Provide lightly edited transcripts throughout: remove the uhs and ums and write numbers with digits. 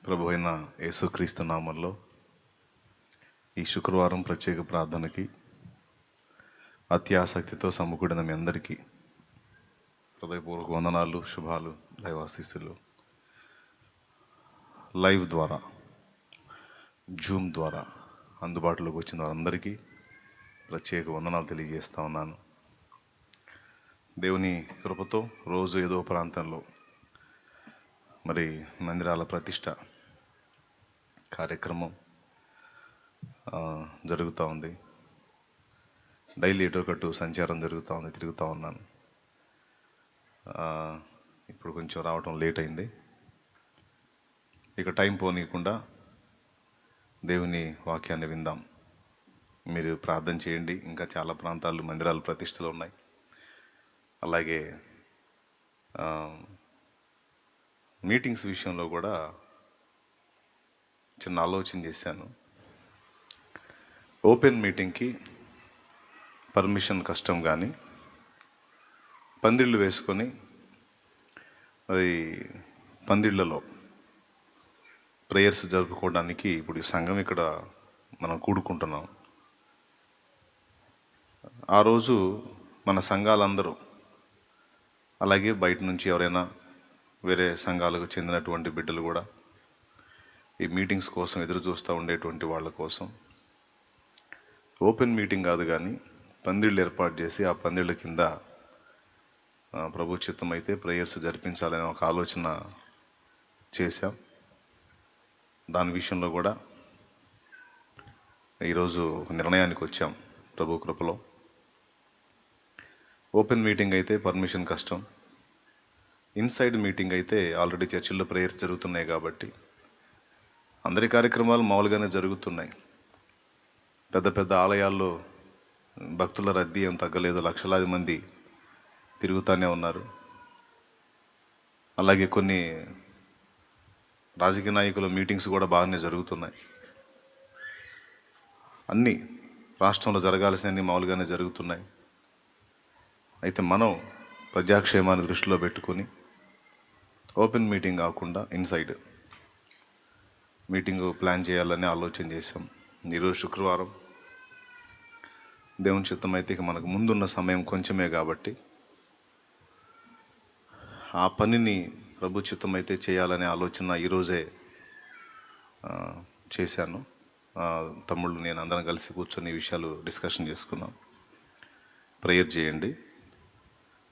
ప్రభు అయిన యేసుక్రీస్తు నామంలో ఈ శుక్రవారం ప్రత్యేక ప్రార్థనకి అత్యాసక్తితో సమకూడిన మీ అందరికీ హృదయపూర్వక వందనాలు, శుభాలు, దైవాశీస్సులు. లైవ్ ద్వారా, జూమ్ ద్వారా అందుబాటులోకి వచ్చిన వారందరికీ ప్రత్యేక వందనాలు తెలియజేస్తా ఉన్నాను. దేవుని కృపతో రోజు ఏదో ప్రాంతంలో మరి మందిరాల ప్రతిష్ట కార్యక్రమం జరుగుతూ ఉంది. డైలీ ఎటోకట్టు సంచారం తిరుగుతూ ఉన్నాను. ఇప్పుడు కొంచెం రావటం లేట్ అయింది. ఇక టైం పోనీయకుండా దేవుని వాక్యాన్ని విందాం. మీరు ప్రార్థన చేయండి. ఇంకా చాలా ప్రాంతాలు మందిరాల ప్రతిష్టలు ఉన్నాయి. అలాగే మీటింగ్స్ విషయంలో కూడా చిన్న ఆలోచన చేశాను. ఓపెన్ మీటింగ్కి పర్మిషన్ కష్టం, కానీ పందిళ్ళు వేసుకొని అది పందిళ్ళలో ప్రేయర్స్ జరుపుకోవడానికి ఇప్పుడు ఈ సంఘం ఇక్కడ మనం కూడుకుంటున్నాం. ఆ రోజు మన సంఘాలందరూ, అలాగే బయట నుంచి ఎవరైనా వేరే సంఘాలకు చెందినటువంటి బిడ్డలు కూడా ఈ మీటింగ్స్ కోసం ఎదురు చూస్తూ ఉండేటువంటి వాళ్ళ కోసం ఓపెన్ మీటింగ్ కాదు కానీ పందిళ్ళు ఏర్పాటు చేసి ఆ పందిళ్ళ కింద ప్రభు చిత్తం అయితే ప్రేయర్స్ జరిపించాలనే ఒక ఆలోచన చేశాం. దాని విషయంలో కూడా ఈరోజు ఒక నిర్ణయానికి వచ్చాం ప్రభు కృపలో. ఓపెన్ మీటింగ్ అయితే పర్మిషన్ కష్టం. ఇన్సైడ్ మీటింగ్ అయితే ఆల్రెడీ చర్చిల్లో ప్రేయర్స్ జరుగుతున్నాయి కాబట్టి అందరి కార్యక్రమాలు మామూలుగానే జరుగుతున్నాయి. పెద్ద పెద్ద ఆలయాల్లో భక్తుల రద్దీ ఏం తగ్గలేదు. లక్షలాది మంది తిరుగుతూనే ఉన్నారు. అలాగే కొన్ని రాజకీయ నాయకుల మీటింగ్స్ కూడా బాగానే జరుగుతున్నాయి. అన్నీ రాష్ట్రంలో జరగాల్సినవన్నీ మామూలుగానే జరుగుతున్నాయి. అయితే మనం ప్రజాక్షేమాన్ని దృష్టిలో పెట్టుకొని ఓపెన్ మీటింగ్ కాకుండా ఇన్సైడ్ మీటింగ్ ప్లాన్ చేయాలని ఆలోచన చేశాం. ఈరోజు శుక్రవారం, దేవుని చిత్తం అయితే ఇక మనకు ముందున్న సమయం కొంచెమే కాబట్టి ఆ పనిని ప్రభు చిత్తం అయితే చేయాలనే ఆలోచన ఈరోజే చేశాను. తమ్ముళ్ళు నేను అందరం కలిసి కూర్చొని ఈ విషయాలు డిస్కషన్ చేసుకున్నాం. ప్రేయర్ చేయండి.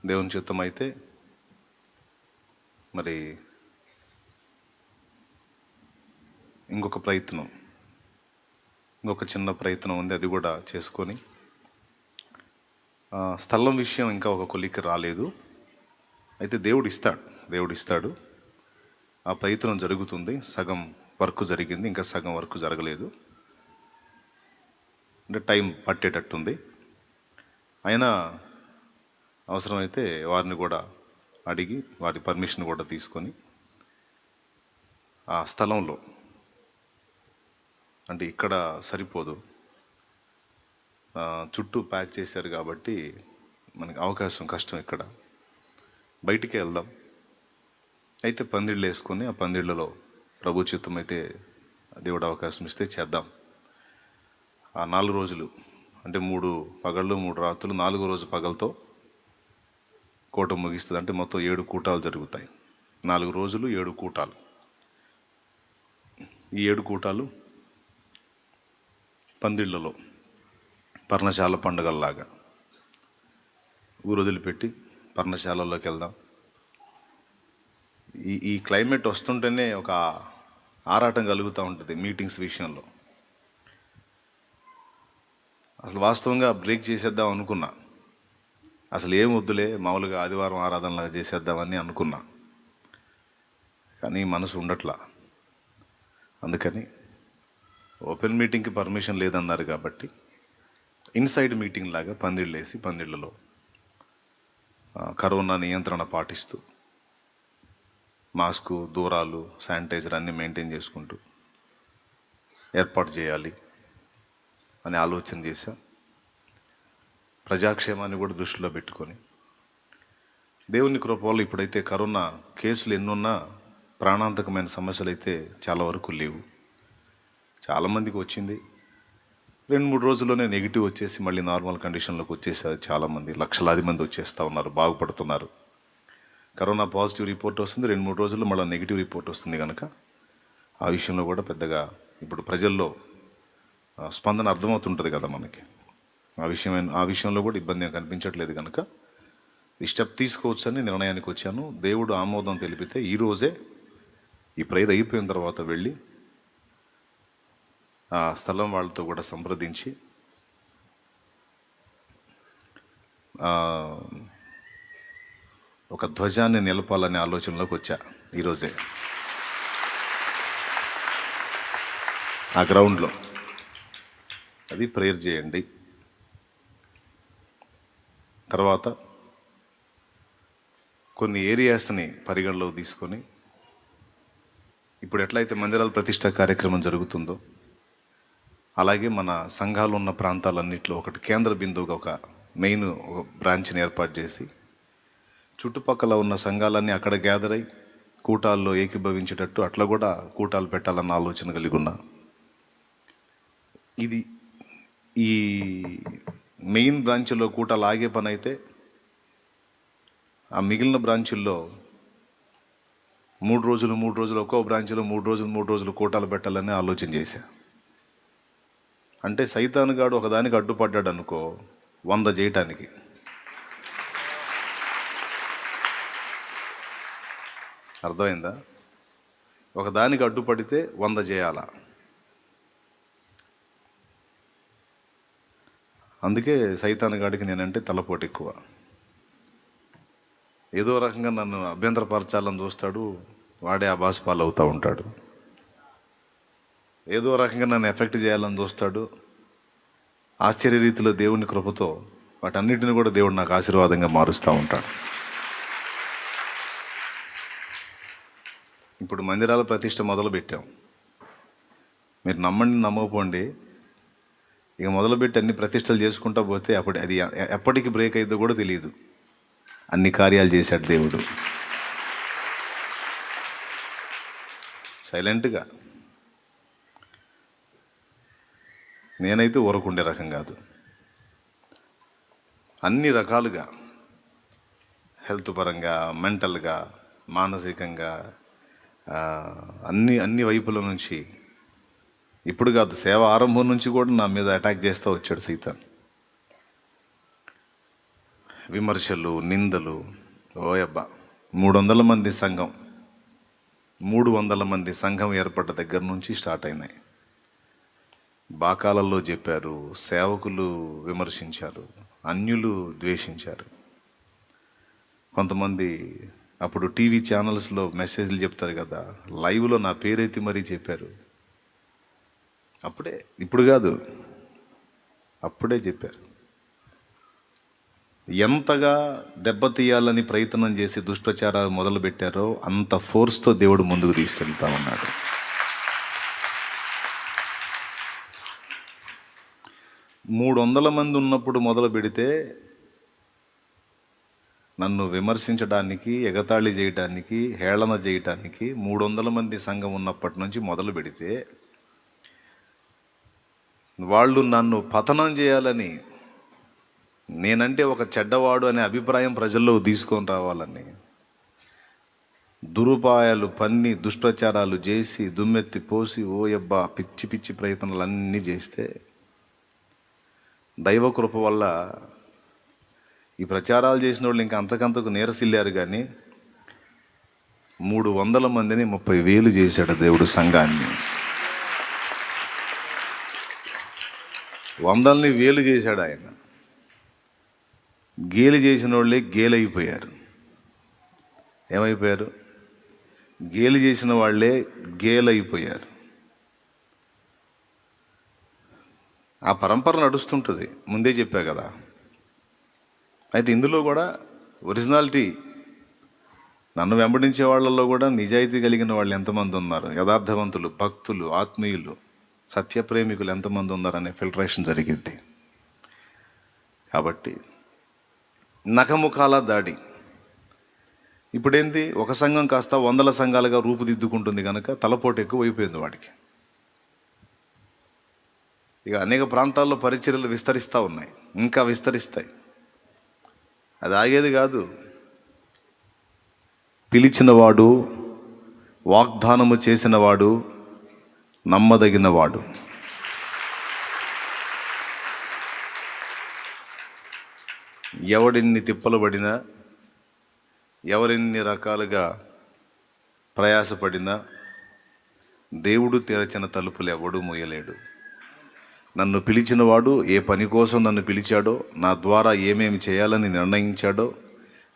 దేవుని చిత్తం అయితే మరి ఇంకొక చిన్న ప్రయత్నం ఉంది. అది కూడా చేసుకొని స్థలం విషయం ఇంకా ఒక కొలిక్కి రాలేదు. అయితే దేవుడు ఇస్తాడు. ఆ ప్రయత్నం జరుగుతుంది. సగం వర్క్ జరిగింది, ఇంకా సగం వర్క్ జరగలేదు. అంటే టైం పట్టేటట్టుంది. అయినా అవసరమైతే వారిని కూడా అడిగి వారి పర్మిషన్ కూడా తీసుకొని ఆ స్థలంలో, అంటే ఇక్కడ సరిపోదు, చుట్టూ ప్యాక్ చేశారు కాబట్టి మనకి అవకాశం కష్టం. ఇక్కడ బయటికి వెళ్దాం. అయితే పందిళ్ళు వేసుకొని ఆ పందిళ్ళలో ప్రభు చిత్తం అయితే దేవుడు అవకాశం ఇస్తే చేద్దాం. ఆ 4 రోజులు, అంటే 3 పగళ్ళు 3 రాత్రులు, 4వ రోజు పగలతో కూటం ముగిస్తుంది. అంటే మొత్తం 7 కూటాలు జరుగుతాయి. 4 రోజులు 7 కూటాలు. ఈ 7 కూటాలు పందిళ్ళలో పర్ణశాల పండుగల్లాగా ఊరు వదిలిపెట్టి పర్ణశాలలోకి వెళ్దాం. ఈ క్లైమేట్ వస్తుంటేనే ఒక ఆరాటం కలుగుతూ ఉంటుంది మీటింగ్స్ విషయంలో. అసలు వాస్తవంగా బ్రేక్ చేసేద్దాం అనుకున్నా. అసలు ఏం వద్దులే, మామూలుగా ఆదివారం ఆరాధనలాగా చేసేద్దామని అనుకున్నా. కానీ మనసు ఉండట్లా. అందుకని ఓపెన్ మీటింగ్కి పర్మిషన్ లేదన్నారు కాబట్టి ఇన్సైడ్ మీటింగ్ లాగా పందిళ్ళు వేసి పందిళ్ళలో కరోనా నియంత్రణ పాటిస్తూ మాస్కు, దూరాలు, శానిటైజర్ అన్నీ మెయింటైన్ చేసుకుంటూ ఏర్పాటు చేయాలి అని ఆలోచన చేశాం. ప్రజాక్షేమాన్ని కూడా దృష్టిలో పెట్టుకొని దేవుని కృప వల్ల ఇప్పుడైతే కరోనా కేసులు ఎన్నున్నా ప్రాణాంతకమైన సమస్యలు అయితే చాలా వరకు లేవు. చాలామందికి వచ్చింది 2-3 రోజుల్లోనే నెగిటివ్ వచ్చేసి మళ్ళీ నార్మల్ కండిషన్లోకి వచ్చేసారు. చాలామంది లక్షలాది మంది వచ్చేస్తూ ఉన్నారు, బాగుపడుతున్నారు. కరోనా పాజిటివ్ రిపోర్ట్ వస్తుంది, 2-3 రోజుల్లో మళ్ళీ నెగిటివ్ రిపోర్ట్ వస్తుంది. కనుక ఆ విషయంలో కూడా పెద్దగా ఇప్పుడు ప్రజల్లో స్పందన అర్థమవుతుంటుంది కదా మనకి. ఆ విషయంలో కూడా ఇబ్బంది ఏం కనిపించట్లేదు. కనుక ఈ స్టెప్ తీసుకోవచ్చు అని నిర్ణయానికి వచ్చాను. దేవుడు ఆమోదం తెలిపితే ఈరోజే ఈ ప్రేయర్ అయిపోయిన తర్వాత వెళ్ళి ఆ స్థలం వాళ్ళతో కూడా సంప్రదించి ఒక ధ్వజాన్ని నిలపాలనే ఆలోచనలోకి వచ్చా ఈరోజే. ఆ గ్రౌండ్లో అది ప్రేయర్ చేయండి. తర్వాత కొన్ని ఏరియాస్ని పరిగణలోకి తీసుకొని ఇప్పుడు ఎట్లయితే మందిరాల ప్రతిష్ట కార్యక్రమం జరుగుతుందో అలాగే మన సంఘాలు ఉన్న ప్రాంతాలన్నింటిలో ఒకటి కేంద్ర బిందువుగా ఒక మెయిన్ ఒక బ్రాంచ్ని ఏర్పాటు చేసి చుట్టుపక్కల ఉన్న సంఘాలన్నీ అక్కడ గ్యాదర్ అయి కూటాల్లో ఏకీభవించేటట్టు అట్లా కూడా కూటాలు పెట్టాలన్న ఆలోచన కలిగి ఉన్నా. ఇది ఈ మెయిన్ బ్రాంచ్లో కూటాలు ఆగే పని అయితే ఆ మిగిలిన బ్రాంచుల్లో 3 రోజులు ఒక్కో బ్రాంచ్లో 3 రోజులు కూటాలు పెట్టాలని ఆలోచన చేశా. అంటే సైతానుగాడు ఒకదానికి అడ్డుపడ్డాడు అనుకో 100 చేయటానికి. అర్థమైందా? ఒకదానికి అడ్డుపడితే 100 చేయాలా. అందుకే సైతానుగాడికి నేనంటే తలపోటు ఎక్కువ. ఏదో రకంగా నన్ను అభ్యంతరపరచాలని చూస్తాడు, వాడే అబాస్పాలు అవుతూ ఉంటాడు. ఏదో రకంగా నన్ను ఎఫెక్ట్ చేయాలని చూస్తాడు. ఆశ్చర్య రీతిలో దేవుని కృపతో వాటన్నిటిని కూడా దేవుడు నాకు ఆశీర్వాదంగా మారుస్తూ ఉంటాడు. ఇప్పుడు మందిరాల ప్రతిష్ట మొదలు పెట్టాం. మీరు నమ్మండి నమ్మకపోండి, ఇక మొదలుపెట్టి అన్ని ప్రతిష్టలు చేసుకుంటా పోతే అప్పుడు అది ఎప్పటికి బ్రేక్ అయ్యిద్దో కూడా తెలియదు. అన్ని కార్యాలు చేశాడు దేవుడు సైలెంట్గా. నేనైతే ఊరకుండే రకం కాదు. అన్ని రకాలుగా హెల్త్ పరంగా, మెంటల్గా, మానసికంగా అన్ని వైపుల నుంచి ఇప్పుడు కాదు, సేవ ఆరంభం నుంచి కూడా నా మీద అటాక్ చేస్తూ వచ్చాడు సైతాన్. విమర్శలు, నిందలు. ఓయబ్బా 300 మంది సంఘం 300 మంది సంఘం ఏర్పడ్డ దగ్గర నుంచి స్టార్ట్ అయినాయి. బాకాలలో చెప్పారు, సేవకులు విమర్శించారు, అన్యులు ద్వేషించారు. కొంతమంది అప్పుడు టీవీ ఛానల్స్లో మెసేజ్లు చెప్తారు కదా, లైవ్లో నా పేరైతే మరీ చెప్పారు. అప్పుడే, ఇప్పుడు కాదు, అప్పుడే చెప్పారు. ఎంతగా దెబ్బతీయాలని ప్రయత్నం చేసి దుష్ప్రచారాలు మొదలు పెట్టారో అంత ఫోర్స్తో దేవుడు ముందుకు తీసుకెళ్తా ఉన్నాడు. మూడు 300 మంది ఉన్నప్పుడు మొదలు పెడితే నన్ను విమర్శించడానికి, ఎగతాళి చేయడానికి, హేళన చేయడానికి 300 మంది సంఘం ఉన్నప్పటి నుంచి మొదలు పెడితే వాళ్ళు నన్ను పతనం చేయాలని, నేనంటే ఒక చెడ్డవాడు అనే అభిప్రాయం ప్రజల్లో తీసుకొని రావాలని దురుపాయాలు పన్ని, దుష్ప్రచారాలు చేసి, దుమ్మెత్తి పోసి, ఓయబ్బా పిచ్చి పిచ్చి ప్రయత్నాలు అన్నీ చేస్తే దైవకృప వల్ల ఈ ప్రచారాలు చేసిన వాళ్ళు ఇంకా అంతకంతకు నీరసిల్లారు. కానీ 300 మందిని 30,000 చేశాడు దేవుడు సంఘాన్ని. 100ని 1000 చేశాడు ఆయన. గేలి చేసిన వాళ్ళే గేలైపోయారు. ఏమైపోయారు? గేలి చేసిన వాళ్ళే గేలైపోయారు. ఆ పరంపర నడుస్తుంటుంది, ముందే చెప్పా కదా. అయితే ఇందులో కూడా ఒరిజినాలిటీ, నన్ను వెంబడించే వాళ్ళల్లో కూడా నిజాయితీ కలిగిన వాళ్ళు ఎంతమంది ఉన్నారు, యథార్థవంతులు, భక్తులు, ఆత్మీయులు, సత్యప్రేమికులు ఎంతమంది ఉన్నారనే ఫిల్టరేషన్ జరిగింది. కాబట్టి నఖముఖాల దాడి, ఇప్పుడేంది, ఒక సంఘం కాస్త 100 సంఘాలుగా రూపుదిద్దుకుంటుంది కనుక తలపోటు ఎక్కువ అయిపోయింది వాడికి. ఇక అనేక ప్రాంతాల్లో పరిచర్యలు విస్తరిస్తూ ఉన్నాయి, ఇంకా విస్తరిస్తాయి. అది ఆగేది కాదు. పిలిచినవాడు, వాగ్దానము చేసినవాడు నమ్మదగినవాడు. ఎవడెన్ని తిప్పలు పడినా, ఎవరెన్ని రకాలుగా ప్రయాసపడినా దేవుడు తెరచిన తలుపులు ఎవడూ మూయలేడు. నన్ను పిలిచినవాడు ఏ పని కోసం నన్ను పిలిచాడో, నా ద్వారా ఏమేమి చేయాలని నిర్ణయించాడో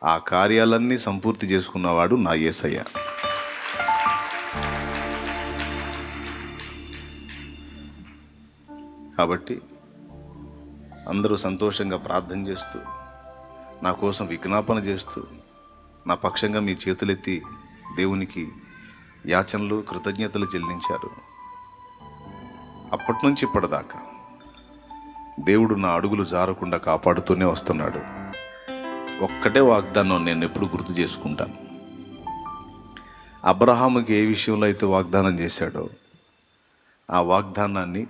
ఆ కార్యాలన్నీ సంపూర్తి చేసుకున్నవాడు నా యేసయ్య. కాబట్టి అందరూ సంతోషంగా ప్రార్థన చేస్తూ, నా కోసం విజ్ఞాపన చేస్తూ, నా పక్షంగా మీ చేతులెత్తి దేవునికి యాచనలు, కృతజ్ఞతలు చెల్లించారు. అప్పటి నుంచి ఇప్పటిదాకా దేవుడు నా అడుగులు జారకుండా కాపాడుతూనే వస్తున్నాడు. ఒక్కటే వాగ్దానం నేను ఎప్పుడు గుర్తు చేసుకుంటాను. అబ్రహాముకి ఏ విషయంలో అయితే వాగ్దానం చేశాడో ఆ వాగ్దానాన్ని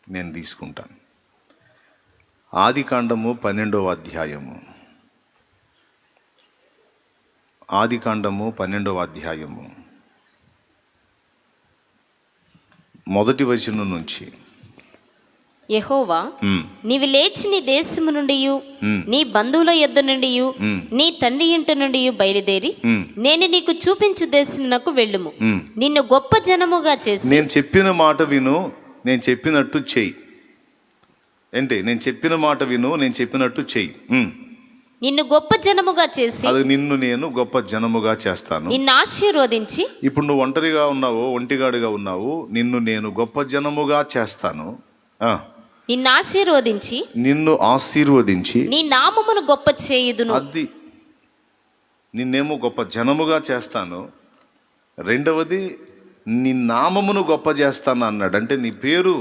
నేను తీసుకుంటాను. ఆదికాండము 12వ అధ్యాయము, ఆదికాండము 12వ అధ్యాయము మొదటి వచనం నుంచి. యెహోవా, నీవు లేచి నీ దేశము నుండి, నీ బంధువుల యొద్ద నుండి, నీ తండ్రి ఇంటి నుండి బయలుదేరి నేను నీకు చూపించు దేశమునకు వెళ్ళుము. నిన్ను గొప్ప జనముగా చేసి. నేను చెప్పిన మాట విను, నేను చెప్పినట్టు చెయ్యి. ఏంటి? నేను చెప్పిన మాట విను, నేను చెప్పినట్టు చెయ్యి. నిన్ను గొప్ప జనముగా చేసి. అది నిన్ను నేను గొప్ప జనముగా చేస్తాను. నిన్ను ఆశీర్వదించి. ఇప్పుడు నువ్వు ఒంటరిగా ఉన్నావు, ఒంటిగాడుగా ఉన్నావు, నిన్ను నేను గొప్ప జనముగా చేస్తాను. నిన్ను ఆశీర్వదించి. నిన్ను ఆశీర్వదించి నీ నామమును గొప్ప చేయుదును. అది నిన్నేమో గొప్ప జనముగా చేస్తాను. రెండవది, నీ నామమును గొప్ప చేస్తాను అన్నాడు. అంటే నీ పేరు,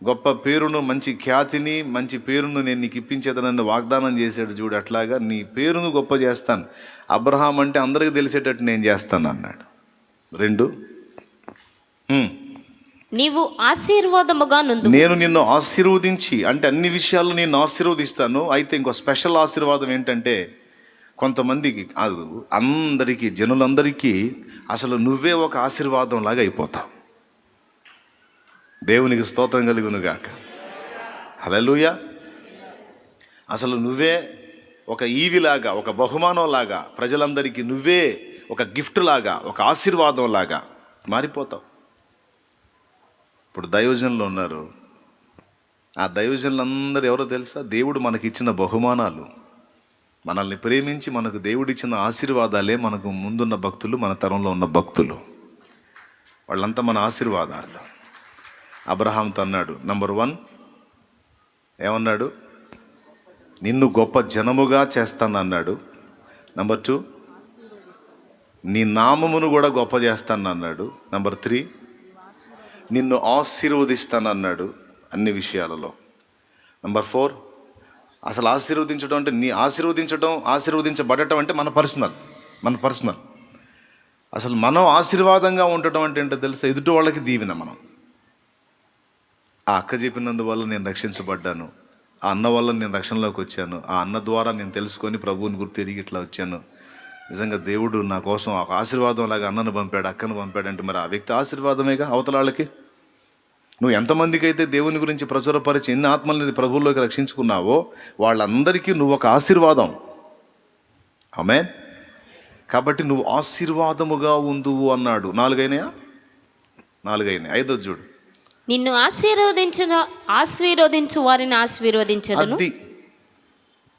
గొప్ప పేరును, మంచి ఖ్యాతిని, మంచి పేరును నేను నీకు ఇప్పించేదనని వాగ్దానం చేశాడు చూడు. అట్లాగా నీ పేరును గొప్ప చేస్తాను. అబ్రహాం అంటే అందరికీ తెలిసేటట్టు నేను చేస్తాను అన్నాడు. 2, నీవు ఆశీర్వాదముగా నుండు. నేను నిన్ను ఆశీర్వదించి, అంటే అన్ని విషయాల్లో నేను ఆశీర్వదిస్తాను. అయితే ఇంకో స్పెషల్ ఆశీర్వాదం ఏంటంటే, కొంతమందికి కాదు, అందరికీ, జనులందరికీ అసలు నువ్వే ఒక ఆశీర్వాదం లాగా అయిపోతావు. దేవునికి స్తోత్రం కలుగునుగాక. హల్లెలూయా. అసలు నువ్వే ఒక ఈవిలాగా, ఒక బహుమానం లాగా, ప్రజలందరికీ నువ్వే ఒక గిఫ్ట్ లాగా, ఒక ఆశీర్వాదం లాగా మారిపోతావు. ఇప్పుడు దైవజనులు ఉన్నారు. ఆ దైవజనులందరూ ఎవరో తెలుసా? దేవుడు మనకిచ్చిన బహుమానాలు, మనల్ని ప్రేమించి మనకు దేవుడిచ్చిన ఆశీర్వాదాలే మనకు ముందున్న భక్తులు, మన తరంలో ఉన్న భక్తులు. వాళ్ళంతా మన ఆశీర్వాదాలు. అబ్రహాంతో అన్నాడు, నంబర్ 1 ఏమన్నాడు? నిన్ను గొప్ప జనముగా చేస్తాను అన్నాడు. నంబర్ 2, నీ నామమును కూడా గొప్ప చేస్తాను అన్నాడు. నంబర్ 3, నిన్ను ఆశీర్వదిస్తాను అన్నాడు అన్ని విషయాలలో. నంబర్ 4, అసలు ఆశీర్వదించడం అంటే, నీ ఆశీర్వదించబడటం అంటే మన పర్సనల్. అసలు మనం ఆశీర్వాదంగా ఉండటం అంటే ఏంటో తెలుసా? ఎదుటి వాళ్ళకి దీవెన. మనం ఆ అక్క చెప్పినందువల్ల నేను రక్షించబడ్డాను, ఆ అన్న వల్ల నేను రక్షణలోకి వచ్చాను, ఆ అన్న ద్వారా నేను తెలుసుకొని ప్రభువుని గుర్తిరిగి ఇట్లా వచ్చాను. నిజంగా దేవుడు నా కోసం ఒక ఆశీర్వాదం లాగా అన్నను పంపాడు, అక్కను పంపాడు అంటే మరి ఆ వ్యక్తి ఆశీర్వాదమేగా అవతల వాళ్ళకి. నువ్వు ఎంతమందికి అయితే దేవుని గురించి ప్రచురపరిచి ఎన్ని ఆత్మల్ని ప్రభువులోకి రక్షించుకున్నావో వాళ్ళందరికీ నువ్వు ఒక ఆశీర్వాదం. ఆమేన్. కాబట్టి నువ్వు ఆశీర్వాదముగా ఉందువు అన్నాడు. 4 అయినాయా? 4 అయినాయి. 5వ చూడు. నిన్ను ఆశీర్వదించు వారిని ఆశీర్వదించదును.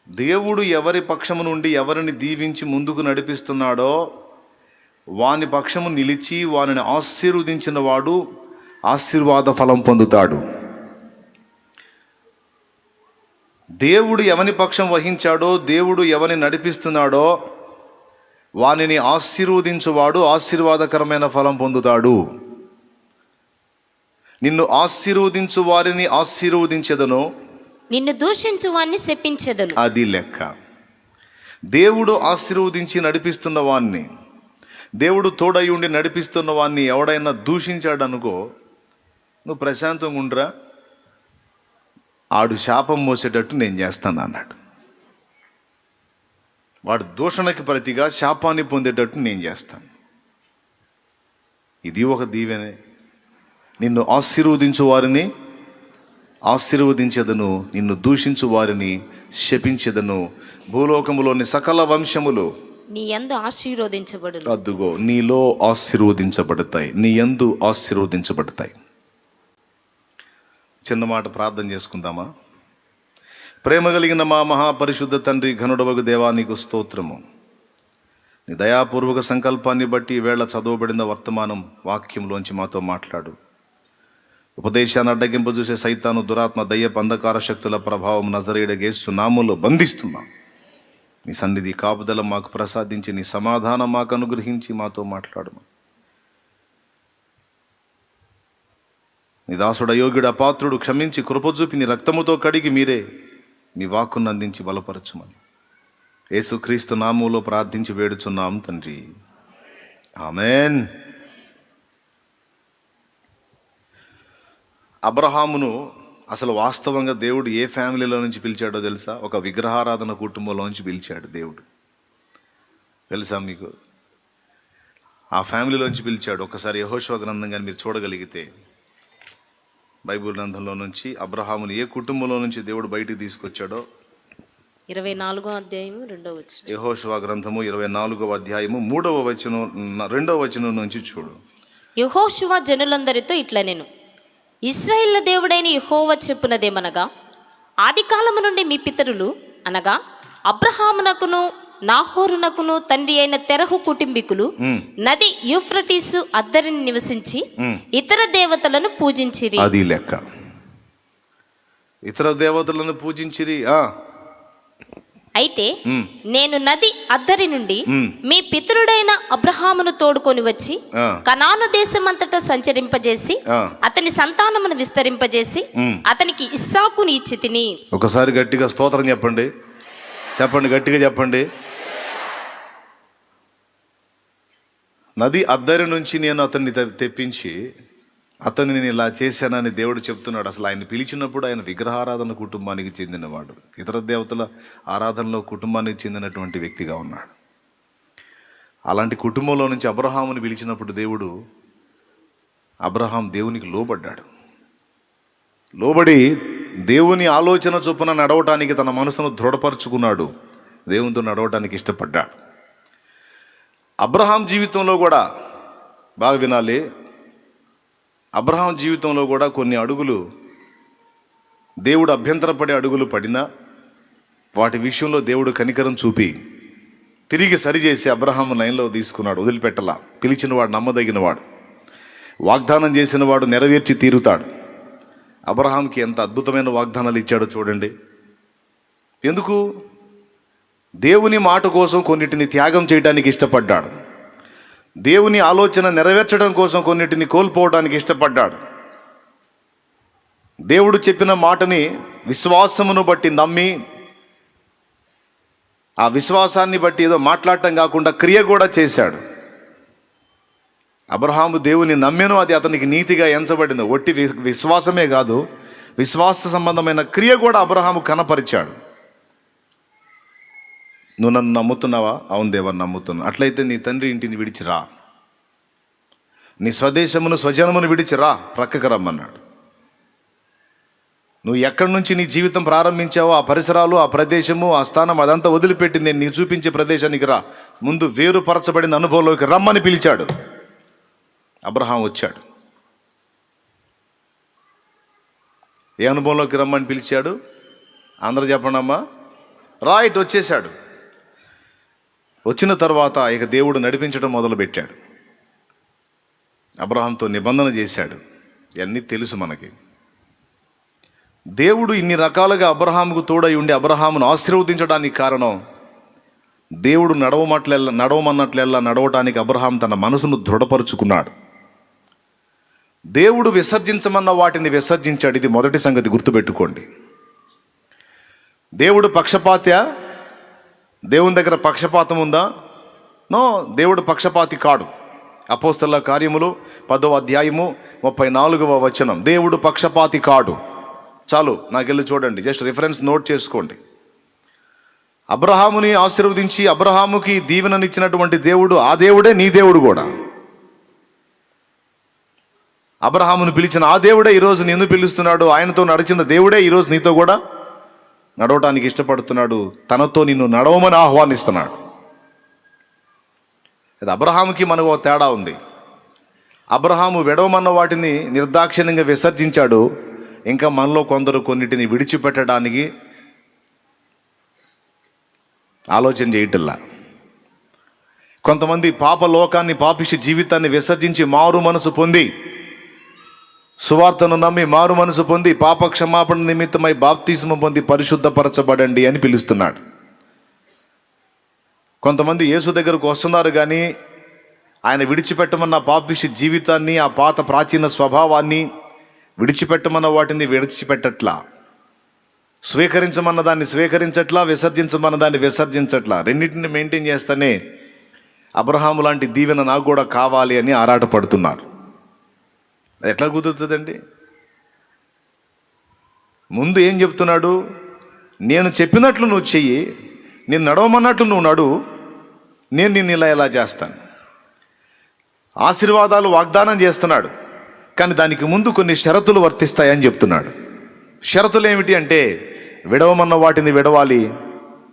దేవుడు ఎవరి పక్షము నుండి ఎవరిని దీవించి ముందుకు నడిపిస్తున్నాడో వాని పక్షము నిలిచి వానిని ఆశీర్వదించిన వాడు ఆశీర్వాద ఫలం పొందుతాడు. దేవుడు ఎవని పక్షం వహించాడో, దేవుడు ఎవని నడిపిస్తున్నాడో వానిని ఆశీర్వదించువాడు ఆశీర్వాదకరమైన ఫలం పొందుతాడు. నిన్ను ఆశీర్వదించు వారిని ఆశీర్వదించెదను, నిన్ను దూషించు వారిని శపించెదను. అది లెక్క. దేవుడు ఆశీర్వదించి నడిపిస్తున్న వాణ్ణి, దేవుడు తోడై ఉండి నడిపిస్తున్న వాణ్ణి ఎవడైనా దూషించాడు అనుకో, నువ్వు ప్రశాంతంగా ఉండరా, ఆడు శాపం మోసేటట్టు నేను చేస్తాను అన్నాడు. వాడు దూషణకి ప్రతిగా శాపాన్ని పొందేటట్టు నేను చేస్తాను. ఇది ఒక దీవెనే. నిన్ను ఆశీర్వదించు వారిని ఆశీర్వదించెదను, నిన్ను దూషించు వారిని శపించెదను. భూలోకములోని సకల వంశములు నీ యందు ఆశీర్వదించబడును. అద్దుగో నీలో ఆశీర్వదించబడతాయి, నీ యందు ఆశీర్వదించబడతాయి. చిన్న మాట ప్రార్థన చేసుకుందామా? ప్రేమ కలిగిన మా మహాపరిశుద్ధ తండ్రి, ఘనుడవగు దేవా, నీకు స్తోత్రము. నీ దయాపూర్వక సంకల్పాన్ని బట్టి ఈవేళ చదవబడిన వర్తమానం వాక్యంలోంచి మాతో మాట్లాడు. ఉపదేశాన్ని అడ్డగింపజూసే సైతాను, దురాత్మ, దయ్యపు అంధకార శక్తుల ప్రభావం నజరేయుడైన యేసు నామములో బంధిస్తున్నాం. నీ సన్నిధి కాపుదల మాకు ప్రసాదించి, నీ సమాధానం మాకు అనుగ్రహించి మాతో మాట్లాడము. నీ దాసుడు అయోగ్యుడు, అపాత్రుడు క్షమించి కృపచూపి నీ రక్తముతో కడిగి మీరే మీ వాక్కును అందించి బలపరచుమని యేసుక్రీస్తు నామములో ప్రార్థించి వేడుచున్నాం తండ్రి, ఆమేన్. అబ్రహామును అసలు వాస్తవంగా దేవుడు ఏ ఫ్యామిలీలో నుంచి పిలిచాడో తెలుసా? ఒక విగ్రహారాధన కుటుంబంలో నుంచి పిలిచాడు దేవుడు. తెలుసా మీకు? ఆ ఫ్యామిలీలోంచి పిలిచాడు. ఒకసారి యెహోషువ గ్రంథం కానీ మీరు చూడగలిగితే, బైబిల్ గ్రంథంలో నుంచి అబ్రహామును ఏ కుటుంబంలో నుంచి దేవుడు బయటికి తీసుకొచ్చాడో 24వ అధ్యాయము 2వ వచనం. యెహోషువ గ్రంథము 24వ అధ్యాయము 3వ వచనం 2వ వచనం నుంచి చూడు. యెహోషువ జనులందరితో ఇట్లా నేను, ఇశ్రాయేలు దేవుడైన యెహోవా చెప్పునదేమనగా, ఆదికాలము నుండి మీ పితరులు అనగా అబ్రహామునకును నాహోరునకును తండ్రి అయిన తెరహు కుటుంబీకులు నది యూఫ్రటీసు అద్దరిని నివసించి ఇతర దేవతలను పూజించిరి. అది లెక్క. ఇతర దేవతలను పూజించిరి. అయితే నేను నది అద్దరి నుండి మీ పితరుడైన అబ్రహామును తోడుకొని వచ్చి కనాను దేశమంతటా సంచరింపజేసి అతని సంతానమును విస్తరింపజేసి అతనికి ఇస్సాకును ఇచ్చి తిని. ఒకసారి గట్టిగా స్తోత్రం చెప్పండి, చెప్పండి, గట్టిగా చెప్పండి. నది అద్దరి నుంచి నేను అతన్ని తెప్పించి అతన్ని నేను ఇలా చేశానని దేవుడు చెప్తున్నాడు. అసలు ఆయన పిలిచినప్పుడు ఆయన విగ్రహారాధన కుటుంబానికి చెందినవాడు, ఇతర దేవతల ఆరాధనలో కుటుంబానికి చెందినటువంటి వ్యక్తిగా ఉన్నాడు. అలాంటి కుటుంబంలో నుంచి అబ్రహాముని పిలిచినప్పుడు దేవుడు, అబ్రహాం దేవునికి లోబడ్డాడు. లోబడి దేవుని ఆలోచన చొప్పున నడవటానికి తన మనసును దృఢపరుచుకున్నాడు, దేవునితో నడవటానికి ఇష్టపడ్డాడు. అబ్రహాం జీవితంలో కూడా బాగా వినాలి, అబ్రహాం జీవితంలో కూడా కొన్ని అడుగులు దేవుడు అభ్యంతరపడే అడుగులు పడినా వాటి విషయంలో దేవుడు కనికరం చూపి తిరిగి సరిచేసి అబ్రహాం లైన్లో తీసుకున్నాడు, వదిలిపెట్టలా. పిలిచినవాడు నమ్మదగినవాడు, వాగ్దానం చేసినవాడు నెరవేర్చి తీరుతాడు. అబ్రహాంకి ఎంత అద్భుతమైన వాగ్దానాలు ఇచ్చాడో చూడండి. ఎందుకు? దేవుని మాట కోసం కొన్నిటిని త్యాగం చేయడానికి ఇష్టపడ్డాడు, దేవుని ఆలోచన నెరవేర్చడం కోసం కొన్నిటిని కోల్పోవడానికి ఇష్టపడ్డాడు. దేవుడు చెప్పిన మాటని విశ్వాసమును బట్టి నమ్మి, ఆ విశ్వాసాన్ని బట్టి ఏదో మాట్లాడటం కాకుండా క్రియ కూడా చేశాడు. అబ్రహాము దేవుని నమ్మెను, అది అతనికి నీతిగా ఎంచబడింది. ఒట్టి విశ్వాసమే కాదు, విశ్వాస సంబంధమైన క్రియ కూడా అబ్రహాము కనపరిచాడు. నువ్వు నన్ను నమ్ముతున్నావా? అవును దేవా నమ్ముతున్నా. అట్లయితే నీ తండ్రి ఇంటిని విడిచిరా, నీ స్వదేశమును స్వజనమును విడిచిరా, ప్రక్కకు రమ్మన్నాడు. నువ్వు ఎక్కడి నుంచి నీ జీవితం ప్రారంభించావో ఆ పరిసరాలు, ఆ ప్రదేశము, ఆ స్థానం అదంతా వదిలిపెట్టి నేను నీకు చూపించే ప్రదేశానికి రా, ముందు వేరుపరచబడిన అనుభవంలోకి రమ్మని పిలిచాడు. అబ్రహాం వచ్చాడు. ఏ అనుభవంలోకి రమ్మని పిలిచాడు? అందరూ చెప్పండి అమ్మా. రైట్, వచ్చేసాడు. వచ్చిన తర్వాత ఇక దేవుడు నడిపించడం మొదలుపెట్టాడు. అబ్రహాంతో నిబంధన చేశాడు. ఇవన్నీ తెలుసు మనకి. దేవుడు ఇన్ని రకాలుగా అబ్రహాముకు తోడై ఉండి అబ్రహామును ఆశీర్వదించడానికి కారణం, దేవుడు నడవమన్నట్లెల్లా నడవటానికి అబ్రహాం తన మనసును దృఢపరుచుకున్నాడు. దేవుడు విసర్జించమన్న వాటిని విసర్జించాడు. ఇది మొదటి సంగతి, గుర్తుపెట్టుకోండి. దేవుడు పక్షపాత్య? దేవుని దగ్గర పక్షపాతం ఉందా? నో, దేవుడు పక్షపాతి కాడు. అపోస్తలుల కార్యములు 10వ అధ్యాయము 34వ వచనం. దేవుడు పక్షపాతి కాడు. చాలు, నాకెళ్ళి చూడండి, జస్ట్ రిఫరెన్స్ నోట్ చేసుకోండి. అబ్రహాముని ఆశీర్వదించి అబ్రహాముకి దీవెననిచ్చినటువంటి దేవుడు ఆ దేవుడే నీ దేవుడు కూడా. అబ్రహామును పిలిచిన ఆ దేవుడే ఈరోజు నిన్ను పిలుస్తున్నాడు. ఆయనతో నడిచిన దేవుడే ఈరోజు నీతో కూడా నడవటానికి ఇష్టపడుతున్నాడు. తనతో నిన్ను నడవమని ఆహ్వానిస్తున్నాడు. ఇది అబ్రహాముకి మనకు ఒక తేడా ఉంది. అబ్రహాము విడవమన్న వాటిని నిర్దాక్షిణ్యంగా విసర్జించాడు. ఇంకా మనలో కొందరు కొన్నిటిని విడిచిపెట్టడానికి ఆలోచన చేయటల్లా. కొంతమంది పాప లోకాన్ని, పాపిష్టి జీవితాన్ని విసర్జించి మారు మనసు పొంది, సువార్తను నమ్మి మారు మనసు పొంది, పాప క్షమాపణ నిమిత్తమై బాప్తిస్మం పొంది పరిశుద్ధపరచబడండి అని పిలుస్తున్నాడు. కొంతమంది యేసు దగ్గరకు వస్తున్నారు, కానీ ఆయన విడిచిపెట్టమన్న పాపిష్టి జీవితాన్ని, ఆ పాత ప్రాచీన స్వభావాన్ని విడిచిపెట్టమన్న వాటిని విడిచిపెట్టట్లా, స్వీకరించమన్న దాన్ని స్వీకరించట్లా, విసర్జించమన్న దాన్ని విసర్జించట్లా. రెండింటిని మెయింటైన్ చేస్తేనే అబ్రహాము లాంటి దీవెన నాకు కూడా కావాలి అని ఆరాటపడుతున్నారు. ఎట్లా కుదురుతుందండి? ముందు ఏం చెప్తున్నాడు? నేను చెప్పినట్లు నువ్వు చెయ్యి, నేను నడవమన్నట్లు నువ్వు నడు, నేను నిన్ను ఇలా చేస్తాను. ఆశీర్వాదాలు వాగ్దానం చేస్తున్నాడు, కానీ దానికి ముందు కొన్ని షరతులు వర్తిస్తాయని చెప్తున్నాడు. షరతులు ఏమిటి అంటే, విడవమన్న వాటిని విడవాలి,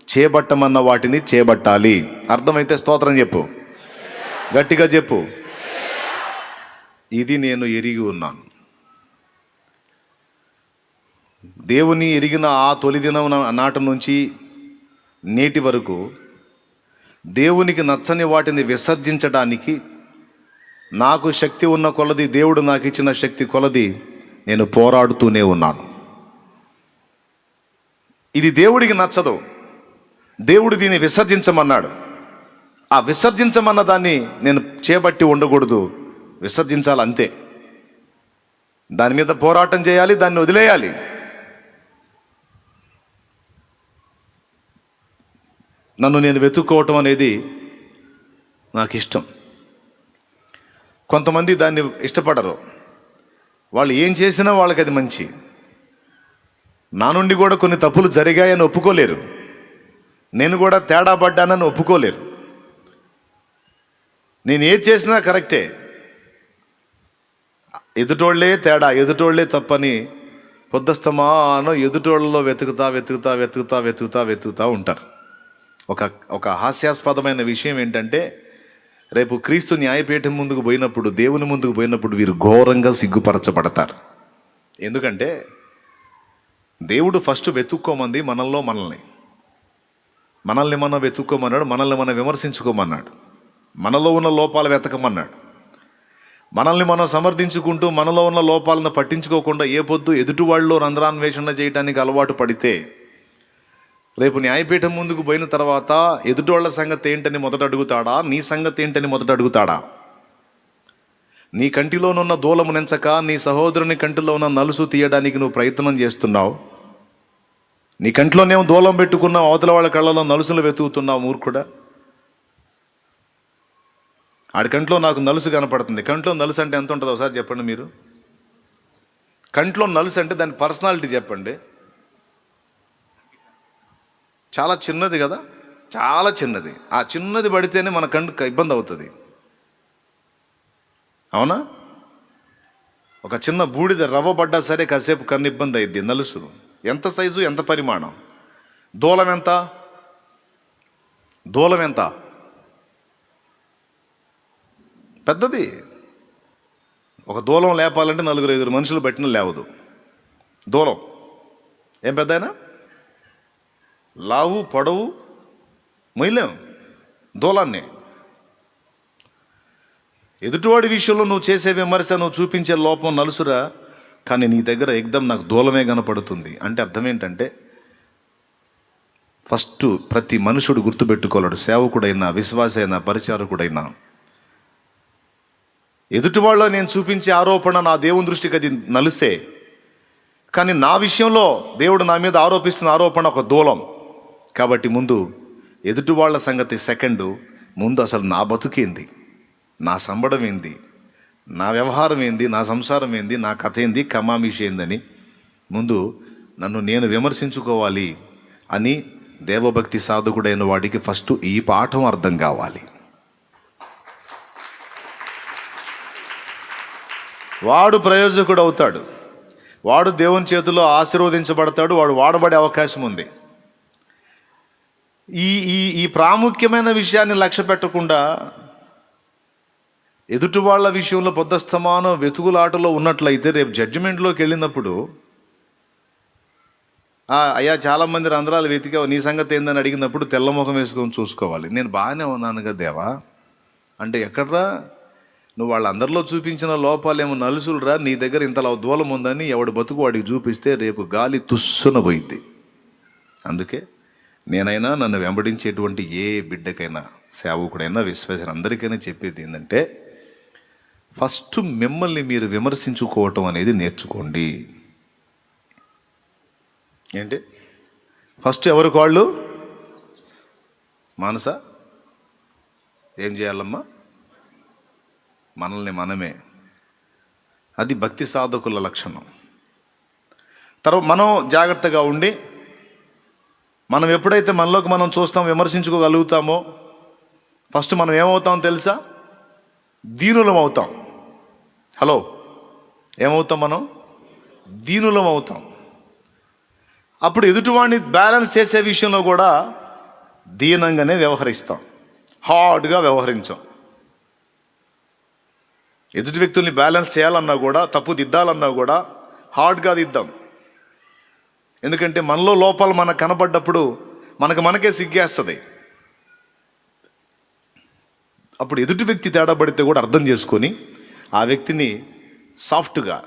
చేపట్టమన్న వాటిని చేపట్టాలి. అర్థమైతే స్తోత్రం చెప్పు, గట్టిగా చెప్పు. ఇది నేను ఎరిగి ఉన్నాను. దేవుని ఎరిగిన ఆ తొలి దినం నాటి నుంచి నేటి వరకు దేవునికి నచ్చని వాటిని విసర్జించడానికి నాకు శక్తి ఉన్న కొలది, దేవుడు నాకు ఇచ్చిన శక్తి కొలది నేను పోరాడుతూనే ఉన్నాను. ఇది దేవుడికి నచ్చదు, దేవుడు దీన్ని విసర్జించమన్నాడు. ఆ విసర్జించమన్న దాన్ని నేను చేపట్టి ఉండకూడదు, విసర్జించాలి అంతే. దాని మీద పోరాటం చేయాలి, దాన్ని వదిలేయాలి. నన్ను నేను వెతుక్కోవటం అనేది నాకు ఇష్టం. కొంతమంది దాన్ని ఇష్టపడరు. వాళ్ళు ఏం చేసినా వాళ్ళకి అది మంచి. నా నుండి కూడా కొన్ని తప్పులు జరిగాయని ఒప్పుకోలేరు, నేను కూడా తేడా పడ్డానని ఒప్పుకోలేరు. నేను ఏది చేసినా కరెక్టే, ఎదుటోళ్లే తేడా, ఎదుటోళ్లే తప్పని పొద్దుస్తమానం ఎదుటోళ్ళలో వెతుకుతా ఉంటారు. ఒక హాస్యాస్పదమైన విషయం ఏంటంటే, రేపు క్రీస్తు న్యాయపీఠం ముందుకు పోయినప్పుడు, దేవుని ముందుకు పోయినప్పుడు వీరు ఘోరంగా సిగ్గుపరచబడతారు. ఎందుకంటే దేవుడు ఫస్ట్ వెతుక్కోమంది మనల్ని మనం వెతుక్కోమన్నాడు, మనల్ని మనం విమర్శించుకోమన్నాడు, మనలో ఉన్న లోపాలు వెతకమన్నాడు. మనల్ని మనం సమర్థించుకుంటూ మనలో ఉన్న లోపాలను పట్టించుకోకుండా ఏ పొద్దు ఎదుటి వాళ్ళలో రంధ్రాన్వేషణ చేయడానికి అలవాటు పడితే, రేపు న్యాయపీఠం ముందుకు పోయిన తర్వాత ఎదుటోళ్ల సంగతి ఏంటని మొదట అడుగుతాడా, నీ సంగతి ఏంటని మొదట అడుగుతాడా? నీ కంటిలోనున్న దూలము నెంచక నీ సహోదరుని కంటిలో ఉన్న నలుసు తీయడానికి నువ్వు ప్రయత్నం చేస్తున్నావు. నీ కంట్లోనేమో దూలం పెట్టుకున్నావు, అవతల వాళ్ళ కళ్ళలో నలుసులు వెతుకుతున్నావు మూర్ఖుడా. ఆడి కంట్లో నాకు నలుసు కనపడుతుంది. కంట్లో నలుసు అంటే ఎంత ఉంటుందో ఒకసారి చెప్పండి మీరు. కంట్లో నలుసు అంటే దాని పర్సనాలిటీ చెప్పండి. చాలా చిన్నది కదా, చాలా చిన్నది. ఆ చిన్నది పడితేనే మన కంటికి ఇబ్బంది అవుతుంది, అవునా? ఒక చిన్న బూడిద రవ్వ పడ్డా సరే కాసేపు కన్ను ఇబ్బంది అయింది. నలుసు ఎంత సైజు, ఎంత పరిమాణం, దూలం ఎంత పెద్దది. ఒక దూలం లేపాలంటే 4-5 మనుషులు బట్టిన లేవదు. దూలం ఏం పెద్దయినా, లావు పొడవు మొయ్యలేం దూలాన్ని. ఎదుటివాడి విషయంలో నువ్వు చేసే విమర్శ, నువ్వు చూపించే లోపం నలుసురా, కానీ నీ దగ్గర ఎగ్దం నాకు దూలమే కనపడుతుంది అంటే అర్థం ఏంటంటే, ఫస్ట్ ప్రతి మనుషుడు గుర్తుపెట్టుకోలేడు, సేవకుడైనా, విశ్వాసైనా, పరిచారకుడైనా, ఎదుటివాళ్ళ నేను చూపించే ఆరోపణ నా దేవుని దృష్టికి అది నలుసే, కానీ నా విషయంలో దేవుడు నా మీద ఆరోపిస్తున్న ఆరోపణ ఒక దూలం. కాబట్టి ముందు ఎదుటి వాళ్ళ సంగతి సెకండు, ముందు అసలు నా బతుకేంది, నా సంబడం ఏంది, నా వ్యవహారం ఏంది, నా సంసారం ఏంది, నా కథ ఏంది, కమామిషి ఏందని ముందు నన్ను నేను విమర్శించుకోవాలి అని దేవభక్తి సాధకుడైన వాడికి ఫస్ట్ ఈ పాఠం అర్థం కావాలి. వాడు ప్రయోజకుడు అవుతాడు, వాడు దేవుని చేతిలో ఆశీర్వదించబడతాడు, వాడు వాడబడే అవకాశం ఉంది. ఈ ఈ ఈ ప్రాముఖ్యమైన విషయాన్ని లక్ష్య పెట్టకుండా ఎదుటి వాళ్ళ విషయంలో పొద్దస్తమానం వెతుకులాటలో ఉన్నట్లయితే రేపు జడ్జిమెంట్లోకి వెళ్ళినప్పుడు అయ్యా చాలామంది రంధ్రాలు వెతికావు, నీ సంగతి ఏందని అడిగినప్పుడు తెల్లముఖం వేసుకొని చూసుకోవాలి. నేను బాగానే ఉన్నాను కదా దేవా అంటే, ఎక్కడ్రా నువ్వు వాళ్ళందరిలో చూపించిన లోపాలేమో నలుసులురా, నీ దగ్గర ఇంతలా దూలం ఉందని ఎవడు బతుకు వాడికి చూపిస్తే రేపు గాలి తుస్సున పోయింది. అందుకే నేనైనా నన్ను వెంబడించేటువంటి ఏ బిడ్డకైనా, సేవకుడైనా, విశ్వాసం అందరికైనా చెప్పేది ఏంటంటే, ఫస్ట్ మిమ్మల్ని మీరు విమర్శించుకోవటం అనేది నేర్చుకోండి. ఏంటి ఫస్ట్ ఎవరికి వాళ్ళు మానస ఏం చేయాలమ్మా? మనల్ని మనమే. అది భక్తి సాధకుల లక్షణం. తర్వాత మనం జాగ్రత్తగా ఉండి, మనం ఎప్పుడైతే మనలోకి మనం చూస్తాం, విమర్శించుకోగలుగుతామో ఫస్ట్ మనం ఏమవుతాం తెలుసా? దీనులం అవుతాం. హలో, ఏమవుతాం మనం? దీనులం అవుతాం. అప్పుడు ఎదుటివాడిని బ్యాలెన్స్ చేసే విషయంలో కూడా దీనంగానే వ్యవహరిస్తాం, హార్డ్గా వ్యవహరించాం. ఎదుటి వ్యక్తుల్ని బ్యాలెన్స్ చేయాలన్నా కూడా, తప్పు దిద్దాలన్నా కూడా హార్డ్గా దిద్దాం. ఎందుకంటే మనలో లోపాలు మనకు కనబడ్డప్పుడు మనకే సిగ్గేస్తుంది. అప్పుడు ఎదుటి వ్యక్తి తేడా పడితే కూడా అర్థం చేసుకొని ఆ వ్యక్తిని సాఫ్ట్గా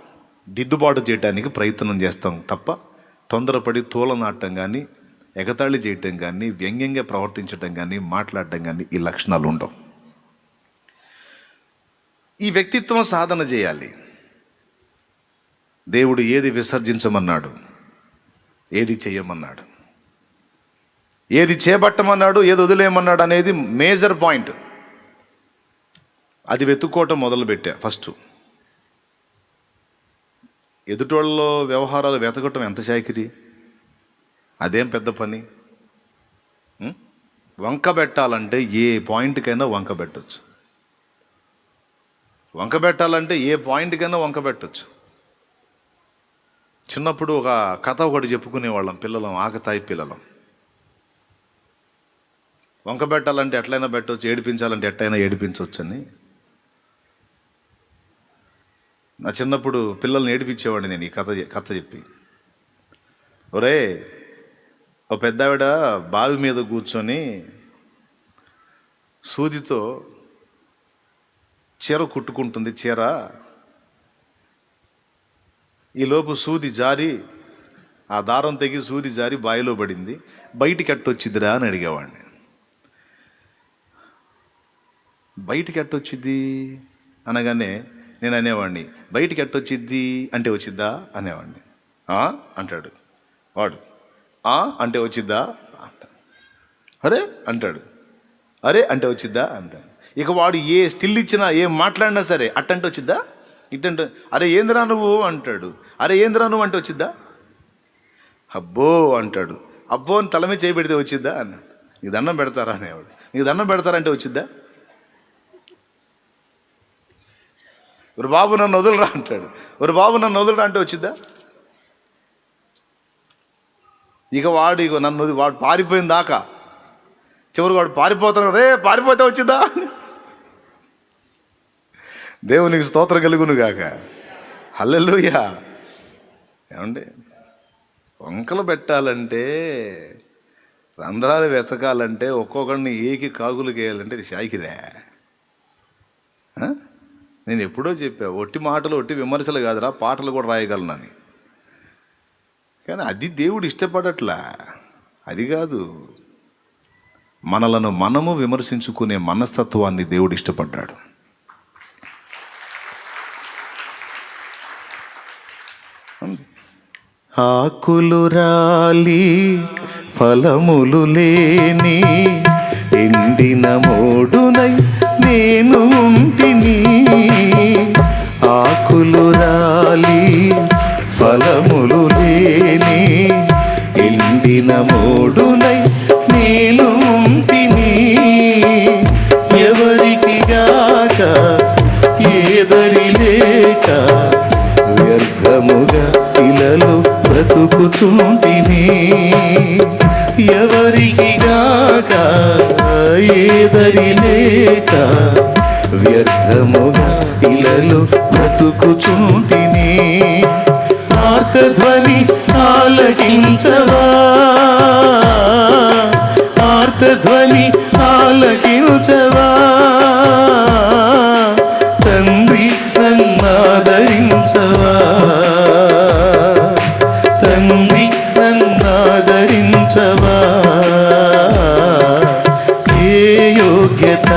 దిద్దుబాటు చేయడానికి ప్రయత్నం చేస్తాం తప్ప తొందరపడి తూలనాటం కానీ, ఎగతాళి చేయటం కానీ, వ్యంగ్యంగా ప్రవర్తించటం కానీ, మాట్లాడటం కానీ ఈ లక్షణాలు ఉండవు. ఈ వ్యక్తిత్వం సాధన చేయాలి. దేవుడు ఏది విసర్జించమన్నాడు, ఏది చేయమన్నాడు, ఏది చేపట్టమన్నాడు, ఏది వదిలేయమన్నాడు అనేది మేజర్ పాయింట్. అది వెతుక్కోవటం మొదలుపెట్టా. ఫస్ట్ ఎదుటోళ్ళలో వ్యవహారాలు వెతకటం ఎంత చాకిరి, అదేం పెద్ద పని. వంక పెట్టాలంటే ఏ పాయింట్కైనా వంక పెట్టచ్చు. వంక పెట్టాలంటే ఏ పాయింట్కైనా వంక పెట్టచ్చు. చిన్నప్పుడు ఒక కథ ఒకటి చెప్పుకునేవాళ్ళం పిల్లలం, ఆకతాయి పిల్లలం. వంక పెట్టాలంటే ఎట్లయినా పెట్టవచ్చు, ఏడిపించాలంటే ఎట్లయినా ఏడిపించవచ్చు అని. నా చిన్నప్పుడు పిల్లల్ని ఏడిపించేవాడిని నేను ఈ కథ చెప్పి. ఒరే, ఓ పెద్ద ఆవిడ బావి మీద కూర్చొని సూదితో చీర కుట్టుకుంటుంది. చీర ఈలోపు సూది జారి, ఆ దారం తెగి సూది జారి బావిలో పడింది. బయటికి ఎట్టొచ్చిద్దిరా అని అడిగేవాడిని. బయటికి ఎట్టొచ్చిద్ది అనగానే నేను అనేవాడిని, బయటికి ఎట్టొచ్చిద్ది అంటే వచ్చిద్దా అనేవాడిని. అంటాడు వాడు. అంటే వచ్చిద్దా అంటాడు. అరే అంటాడు. అరే అంటే వచ్చిద్దా అంటాడు. ఇక వాడు ఏ స్టిల్ ఇచ్చినా, ఏం మాట్లాడినా సరే అట్టంటే వచ్చిద్దా, ఇట్టంటే అరే ఏందిరా నువ్వు అంటాడు. అరే ఏందిరా నువ్వు అంటే వచ్చిద్దా, అబ్బో అంటాడు. అబ్బో అని తల మీద చేయి పెడితే వచ్చిద్దా అన్నాడు. నీకు దండం పెడతారా అనేవాడు. నీకు దండం పెడతారంటే వచ్చిద్దా. ఒక బాబు నన్ను వదులురా అంటాడు. ఒక బాబు నన్ను వదులురా అంటే వచ్చిద్దా. ఇక వాడు వాడు పారిపోయిన దాకా చివరికి వాడు పారిపోతున్నాడు. రే పారిపోతే వచ్చిద్దా. దేవునికి స్తోత్రం కలుగును గాక. హల్లెలూయా. ఏమండి, వంకలు పెట్టాలంటే, రంధ్రాలు వెతకాలంటే, ఒక్కొక్కడిని ఏకి కాగులు గేయాలంటే ఇది శాయికిరే. నేను ఎప్పుడో చెప్పా, ఒట్టి మాటలు ఒట్టి విమర్శలు కాదురా, పాటలు కూడా రాయగలనని. కానీ అది దేవుడు ఇష్టపడట్లా. అది కాదు, మనలను మనము విమర్శించుకునే మనస్తత్వాన్ని దేవుడు ఇష్టపడ్డాడు. ఆకులు రాలి ఫలములు లేని ఎండిన మోడునై నేను ఉంటిని. ఆకులు రాలి ఫలములు లేని ఎండిన మోడునై నేను ఉంటిని. ఎవరికి గాక ఏదరి లేక వ్యర్థముగా ఇలలో బ్రతుకుచుంటిని. ఎవరికి గాక ఏదరి లేక వ్యర్థముగా ఇలలో బ్రతుకుచుంటిని. ఆర్తధ్వని ఆలకించవా, ఆర్తధ్వని ఆలకించవా. తండ్రి నన్నాదరించవా, తండ్రి నన్నాదరించవా. ఏ యోగ్యత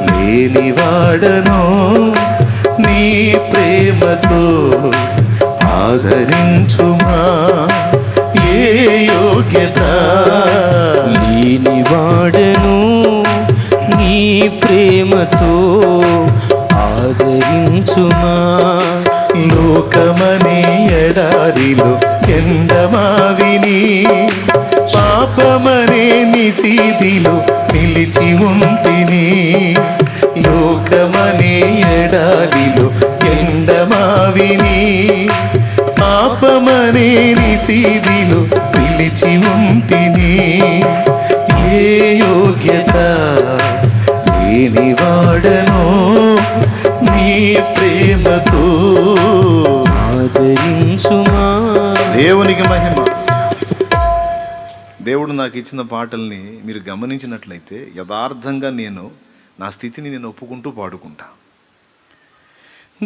లేనివాడనో నీ ప్రేమతో ఆదరించుమా. ఏ యోగ్యత లేనివాడను నీ ప్రేమతో ఆదరించుమా. లోకమనే ఎడారిలో ఎండమావిని పాపమనే నిశీదిలో నిలిచి ఉంటిని. లోకమనే ఎడారిలో ఎండమావిని పాపమనే నిశీదిలో నిలిచి ఉంటిని. ఏ యోగ్యత లేనివాడనో నీ ప్రేమతో ఆదరించుమా. దేవునికి మహిమ. దేవుడు నాకు ఇచ్చిన పాటల్ని మీరు గమనించినట్లయితే యథార్థంగా నేను నా స్థితిని నేను ఒప్పుకుంటూ పాడుకుంటా.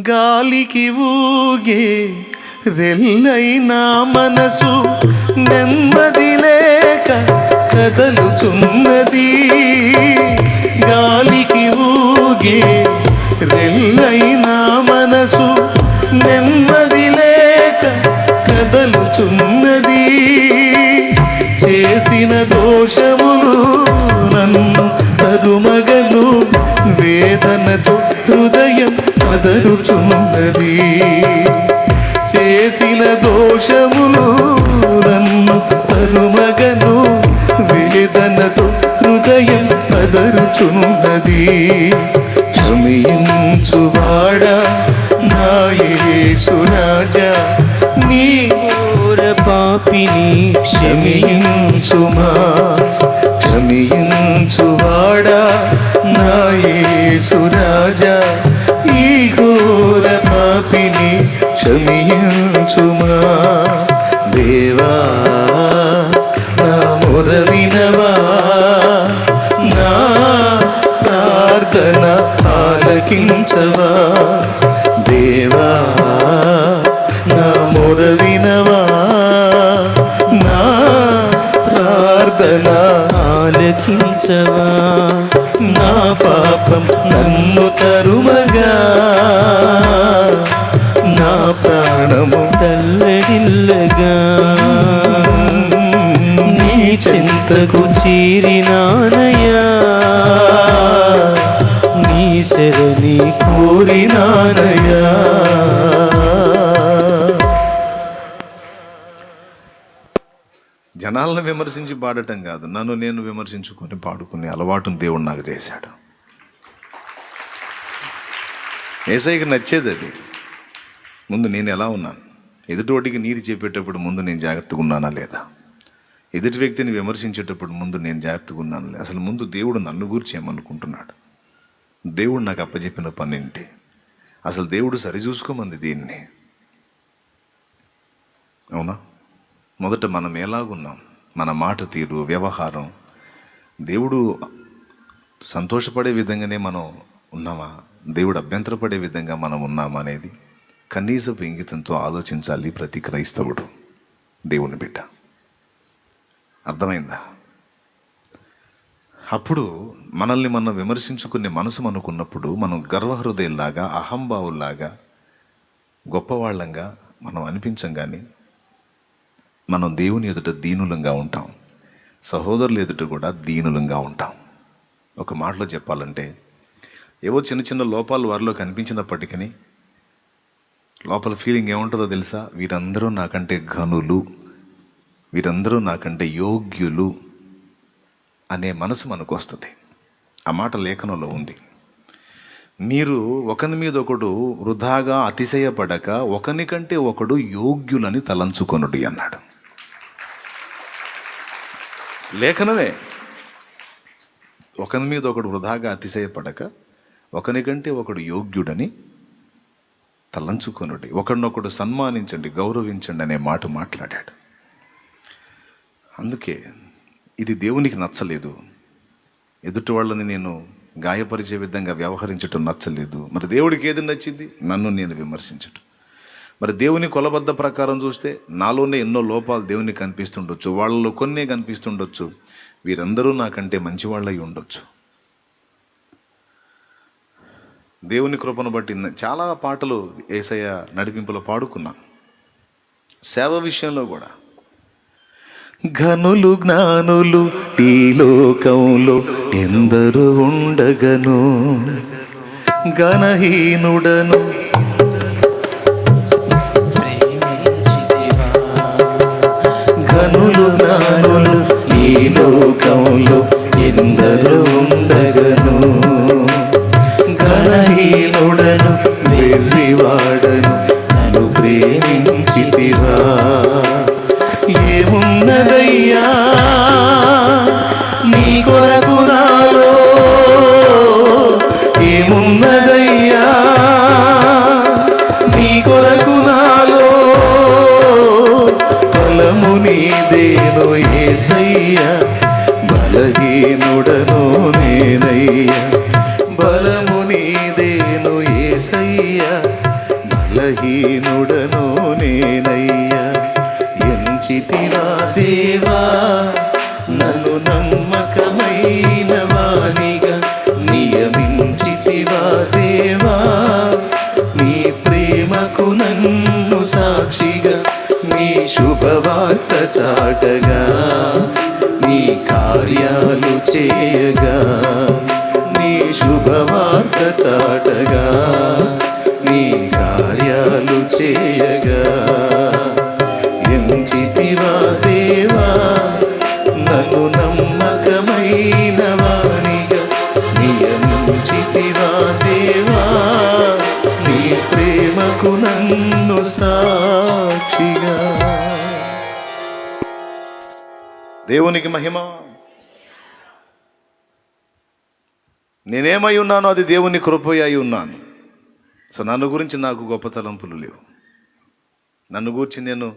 గాలికి ఊగే రెల్లైనా మనసు నెమ్మది లేక కదలుచున్నది. గాలికి ఊగే రెల్లైనా మనసు నెమ్మది లేక కదలుచున్నది. చేసిన దోషములు నన్ను తరుమగను, వేదనతో హృదయం అదరుచున్నది. చేసిన దోషములు నన్ను తరుమగను, వేదనతో హృదయం అదరుచున్నది. క్షమించువాడా నా యేసు రాజా, నీ ఘోర పాపిని క్షమించుమా. క్షమించువాడా నా యేసు రాజా, ఈ ఘోర పాపిని క్షమించుమా. దేవా నా మొర వినవా, నా ప్రార్థన ఆలకించవా. దేవా నా మొర వినవా, నా ప్రార్థన ఆలకించవా. నా పాపం నన్ను తరుమగా, నా ప్రాణము తల్లడిల్లగా నీ చింతకు చేరినానయ్యా. నీ శరణి కోరినానయ్యా. జనాలను విమర్శించి పాడటం కాదు, నన్ను నేను విమర్శించుకొని పాడుకునే అలవాటును దేవుడు నాకు చేశాడు. యేసయ్యకి నచ్చేది అది. ముందు నేను ఎలా ఉన్నాను, ఎదుటివాడికి నీతి చెప్పేటప్పుడు ముందు నేను జాగ్రత్తగా ఉన్నానా లేదా, ఎదుటి వ్యక్తిని విమర్శించేటప్పుడు ముందు నేను జాగ్రత్తగా ఉన్నాను లేదా. అసలు ముందు దేవుడు నన్ను గురించి ఏమనుకుంటున్నాడు, దేవుడు నాకు అప్పచెప్పిన పనేంటి, అసలు దేవుడు సరిచూసుకోమంది దీన్ని. అవునా? మొదట మనం ఎలాగున్నాం, మన మాట తీరు, వ్యవహారం దేవుడు సంతోషపడే విధంగానే మనం ఉన్నామా, దేవుడు అభ్యంతరపడే విధంగా మనం ఉన్నామా అనేది కనీసపు ఇంగితంతో ఆలోచించాలి ప్రతి క్రైస్తవుడు, దేవుని బిడ్డ. అర్థమైందా? అప్పుడు మనల్ని మనం విమర్శించుకునే మనసు మనకున్నప్పుడు మనం గర్వహృదయంలాగా, అహంభావుల్లాగా, గొప్పవాళ్ళంగా మనం అనిపించం. కానీ మనం దేవుని ఎదుట దీనులంగా ఉంటాం, సహోదరుల ఎదుట కూడా దీనులంగా ఉంటాం. ఒక మాటలో చెప్పాలంటే ఏవో చిన్న చిన్న లోపాలు వారిలో కనిపించినప్పటికీ లోపల ఫీలింగ్ ఏముంటుందో తెలుసా? వీరందరూ నాకంటే ఘనులు, వీరందరూ నాకంటే యోగ్యులు అనే మనసు మనకు వస్తుంది. ఆ మాట లేఖనంలో ఉంది. మీరు ఒకని మీద ఒకడు వృధాగా అతిశయపడక ఒకని కంటే ఒకడు యోగ్యులని తలంచుకొనుడి అన్నాడు. లేఖనమే. ఒకని మీద ఒకడు వృధాగా అతిశయపడక ఒకని కంటే ఒకడు యోగ్యుడని తలంచుకొనుడి, ఒకడినొకడు సన్మానించండి, గౌరవించండి అనే మాట మాట్లాడాడు. అందుకే ఇది దేవునికి నచ్చలేదు. ఎదుటి వాళ్ళని నేను గాయపరిచే విధంగా వ్యవహరించటం నచ్చలేదు. మరి దేవుడికి ఏది నచ్చింది? నన్ను నేను విమర్శించటం. మరి దేవుని కొలబద్ద ప్రకారం చూస్తే నాలోనే ఎన్నో లోపాలు దేవునికి కనిపిస్తుండొచ్చు, వాళ్ళలో కొన్నే కనిపిస్తుండొచ్చు. వీరందరూ నాకంటే మంచివాళ్ళై ఉండొచ్చు. దేవుని కృపను బట్టి చాలా పాటలు యేసయ్య నడిపింపులో పాడుకున్నా. సేవ విషయంలో కూడా ఘనులు జ్ఞానులు ఈ లోకంలో ఎందరు ఉండగను, ఘనహీనుడను ఘనులు జ్ఞానులు ఈ లోకంలో ఎందరు ఉండగను, ఘనహీనుడను వెర్రివాడను నన్ను ప్రేమించితివా. ఏమున్నదయ్యా నీ కొరకు నాలో, ఏమున్నదయ్యా నీ కొరకు నాలో, బలము నీదేను యేసయ్యా, బలహీనుడను నేనయ్యా, బలము నీదేను యేసయ్యా, బలహీనుడను నేనయ్యా. ఎంచితివా దేవా నన్ను నమ్మకమైన వానిగా, నియమించితివా దేవా నీ ప్రేమకు నన్ను సాక్షిగా, నీ శుభవార్త చాటగా, నీ కార్యాలు చేయగా, నీ శుభవార్త చాటగా, నీ కార్యాలు చేయగా. ఎంచితివా దేవా నన్ను నమ్మకమైన వానిగా, నియమించితివా దేవా నీ ప్రేమకు నన్ను సాక్షిగా. దేవునికి మహిమ. నేనేమై ఉన్నానో అది దేవుని కృపయై ఉన్నాను. సో నన్ను గురించి నాకు గొప్ప తలంపులు లేవు. నన్ను గురించి నేను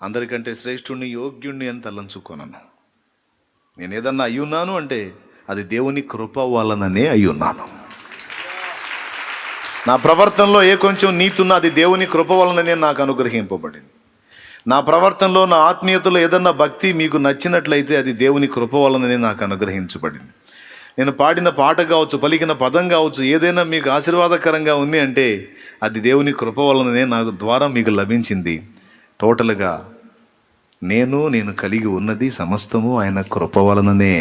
అందరికంటే శ్రేష్ఠుణ్ణి, యోగ్యుణ్ణి అని తలంచుకోనను. నేను ఏదన్నా అయ్యున్నాను అంటే అది దేవుని కృప వలననే అయ్యున్నాను. నా ప్రవర్తనలో ఏ కొంచెం నీతున్నా అది దేవుని కృప వలననే నాకు అనుగ్రహింపబడింది. నా ప్రవర్తనలో, నా ఆత్మీయతలో ఏదన్నా భక్తి మీకు నచ్చినట్లయితే అది దేవుని కృప వలననే నాకు అనుగ్రహించబడింది. నేను పాడిన పాట కావచ్చు, పలికిన పదం కావచ్చు, ఏదైనా మీకు ఆశీర్వాదకరంగా ఉంది అంటే అది దేవుని కృప వలననే నాకు ద్వారా మీకు లభించింది. టోటల్గా నేను కలిగి ఉన్నది సమస్తము ఆయన కృప వలననే.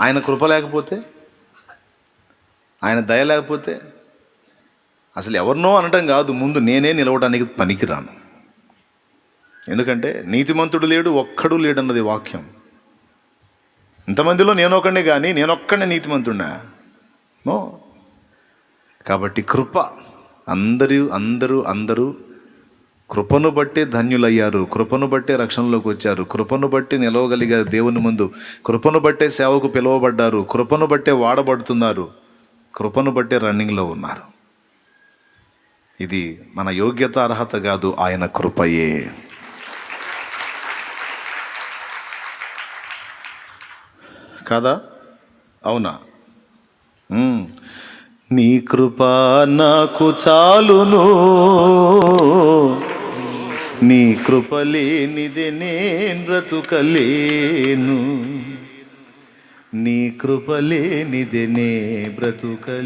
ఆయన కృప లేకపోతే, ఆయన దయ లేకపోతే అసలు ఎవరినో అనటం కాదు, ముందు నేనే నిలవడానికి పనికిరాను. ఎందుకంటే నీతిమంతుడు లేడు, ఒక్కడు లేడన్నది వాక్యం. ఇంతమందిలో నేనొక్కడే కానీ నేనొక్కడే నీతిమంతుడినా? నో. కాబట్టి కృప, అందరూ కృపను బట్టే ధన్యులయ్యారు, కృపను బట్టే రక్షణలోకి వచ్చారు, కృపను బట్టి నిలవగలిగారు దేవుని ముందు, కృపను బట్టే సేవకు పిలువబడ్డారు, కృపను బట్టే వాడబడుతున్నారు, కృపను బట్టే రన్నింగ్లో ఉన్నారు. ఇది మన యోగ్యత, అర్హత కాదు, ఆయన కృపయే. కాదా? అవునా? నీ కృప నాకు చాలును, నీ కృప లేనిదే నేను బ్రతుకలేను, నీ కృప లేనిదే నే బ్రతుకలేను.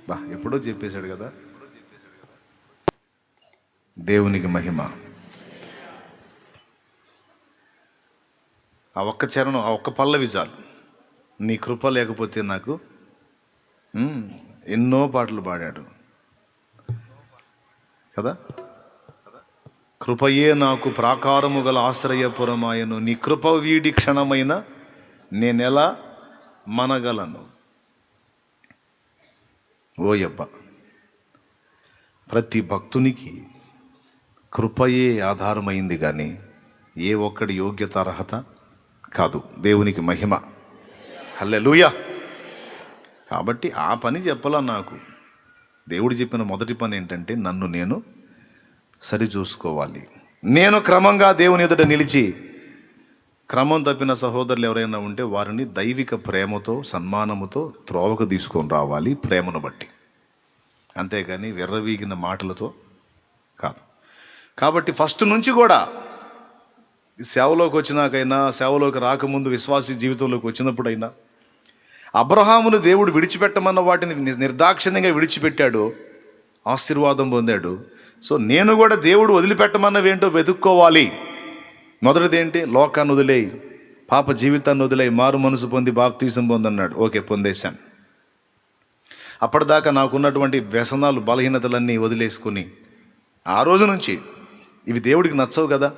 బా, ఎప్పుడో చెప్పేశాడు కదా. దేవునికి మహిమ. ఆ ఒక్క చరణం, ఆ ఒక్క పల్లవి చాలు. నీ కృప లేకపోతే నాకు ఎన్నో పాటలు పాడాడు కదా. కృపయే నాకు ప్రాకారము గల ఆశ్రయపురమాయను, నీ కృప వీడి క్షణమైన నేనెలా మనగలను. ఓయబ్బ, ప్రతి భక్తునికి కృపయే ఆధారమైంది కానీ ఏ ఒక్కడి యోగ్యత అర్హత కాదు. దేవునికి మహిమ. హల్లెలూయా. కాబట్టి ఆ పని చెప్పాలా నాకు. దేవుడు చెప్పిన మొదటి పని ఏంటంటే నన్ను నేను సరిచూసుకోవాలి. నేను క్రమంగా దేవుని ఎదుట నిలిచి, క్రమం తప్పిన సహోదరులు ఎవరైనా ఉంటే వారిని దైవిక ప్రేమతో సన్మానముతో త్రోవకు తీసుకొని రావాలి, ప్రేమను బట్టి. అంతేకాని వెర్రవీగిన మాటలతో కాదు. కాబట్టి ఫస్ట్ నుంచి కూడా సేవలోకి వచ్చినాకైనా, సేవలోకి రాకముందు విశ్వాసీ జీవితంలోకి వచ్చినప్పుడైనా అబ్రహామును దేవుడు విడిచిపెట్టమన్న వాటిని నిర్దాక్షిణ్యంగా విడిచిపెట్టాడు, ఆశీర్వాదం పొందాడు. సో నేను కూడా దేవుడు వదిలిపెట్టమన్నవేంటో వెతుక్కోవాలి. మొదటిది ఏంటి? లోకాన్ని వదిలేయి, పాప జీవితాన్ని వదిలేయి, మారు మనసు పొంది బాప్తీసం పొందన్నాడు. ఓకే, పొందేశాను. అప్పటిదాకా నాకున్నటువంటి వ్యసనాలు, బలహీనతలన్నీ వదిలేసుకుని ఆ రోజు నుంచి ఇవి దేవుడికి నచ్చవు కదా,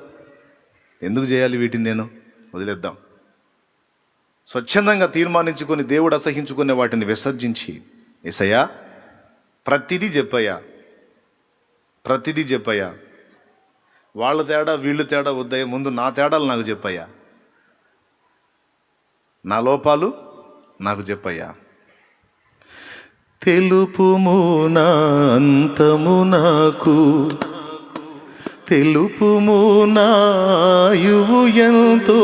ఎందుకు చేయాలి వీటిని, నేను వదిలేద్దాం. స్వచ్ఛందంగా తీర్మానించుకొని దేవుడు అసహించుకునే వాటిని విసర్జించి, యేసయ్యా ప్రతిదీ చెప్పయ్యా, ప్రతిదీ చెప్పయ్యా, వాళ్ళ తేడా వీళ్ళు తేడా వద్దయ్యా, ముందు నా తేడాలు నాకు చెప్పయ్యా, నా లోపాలు నాకు చెప్పయ్యా. తెలుపుము నా అంతము నాకు, తెలుపుము నా ఆయువు ఎంతో,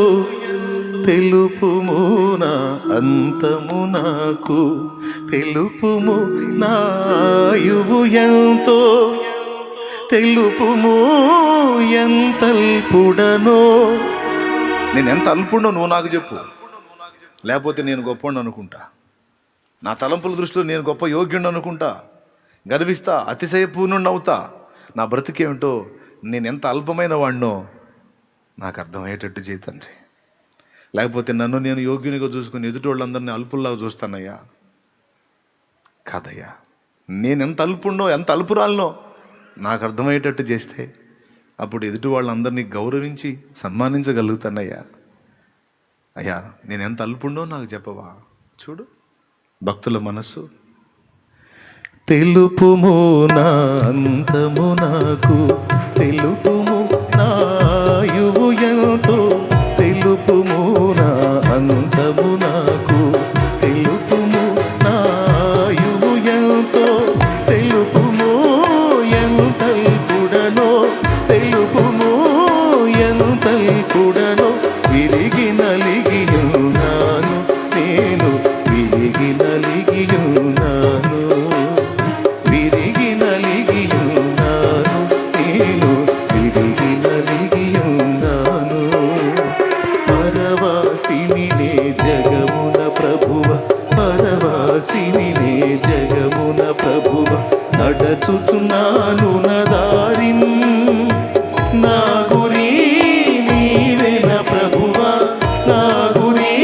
తెలుపుము నా అంతము నాకు, తెలుపుము నా ఆయువు ఎంతో, తెలుపుము ఎంత అల్పుడనో. నేను ఎంత అల్పుడో నువ్వు నాకు చెప్పు, లేకపోతే నేను గొప్పవాడిని అనుకుంటా, నా తలంపుల దృష్టిలో నేను గొప్ప యోగ్యుడిని అనుకుంటా, గర్విస్తా, అతిశయపూర్ణుడిని అవుతా. నా బ్రతికేమిటో, నేను ఎంత అల్పమైన వాడినో నాకు అర్థమయ్యేటట్టు చేయి తండ్రి. లేకపోతే నన్ను నేను యోగ్యునిగా చూసుకుని ఎదుటి వాళ్ళందరినీ అల్పుల్లాగా చూస్తానయ్యా. కాదయ్యా, నేను ఎంత అల్పుడినో, ఎంత అల్పురాలనో నాకు అర్థమయ్యేటట్టు చేస్తే అప్పుడు ఎదుటి వాళ్ళందరినీ గౌరవించి సన్మానించగలుగుతానయ్యా. అయ్యా నేను ఎంత అల్పుడినో నాకు చెప్పవా. చూడు భక్తుల మనస్సు. తెలుపుము నా అంతము నాకు, తెలుపుము నా ఆయువు ఎంతో, తెలుపుము నా అంతము నాకు, తెలుపుము నా ఆయువు ఎంతో, తెలుపుము ఎంత అల్పుడనో, తెలుపుము ఎంత అల్పుడనో. విరిగి నలిగి ఉన్నాను నేను, విరిగి నలిగి ఉన్నాను, విరిగి నలిగి ఉన్నాను నేను, విరిగి నలిగి ఉన్నాను. పరవాసిని నే జగమున ప్రభువ, పరవాసిని నే జగమున ప్రభువ, నడచుచున్నాను నా దారిన్, నా గురి నీవేన ప్రభువ, నా గురి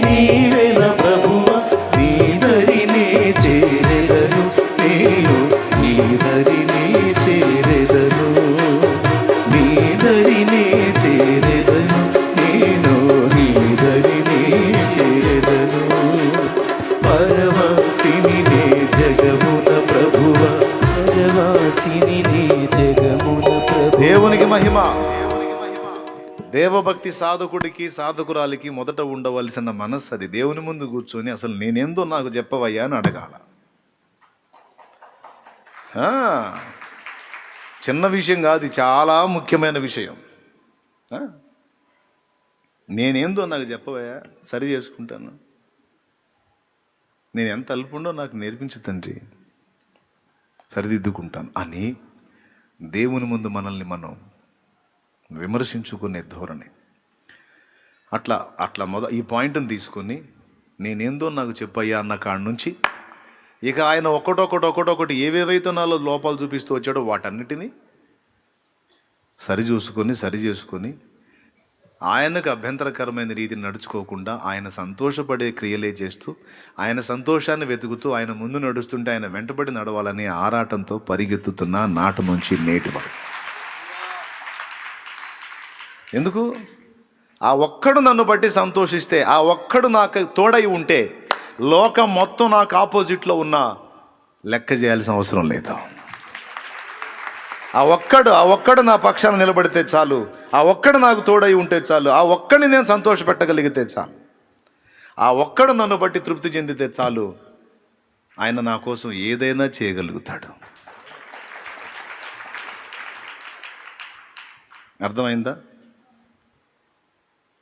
నీవేన ప్రభువ. నీదరినే చేరెదను నేను, నీదరినే చేరెదను, నీదరినే చేరెదను నేను, నీదరినే చేరెదను. పరవాసిని నే జగమున ప్రభువ, పరవాసిని నీ జగమున ప్రభు. దేవునికి మహిమ. దేవభక్తి సాధకుడికి సాధకురాలికి మొదట ఉండవలసిన మనస్సు అది. దేవుని ముందు కూర్చొని అసలు నేనేందో నాకు చెప్పవయ్యా అని అడగాల. చిన్న విషయం కాదు, చాలా ముఖ్యమైన విషయం. నేనేందో నాకు చెప్పవయ్యా, సరి చేసుకుంటాను. నేను ఎంత అల్పుండో నాకు నేర్పించు తండ్రి, సరిదిద్దుకుంటాను అని దేవుని ముందు మనల్ని మనం విమర్శించుకునే ధోరణి. అట్లా ఈ పాయింట్ని తీసుకొని నేనేందో నాకు చెప్పయ్యా అన్న కాడి నుంచి ఇక ఆయన ఒక్కొక్కటి ఏవేవైతే నాలో లోపాలు చూపిస్తూ వచ్చాడో వాటన్నిటినీ సరి చేసుకొని ఆయనకు అభ్యంతరకరమైన రీతిని నడుచుకోకుండా ఆయన సంతోషపడే క్రియలే చేస్తూ ఆయన సంతోషాన్ని వెతుకుతూ ఆయన ముందు నడుస్తుంటే ఆయన వెంటబడి నడవాలనే ఆరాటంతో పరిగెత్తుతున్న నాటి నుంచి నేటి వరకు. ఎందుకు? ఆ ఒక్కడు నన్ను బట్టి సంతోషిస్తే, ఆ ఒక్కడు నాకు తోడై ఉంటే లోకం మొత్తం నాకు ఆపోజిట్లో ఉన్నా లెక్క చేయాల్సిన అవసరం లేదు. ఆ ఒక్కడు నా పక్షాన నిలబడితే చాలు, ఆ ఒక్కడు నాకు తోడై ఉంటే చాలు, ఆ ఒక్కడిని నేను సంతోషపెట్టగలిగితే చాలు, ఆ ఒక్కడు నన్ను బట్టి తృప్తి చెందితే చాలు, ఆయన నా కోసం ఏదైనా చేయగలుగుతాడు. అర్థమైందా?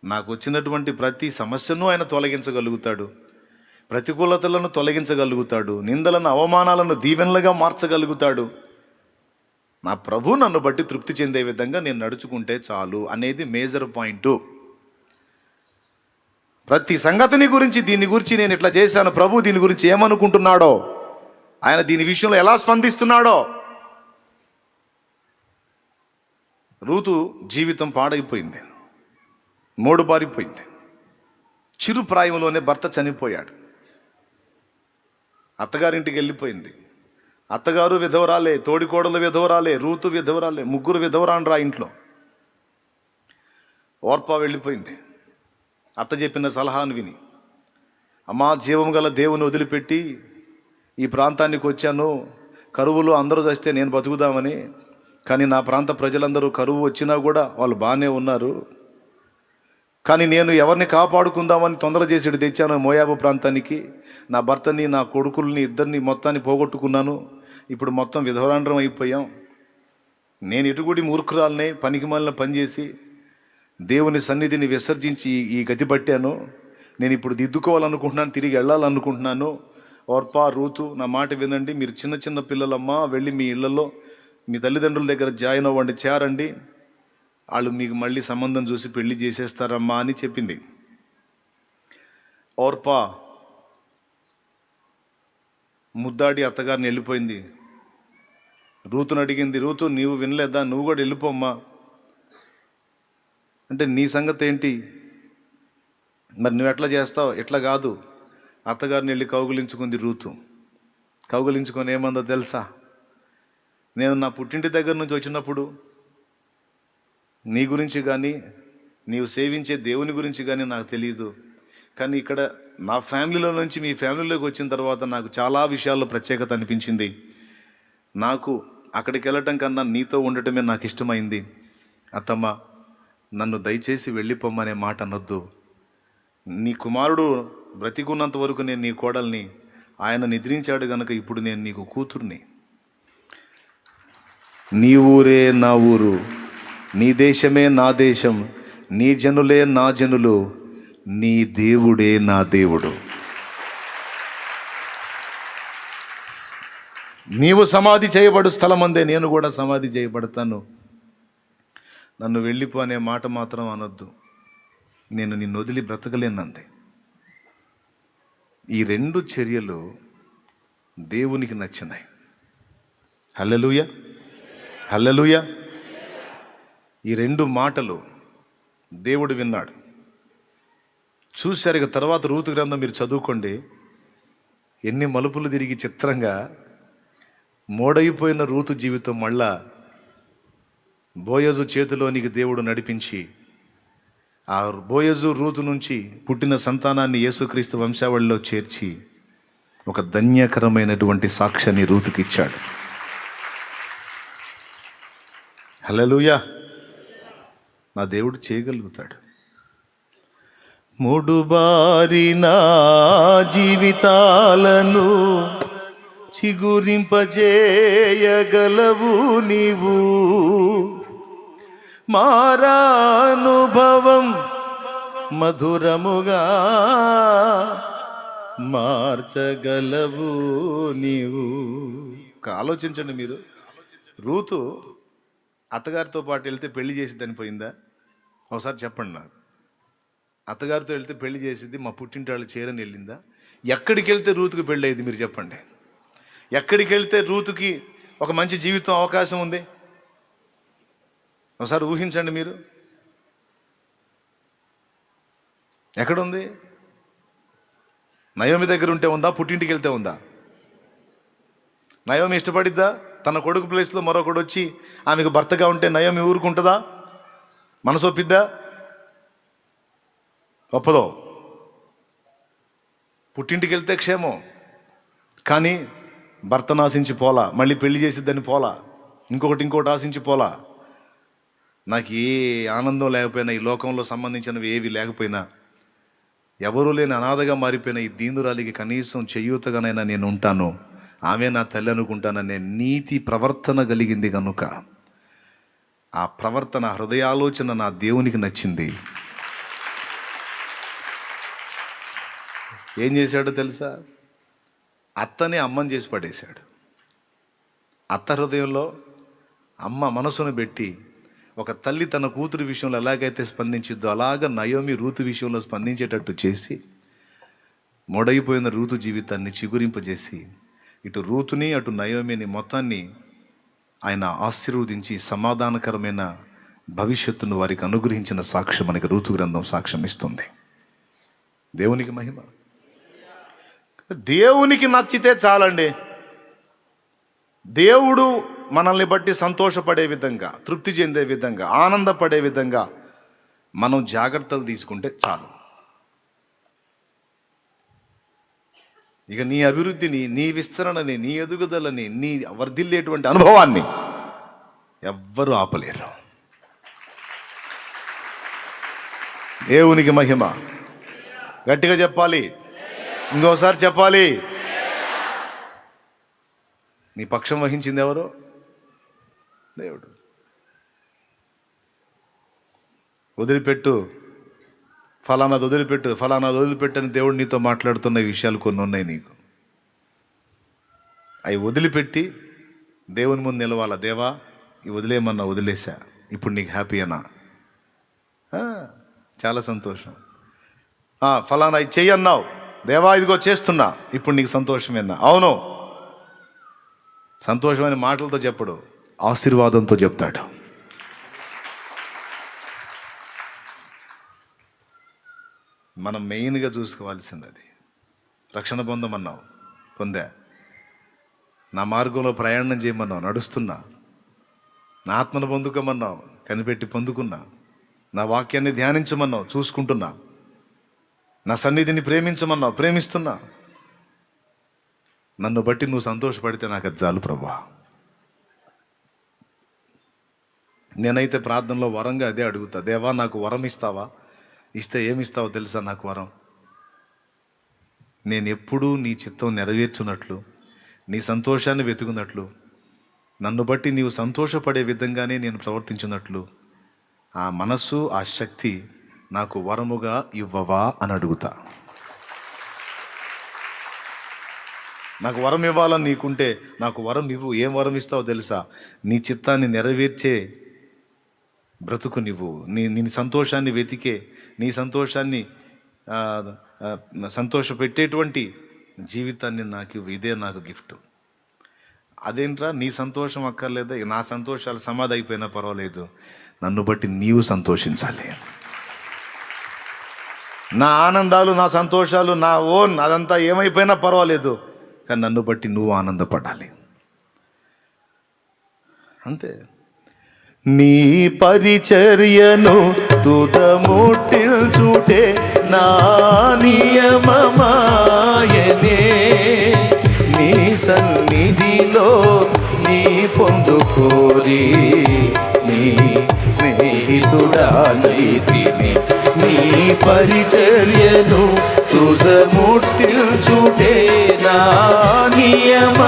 నాకు వచ్చినటువంటి ప్రతి సమస్యను ఆయన తొలగించగలుగుతాడు, ప్రతికూలతలను తొలగించగలుగుతాడు, నిందలను అవమానాలను దీవెనలుగా మార్చగలుగుతాడు. నా ప్రభు నన్ను బట్టి తృప్తి చెందే విధంగా నేను నడుచుకుంటే చాలు అనేది మేజర్ పాయింట్. ప్రతి సంగతిని గురించి, దీని గురించి నేను ఇట్లా చేశాను, ప్రభు దీని గురించి ఏమనుకుంటున్నాడో, ఆయన దీని విషయంలో ఎలా స్పందిస్తున్నాడో. రూతు జీవితం పాడైపోయింది, మోడుబారిపోయింది. చిరు ప్రాయంలోనే భర్త చనిపోయాడు, అత్తగారింటికి వెళ్ళిపోయింది. అత్తగారు విధవరాలే, తోడికోడలు విధవరాలే, రూతు విధవరాలే, ముగ్గురు విధవరాండ్రా ఇంట్లో. ఓర్పా వెళ్ళిపోయింది అత్త చెప్పిన సలహాను విని. అమ్మా, జీవం గల దేవుని వదిలిపెట్టి ఈ ప్రాంతానికి వచ్చాను, కరువులో అందరూ చస్తే నేను బతుకుదామని. కానీ నా ప్రాంత ప్రజలందరూ కరువు వచ్చినా కూడా వాళ్ళు బాగానే ఉన్నారు. కానీ నేను ఎవరిని కాపాడుకుందామని తొందర చేసి తెచ్చాను మోయాబు ప్రాంతానికి. నా భర్తని, నా కొడుకుల్ని, ఇద్దరిని మొత్తాన్ని పోగొట్టుకున్నాను. ఇప్పుడు మొత్తం విధవరాండ్రం అయిపోయాం. నేను ఇటుగుడి మూర్ఖురాలనే, పనికి మాలిన పనిచేసి దేవుని సన్నిధిని విసర్జించి ఈ గతి పట్టాను. నేను ఇప్పుడు దిద్దుకోవాలనుకుంటున్నాను, తిరిగి వెళ్ళాలనుకుంటున్నాను. ఓర్పా, రూతు, నా మాట వినండి. మీరు చిన్న చిన్న పిల్లలమ్మా, వెళ్ళి మీ ఇళ్లలో మీ తల్లిదండ్రుల దగ్గర జాయిన్ అవ్వండి, చేరండి. వాళ్ళు మీకు మళ్ళీ సంబంధం చూసి పెళ్లి చేసేస్తారమ్మా అని చెప్పింది. ఓర్పా ముద్దాడి అత్తగారిని వెళ్ళిపోయింది. రూతుని అడిగింది, రూతు నీవు వినలేదా, నువ్వు కూడా వెళ్ళిపోమ్మా అంటే, నీ సంగతి ఏంటి మరి, నువ్వు ఎట్లా చేస్తావు? ఎట్లా కాదు, అత్తగారిని వెళ్ళి కౌగులించుకుంది రూతు. కౌగులించుకొని ఏమందో తెలుసా, నేను నా పుట్టింటి దగ్గర నుంచి వచ్చినప్పుడు నీ గురించి కానీ, నీవు సేవించే దేవుని గురించి కానీ నాకు తెలియదు. కానీ ఇక్కడ నా ఫ్యామిలీలో నుంచి మీ ఫ్యామిలీలోకి వచ్చిన తర్వాత నాకు చాలా విషయాల్లో ప్రత్యేకత అనిపించింది. నాకు అక్కడికి వెళ్ళటం కన్నా నీతో ఉండటమే నాకు ఇష్టమైంది. అత్తమ్మ, నన్ను దయచేసి వెళ్ళిపోమ్మనే మాట అనొద్దు. నీ కుమారుడు బ్రతికున్నంత వరకు నేను నీ కోడల్ని, ఆయన నిద్రించాడు గనక ఇప్పుడు నేను నీకు కూతుర్ని. నీ ఊరే నా ఊరు, నీ దేశమే నా దేశం, నీ జనులే నా జనులు, నీ దేవుడే నా దేవుడు. నీవు సమాధి చేయబడు స్థలమందే నేను కూడా సమాధి చేయబడతాను. నన్ను వెళ్ళిపో అనే మాట మాత్రం అనొద్దు. నేను నిన్ను వదిలి బ్రతకలేనంది. ఈ రెండు చర్యలు దేవునికి నచ్చినాయి. హల్లెలూయా, హల్లెలూయా. ఈ రెండు మాటలు దేవుడు విన్నాడు, చూశారు. ఇక తర్వాత రూతు గ్రంథం మీరు చదువుకోండి, ఎన్ని మలుపులు తిరిగి చిత్రంగా మోడైపోయిన రూతు జీవితం మళ్ళా బోయజు చేతిలోనికి దేవుడు నడిపించి, ఆ బోయజు రూతు నుంచి పుట్టిన సంతానాన్ని యేసుక్రీస్తు వంశావళిలో చేర్చి ఒక ధన్యకరమైనటువంటి సాక్ష్యాన్ని రూతుకి ఇచ్చాడు. హల్లెలూయా. నా దేవుడు చేయగలుగుతాడు. మూడుబారిన జీవితాలను చిగురింపజేయగలవు నీవు, మారానుభవం మధురముగా మార్చగలవు నీవు. ఆలోచించండి మీరు, రూతు అత్తగారితో పాటు వెళ్తే పెళ్లి చేసిద్దని పోయిందా? ఒకసారి చెప్పండి నాకు. అత్తగారితో వెళ్తే పెళ్లి చేసిద్ది, మా పుట్టింటి వాళ్ళు చేరని వెళ్ళిందా? ఎక్కడికి వెళ్తే రూతుకి పెళ్ళి అయింది మీరు చెప్పండి. ఎక్కడికి వెళ్తే రూతుకి ఒక మంచి జీవితం అవకాశం ఉంది? ఒకసారి ఊహించండి మీరు. ఎక్కడుంది? నయోమి దగ్గర ఉంటే ఉందా? పుట్టింటికి వెళ్తే ఉందా? నయోమి ఇష్టపడిద్దా? తన కొడుకు ప్లేస్లో మరొకడు వచ్చి ఆమెకు భర్తగా ఉంటే నయోమి ఊరుకుంటుందా? మనసొప్పిద్దా? ఒప్పదో. పుట్టింటికి వెళ్తే క్షేమం, కానీ భర్తను ఆశించి పోలా, మళ్ళీ పెళ్లి చేసిద్దని పోలా, ఇంకొకటి ఆశించి పోలా. నాకు ఏ ఆనందం లేకపోయినా, ఈ లోకంలో సంబంధించినవి ఏవి లేకపోయినా, ఎవరూ లేని అనాథగా మారిపోయిన ఈ దీనురాలికి కనీసం చేయూతగానైనా నేను ఉంటాను, ఆమె నా తల్లి అనుకుంటాననే నీతి ప్రవర్తన కలిగింది కనుక ఆ ప్రవర్తన, హృదయాలోచన నా దేవునికి నచ్చింది. ఏం చేశాడో తెలుసా? అత్తని అమ్మని చేసి పడేశాడు. అత్త హృదయంలో అమ్మ మనసును పెట్టి, ఒక తల్లి తన కూతురు విషయంలో ఎలాగైతే స్పందించిద్దో అలాగ నయోమి రూతు విషయంలో స్పందించేటట్టు చేసి, మొడైపోయిన రూతు జీవితాన్ని చిగురింపజేసి, ఇటు రూతుని అటు నయోమిని మొత్తాన్ని ఆయన ఆశీర్వదించి సమాధానకరమైన భవిష్యత్తును వారికి అనుగ్రహించిన సాక్ష్యం మనకి రూతు గ్రంథం సాక్ష్యం ఇస్తుంది. దేవునికి మహిమ. దేవునికి నచ్చితే చాలండి. దేవుడు మనల్ని బట్టి సంతోషపడే విధంగా, తృప్తి చెందే విధంగా, ఆనందపడే విధంగా మనం జాగ్రత్తలు తీసుకుంటే చాలు. ఇక నీ అభివృద్ధిని, నీ విస్తరణని, నీ ఎదుగుదలని, నీ వర్ధిల్లేటువంటి అనుభవాన్ని ఎవ్వరూ ఆపలేరు. దేవునికి మహిమ. గట్టిగా చెప్పాలి, ఇంకోసారి చెప్పాలి. నీ పక్షం వహించింది ఎవరు? దేవుడు. వదిలిపెట్టు, ఫలానాది వదిలిపెట్టు, ఫలానాది వదిలిపెట్టని దేవుడు నీతో మాట్లాడుతున్న విషయాలు కొన్ని ఉన్నాయి నీకు. అవి వదిలిపెట్టి దేవుని ముందు నిలవాలా. దేవా, ఇవి వదిలేయమన్నా, వదిలేసా, ఇప్పుడు నీకు హ్యాపీ అన్నా, చాలా సంతోషం. ఫలానా ఇది చెయ్యి అన్నావు, దేవా ఇదిగో చేస్తున్నా, ఇప్పుడు నీకు సంతోషమేనా? అవును. సంతోషమైన మాటలతో చెప్పడు, ఆశీర్వాదంతో చెప్తాడు. మనం మెయిన్గా చూసుకోవాల్సింది అది. రక్షణ పొందమన్నావు, పొందా. నా మార్గంలో ప్రయాణం చేయమన్నావు, నడుస్తున్నా. నా ఆత్మను పొందుకోమన్నావు, కనిపెట్టి పొందుకున్నా. నా వాక్యాన్ని ధ్యానించమన్నావు, చూసుకుంటున్నా. నా సన్నిధిని ప్రేమించమన్నావు, ప్రేమిస్తున్నా. నన్ను బట్టి నువ్వు సంతోషపడితే నాకు అది చాలు ప్రభువా. నేనైతే ప్రార్థనలో వరంగా అదే అడుగుతా, దేవా నాకు వరం ఇస్తావా? ఇస్తే ఏమిస్తావో తెలుసా? నాకు వరం, నేను ఎప్పుడూ నీ చిత్తం నెరవేర్చున్నట్లు, నీ సంతోషాన్ని వెతుకున్నట్లు, నన్ను బట్టి నీవు సంతోషపడే విధంగానే నేను ప్రవర్తించున్నట్లు ఆ మనస్సు, ఆ శక్తి నాకు వరముగా ఇవ్వవా అని అడుగుతా. నాకు వరం ఇవ్వాలని నీకుంటే నాకు వరం ఇవ్వు. ఏం వరం ఇస్తావో తెలుసా? నీ చిత్తాన్ని నెరవేర్చే బ్రతుకు నువ్వు, నీ సంతోషాన్ని వెతికే, నీ సంతోషాన్ని సంతోషపెట్టేటువంటి జీవితాన్ని నాకు ఇవ్వు. ఇదే నాకు గిఫ్ట్. అదేంట్రా నీ సంతోషం అక్కర్లేదా? నా సంతోషాలు సమాధి అయిపోయినా పర్వాలేదు, నన్ను బట్టి నీవు సంతోషించాలి. నా ఆనందాలు, నా సంతోషాలు, నా ఓన్ అదంతా ఏమైపోయినా పర్వాలేదు, కానీ నన్ను బట్టి నువ్వు ఆనందపడాలి. అంతే. నీ పరిచర్యను తుదముట్టిల్చుటే నా నియమమాయనే, నీ సన్నిధిలో నీ పొందుకోరి నీ స్నేహితుడానైతిని. నీ పరిచర్యను తుదముట్టిల్చుటే నా నియమమాయనే,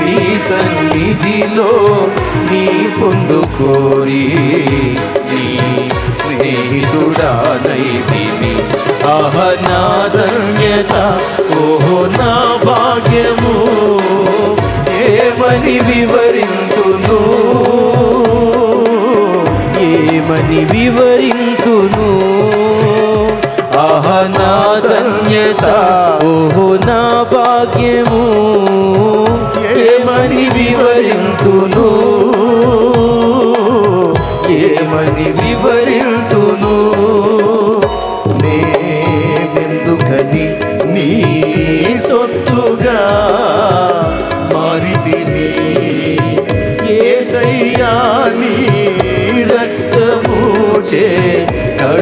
నీ సన్నిధిలో నీ పొందుకోరి నీ స్నేహితుడానైతిని. ఆహ నా ధన్యత, ఓహో నా భాగ్యము, ఏమని వివరింతును, ఏమని వివరింతును. ఆహ నా ధన్యత, ఓహో నా భాగ్యము, ఏమని వివరింతును.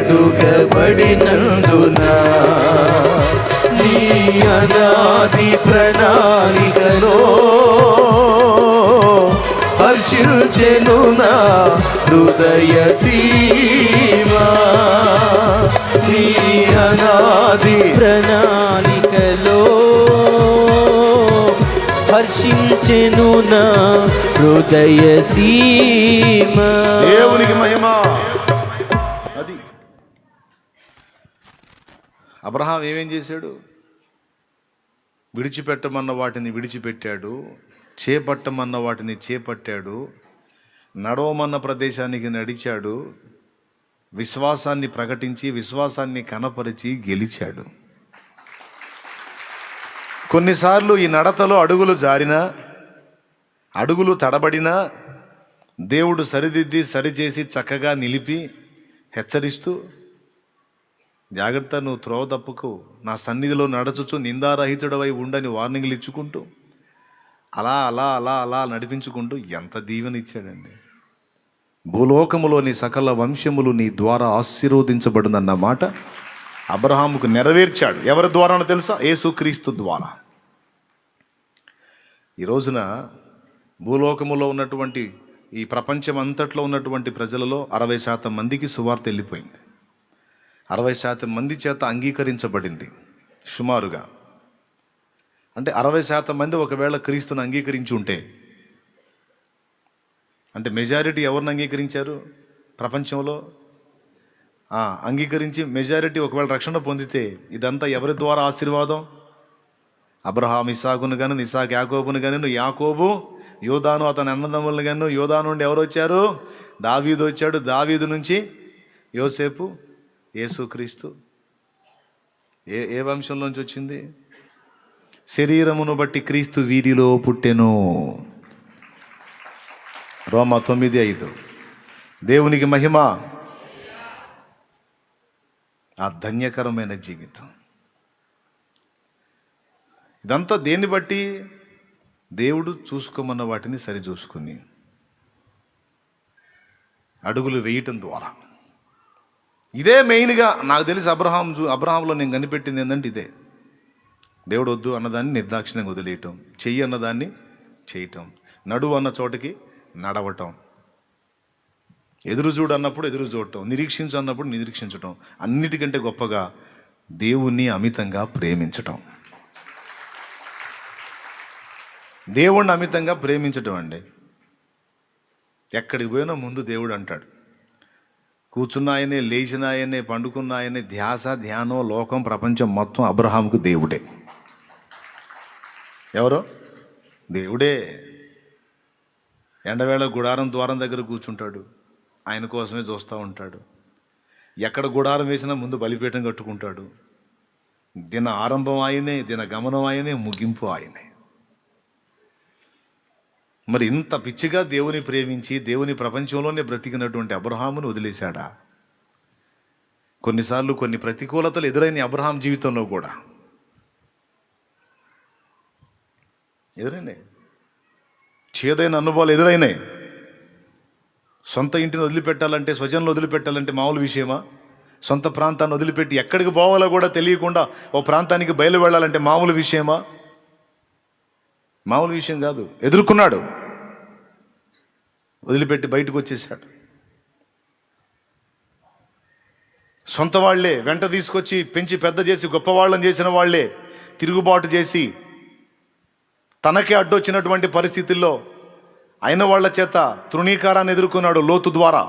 ఎరుగబడినందున నీ అనాది ప్రణాళికలో హర్షించెను నా హృదయ సీమా. నీ అనాది ప్రణాళికలో హర్షించెను నా హృదయ సీమా. దేవునికి మహిమ. అది అబ్రహాం ఏమేం చేశాడు? విడిచిపెట్టమన్న వాటిని విడిచిపెట్టాడు, చేపట్టమన్న వాటిని చేపట్టాడు, నడవమన్న ప్రదేశానికి నడిచాడు, విశ్వాసాన్ని ప్రకటించి విశ్వాసాన్ని కనపరిచి గెలిచాడు. కొన్నిసార్లు ఈ నడతలో అడుగులు జారినా, అడుగులు తడబడినా దేవుడు సరిదిద్ది సరిచేసి చక్కగా నిలిపి హెచ్చరిస్తూ, జాగ్రత్త, నువ్వు త్రోవ తప్పుకు, నా సన్నిధిలో నడుచుచు నిందారహితుడవై ఉండని వార్నింగ్లు ఇచ్చుకుంటూ అలా అలా అలా అలా నడిపించుకుంటూ ఎంత దీవెన ఇచ్చాడండి. భూలోకములోని సకల వంశములు నీ ద్వారా ఆశీర్వదించబడిందన్న మాట అబ్రహాముకు నెరవేర్చాడు. ఎవరి ద్వారానో తెలుసా? యేసుక్రీస్తు ద్వారా. ఈ రోజున భూలోకములో ఉన్నటువంటి ఈ ప్రపంచం అంతట్లో ఉన్నటువంటి ప్రజలలో 60% మందికి సువార్త వెళ్ళిపోయింది. 60% మంది చేత అంగీకరించబడింది సుమారుగా. అంటే 60% మంది ఒకవేళ క్రీస్తుని అంగీకరించి ఉంటే, అంటే మెజారిటీ ఎవరిని అంగీకరించారు ప్రపంచంలో? అంగీకరించి మెజారిటీ ఒకవేళ రక్షణ పొందితే ఇదంతా ఎవరి ద్వారా ఆశీర్వాదం? అబ్రహాం ఇస్సాకును గాను, ఇస్సాకు యాకోబును గాను, యాకోబు యోదాను అతని అన్నదమ్ములను గాను, యోదా నుండి ఎవరు వచ్చారు? దావీదు వచ్చాడు, దావీదు నుంచి యోసేపు, యేసుక్రీస్తు ఏ వంశంలోంచి వచ్చింది? శరీరమును బట్టి క్రీస్తు వీధిలో పుట్టెను. రోమా 9:5. దేవునికి మహిమ. ఆ ధన్యకరమైన జీవితం ఇదంతా దేన్ని బట్టి? దేవుడు చూసుకోమన్న వాటిని సరిచూసుకుని అడుగులు వేయటం ద్వారా. ఇదే మెయిన్గా నాకు తెలిసి అబ్రహాంలో నేను కనిపెట్టింది ఏంటంటే ఇదే. దేవుడు వద్దు అన్నదాన్ని నిర్దాక్షిణ్యంగా వదిలేయటం, చెయ్యి అన్నదాన్ని చేయటం, నడువు అన్న చోటకి నడవటం, ఎదురు చూడు అన్నప్పుడు ఎదురు చూడటం, నిరీక్షించు అన్నప్పుడు నిరీక్షించటం, అన్నిటికంటే గొప్పగా దేవుణ్ణి అమితంగా ప్రేమించటం. దేవుణ్ణి అమితంగా ప్రేమించటం అండి. ఎక్కడికి పోయినా ముందు దేవుడు అంటాడు. కూర్చున్న ఆయనే, లేచిన ఆయనే, పండుకున్న ఆయనే, ధ్యాస ధ్యానం లోకం ప్రపంచం మొత్తం అబ్రహాంకు దేవుడే. ఎవరో దేవుడే. ఎండవేళ గుడారం ద్వారం దగ్గర కూర్చుంటాడు, ఆయన కోసమే చూస్తూ ఉంటాడు. ఎక్కడ గుడారం వేసినా ముందు బలిపీఠం కట్టుకుంటాడు. దిన ఆరంభం ఆయనే, దిన గమనం ఆయనే, ముగింపు ఆయనే. మరి ఇంత పిచ్చిగా దేవుని ప్రేమించి దేవుని ప్రపంచంలోనే బ్రతికినటువంటి అబ్రహామును వదిలేశాడా? కొన్నిసార్లు కొన్ని ప్రతికూలతలు ఎదురైన అబ్రహాం జీవితంలో కూడా ఎదురైనాయి, చేదైన అనుభవాలు ఎదురైనాయి. సొంత ఇంటిని వదిలిపెట్టాలంటే, స్వజనులు వదిలిపెట్టాలంటే మామూలు విషయమా? సొంత ప్రాంతాన్ని వదిలిపెట్టి ఎక్కడికి పోవాలో కూడా తెలియకుండా ఓ ప్రాంతానికి బయలు వెళ్ళాలంటే మామూలు విషయమా? మామూలు విషయం కాదు. ఎదుర్కొన్నాడు, వదిలిపెట్టి బయటకు వచ్చేసాడు. సొంత వాళ్లే వెంట తీసుకొచ్చి పెంచి పెద్ద చేసి గొప్పవాళ్ళని చేసిన వాళ్లే తిరుగుబాటు చేసి తనకే అడ్డొచ్చినటువంటి పరిస్థితుల్లో అయిన వాళ్ళ చేత తృణీకారాన్ని ఎదుర్కొన్నాడు లోతు ద్వారా.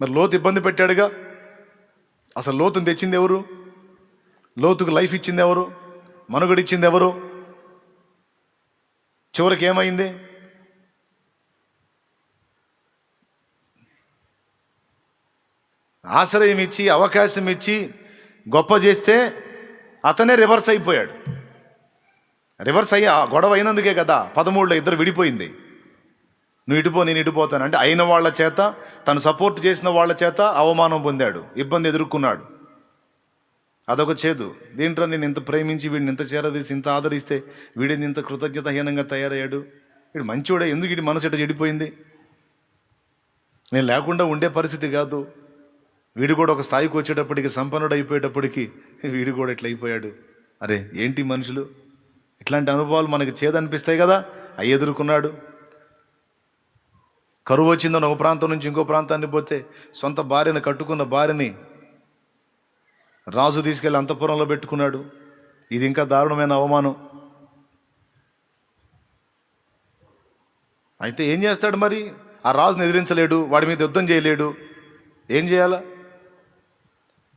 మరి లోతు ఇబ్బంది పెట్టాడుగా. అసలు లోతుని తెచ్చింది ఎవరు? లోతుకు లైఫ్ ఇచ్చింది ఎవరు? మనుగడిచ్చింది ఎవరు? చివరికి ఏమైంది? ఆశ్రయం ఇచ్చి అవకాశం ఇచ్చి గొప్ప చేస్తే అతనే రివర్స్ అయిపోయాడు. రివర్స్ అయ్యి ఆ గొడవ అయినందుకే కదా 13లో ఇద్దరు విడిపోయింది. నువ్వు ఇటుపో, నేను ఇటుపోతాను అంటే అయిన వాళ్ళ చేత, తను సపోర్ట్ చేసిన వాళ్ళ చేత అవమానం పొందాడు, ఇబ్బంది ఎదుర్కొన్నాడు. అదొక చేదు. దీంట్లో నేను ఇంత ప్రేమించి వీడిని ఇంత చేరదీసి ఇంత ఆదరిస్తే వీడిని ఇంత కృతజ్ఞతాహీనంగా తయారయ్యాడు, వీడు మంచివాడే, ఎందుకు వీడి మనసు ఎట చెడిపోయింది? నేను లేకుండా ఉండే పరిస్థితి కాదు. వీడు కూడా ఒక స్థాయికి వచ్చేటప్పటికి, సంపన్నుడు అయిపోయేటప్పటికి వీడు కూడా ఇట్లా అయిపోయాడు. అరే ఏంటి మనుషులు, ఇట్లాంటి అనుభవాలు మనకి చేదనిపిస్తాయి కదా. అవి ఎదుర్కొన్నాడు. కరువు వచ్చిందని ఒక ప్రాంతం నుంచి ఇంకో ప్రాంతాన్ని పోతే సొంత భార్యను, కట్టుకున్న భార్యని రాజు తీసుకెళ్ళి అంతఃపురంలో పెట్టుకున్నాడు. ఇది ఇంకా దారుణమైన అవమానం. అయితే ఏం చేస్తాడు మరి? ఆ రాజుని ఎదిరించలేడు, వాడి మీద యుద్ధం చేయలేడు. ఏం చేయాలా?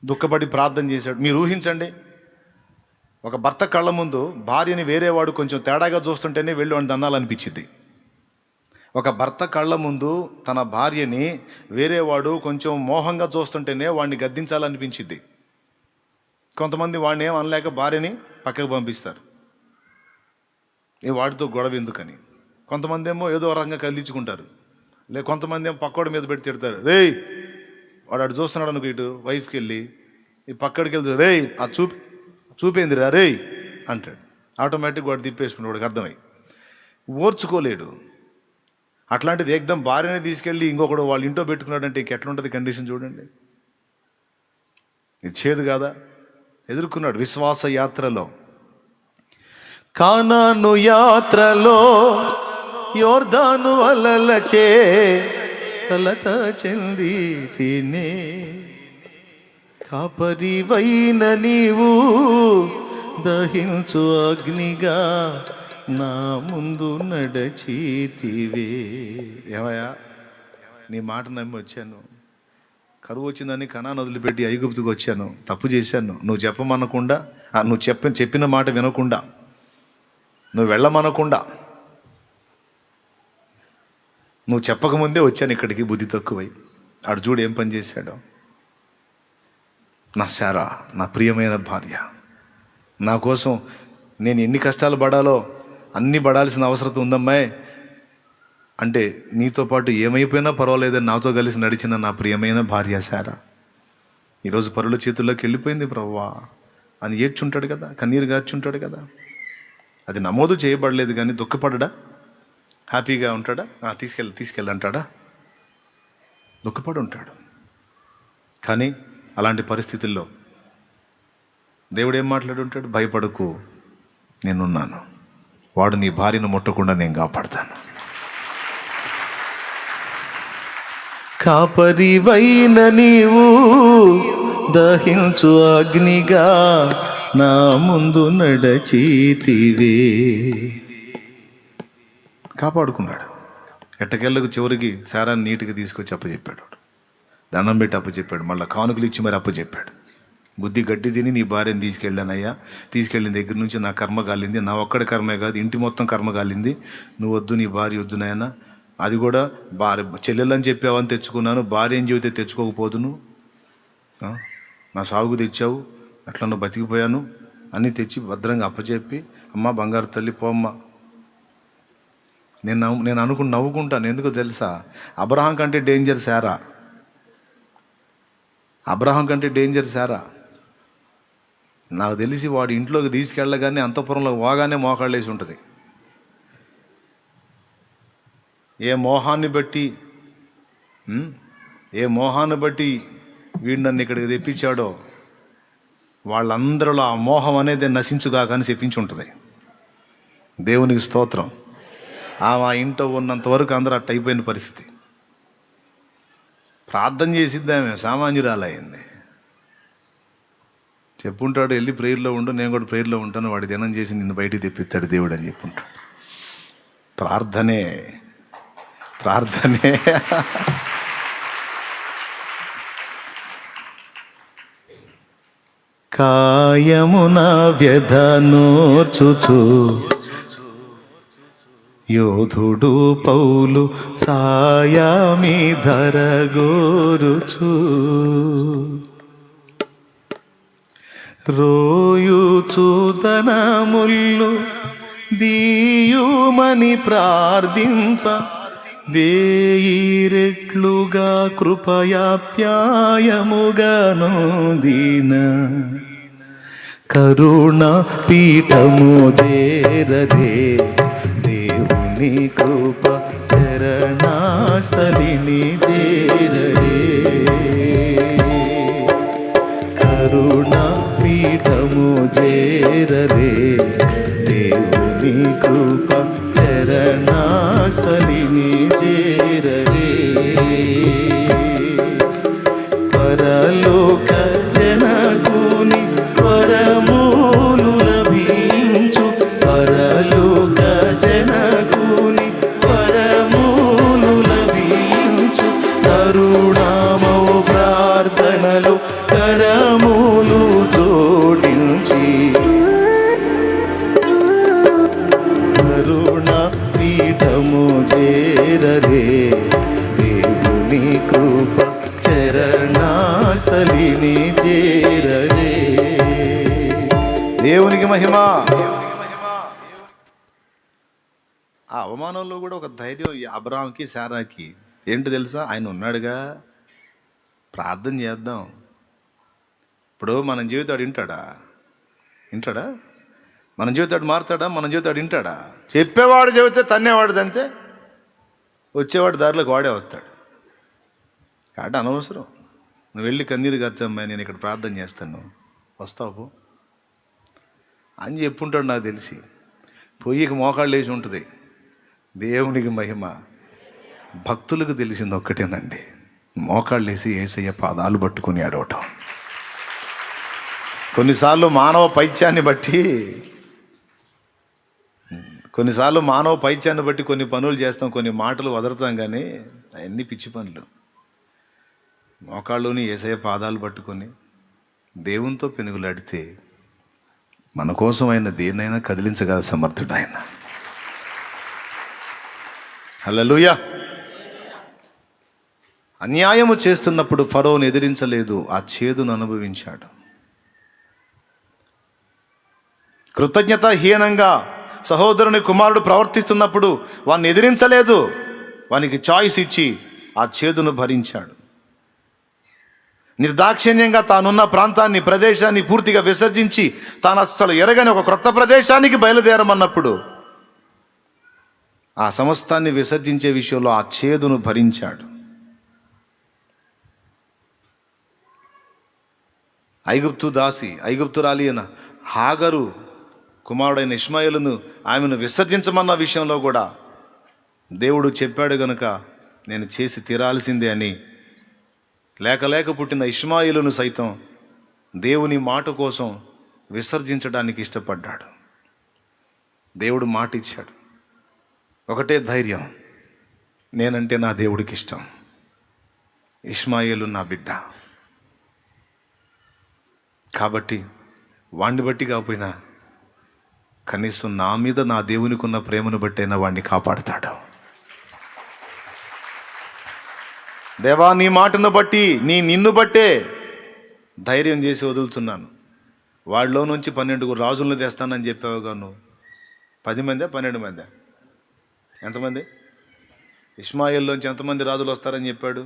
దుఃఖపడి ప్రార్థన చేశాడు. మీరు ఊహించండి, ఒక భర్త కళ్ళ ముందు భార్యని వేరేవాడు కొంచెం తేడాగా చూస్తుంటేనే వెళ్ళి వాడిని దన్నాలనిపించింది. ఒక భర్త కళ్ళ ముందు తన భార్యని వేరేవాడు కొంచెం మోహంగా చూస్తుంటేనే వాడిని గద్దించాలనిపించింది. కొంతమంది వాడిని ఏం అనలేక భార్యని పక్కకు పంపిస్తారు, ఏ వాడితో గొడవ ఎందుకని. కొంతమంది ఏమో ఏదో రకంగా కదిలించుకుంటారు. కొంతమంది ఏమో పక్కోడి మీద పెట్టి తిడతారు. రేయ్ వాడు అటు చూస్తున్నాడు అనుకో, ఇటు వైఫ్కి వెళ్ళి ఈ పక్కడికి వెళ్తాడు, రేయ్ ఆ చూపేందిరా రేయ్ అంటాడు. ఆటోమేటిక్ వాడు తిప్పేసుకుంటాడు. వాడికి అర్థమై ఓర్చుకోలేడు. అట్లాంటిది ఏకదం భార్యనే తీసుకెళ్ళి ఇంకొకడు వాళ్ళ ఇంట్లో పెట్టుకున్నాడంటే ఇంకెట్లుంటుంది కండిషన్ చూడండి. ఇచ్చేది కాదా? ఎదుర్కొన్నాడు విశ్వాస యాత్రలో. కానాను యాత్రలో యోర్దాను అలలచే కలత చెంది తినే కాపరివైన నీవు దహించు అగ్నిగా నా ముందు నడచితివే. ఏమయ్యా, నీ మాట నమ్మి వచ్చాను. కరువు వచ్చిందని కనాను వదిలిపెట్టి ఐగుప్తుకు వచ్చాను. తప్పు చేశాను. నువ్వు చెప్పమనకుండా, నువ్వు చెప్పిన మాట వినకుండా, నువ్వు వెళ్ళమనకుండా, నువ్వు చెప్పకముందే వచ్చాను ఇక్కడికి బుద్ధి తక్కువై. ఆడు చూడు ఏం పని చేశాడో. నా శారా, నా ప్రియమైన భార్య, నా కోసం నేను ఎన్ని కష్టాలు పడాలో అన్నీ పడాల్సిన అవసరం ఉందమ్మాయి అంటే, నీతో పాటు ఏమైపోయినా పర్వాలేదని నాతో కలిసి నడిచిన నా ప్రియమైన భార్య శారా ఈరోజు పరుల చేతుల్లోకి వెళ్ళిపోయింది ప్రభువా అని ఏడ్చుంటాడు కదా, కన్నీరు గార్చుంటాడు కదా. అది నమోదు చేయబడలేదు కానీ దుఃఖపడడా? హ్యాపీగా ఉంటాడా? తీసుకెళ్ళి అంటాడా? దుఃఖపడి ఉంటాడు. కానీ అలాంటి పరిస్థితుల్లో దేవుడు ఏం మాట్లాడి ఉంటాడు? భయపడకు, నేనున్నాను. వాడు నీ భార్యను ముట్టకుండా నేను కాపాడతాను. కాపరివైన నీవు దహించు అగ్నిగా నా ముందు నడచితివే. కాపాడుకున్నాడు. ఎట్టకెళ్ళకు చివరికి శారాన్ని నీటికి తీసుకొచ్చి అప్పచెప్పాడు. దండం పెట్టి అప్పచెప్పాడు. మళ్ళీ కానుకలు ఇచ్చి మరి అప్పచెప్పాడు. బుద్ధి గడ్డి తిని నీ భార్యను తీసుకెళ్ళానయ్యా, తీసుకెళ్ళిన దగ్గర నుంచి నా కర్మ కాలింది. నా ఒక్కడి కర్మే కాదు, ఇంటి మొత్తం కర్మ కాలింది. నువ్వు వద్దు, నీ భార్య వద్దు నాయన. అది కూడా చెల్లెలని చెప్పావని తెచ్చుకున్నాను, భార్య ఏం చెబితే తెచ్చుకోకపోదును. నా సాగుకు తెచ్చావు, అట్లా నువ్వు బతికిపోయాను అన్నీ తెచ్చి భద్రంగా అప్పచెప్పి, అమ్మ బంగారు తల్లి పోమ్మ. నేను అనుకుని నవ్వుకుంటాను. ఎందుకో తెలుసా? అబ్రహాం కంటే డేంజర్ శారా. అబ్రహాం కంటే డేంజర్ శారా. నాకు తెలిసి వాడి ఇంట్లోకి తీసుకెళ్ళగానే అంతఃపురంలో పోగానే మోకాళ్ళు వేసి ఉంటుంది. ఏ మోహాన్ని బట్టి వీడు నన్ను ఇక్కడికి తెప్పించాడో వాళ్ళందరిలో ఆ మోహం అనేది నశించుగా కానీ చెప్పించి ఉంటుంది. దేవునికి స్తోత్రం. ఆ ఇంట్లో ఉన్నంత వరకు అందరూ అట్ట అయిపోయిన పరిస్థితి. ప్రార్థన చేసిద్ది ఆమె, సామాన్యురాలయ్యింది. చెప్పుంటాడు, వెళ్ళి ప్రేయర్లో ఉండు, నేను కూడా ప్రేయర్లో ఉంటాను, వాడి దినం చేసి నిన్ను బయటికి తెప్పిస్తాడు దేవుడు అని చెప్పుంటాడు. ప్రార్థనే. కాయమున వ్యధనోర్చుచు యోధుడు పౌలు సాయామి ధరగోరుచు రోయుచుదనముల్లు దీయుమని ప్రార్థింప వేయి రెట్లుగా కృపయాప్యాయముగాను దీన కరుణ పీఠము చేరదే దేవుని దేవుని కృప చరణాస్థలిని చేరరే, కరుణా పీఠము చేరరే, దేవుని కృప చరణాస్థలిని చేరరే, పరలోక జనకుని వరములు లభించు, పరలోక జనకుని వరములు లభించు, కరుణామో ప్రార్థనలు కరములు జోడించి, కరుణ పీఠము చేరరే, దేవుని కృప చరణాస్థలిని చేరరే. దేవునికి మహిమ. ఆ అవమానంలో కూడా ఒక ధైర్యం ఈ అబ్రాహాంకి శారాకి ఏంటి తెలుసా? ఆయన ఉన్నాడుగా, ప్రార్థన చేద్దాం. ఇప్పుడు మన జీవితాడు వింటాడా? మన జీవితాడు మారుతాడా? మన జీవితాడు వింటాడా? చెప్పేవాడు చెబితే తన్నేవాడు తంతే వచ్చేవాడు దారిలోకి వాడే వస్తాడు. కాబట్టి అనవసరం. నువ్వు వెళ్ళి కన్నీరు గచ్చమ్మాయి, నేను ఇక్కడ ప్రార్థన చేస్తాను, వస్తావు అని చెప్పుంటాడు. నాకు తెలిసి పొయ్యికి మోకాళ్ళు వేసి ఉంటుంది. దేవునికి మహిమ. భక్తులకు తెలిసింది ఒక్కటేనండి, మోకాళ్ళు వేసి యేసయ్య పాదాలు పట్టుకుని అడవటం. కొన్నిసార్లు మానవ పైత్యాన్ని బట్టి కొన్ని పనులు చేస్తాం, కొన్ని మాటలు వదలుతాం, కానీ అవన్నీ పిచ్చి పనులు. మోకాళ్ళుని యేసయ్య పాదాలు పట్టుకొని దేవునితో పెనుగులాడితే మన కోసం ఆయన దేన్నైనా కదిలించగల సమర్థుడు ఆయన. హల్లెలూయా. అన్యాయము చేస్తున్నప్పుడు ఫరోను ఎదిరించలేదు, ఆ చేదును అనుభవించాడు. కృతజ్ఞతాహీనంగా సహోదరుని కుమారుడు ప్రవర్తిస్తున్నప్పుడు వాడిని ఎదిరించలేదు, వానికి చాయిస్ ఇచ్చి ఆ చేదును భరించాడు. నిర్దాక్షిణ్యంగా తానున్న ప్రాంతాన్ని, ప్రదేశాన్ని పూర్తిగా విసర్జించి తాను అస్సలు ఎరగని ఒక క్రొత్త ప్రదేశానికి బయలుదేరమన్నప్పుడు ఆ సమస్తాన్ని విసర్జించే విషయంలో ఆ చేదును భరించాడు. ఐగుప్తురాలి అయిన హాగరు కుమారుడైన ఇష్మాయేలును ఆమెను విసర్జించమన్న విషయంలో కూడా దేవుడు చెప్పాడు గనుక నేను చేసి తీరాల్సిందే అని లేక పుట్టిన ఇష్మాయేలును సైతం దేవుని మాట కోసం విసర్జించడానికి ఇష్టపడ్డాడు. దేవుడు మాట ఇచ్చాడు. ఒకటే ధైర్యం, నేనంటే నా దేవుడికి ఇష్టం, ఇష్మాయేలు నా బిడ్డ. కాబట్టి వాణ్ణి బట్టి కాకపోయినా కనీసం నా మీద నా దేవునికి ఉన్న ప్రేమను బట్టి అయినా వాణ్ణి కాపాడుతాడు. దేవా, నీ మాటను బట్టి, నిన్ను బట్టే ధైర్యం చేసి వదులుతున్నాను. వాళ్ళలో నుంచి 12 రాజులను తెస్తానని చెప్పావుగా నువ్వు. 10 మందా 12 మందా? ఎంతమంది? ఇష్మాయేల్లోంచి ఎంతమంది రాజులు వస్తారని చెప్పాడు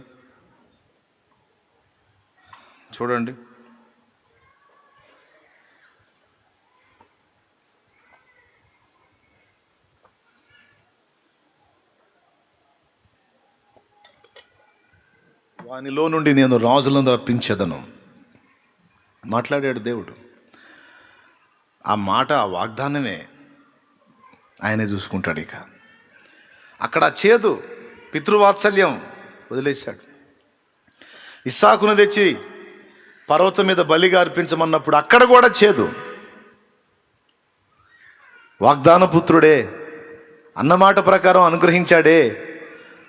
చూడండి. వానిలో నుండి నేను రాజులను రప్పించేదను మాట్లాడాడు దేవుడు. ఆ మాట, ఆ వాగ్దానమే ఆయనే చూసుకుంటాడు. ఇక అక్కడ చేదు పితృవాత్సల్యం వదిలేశాడు. ఇస్సాకును తెచ్చి పర్వతం మీద బలిగా అర్పించమన్నప్పుడు అక్కడ కూడా చేదు. వాగ్దాన పుత్రుడే, అన్నమాట ప్రకారం అనుగ్రహించాడే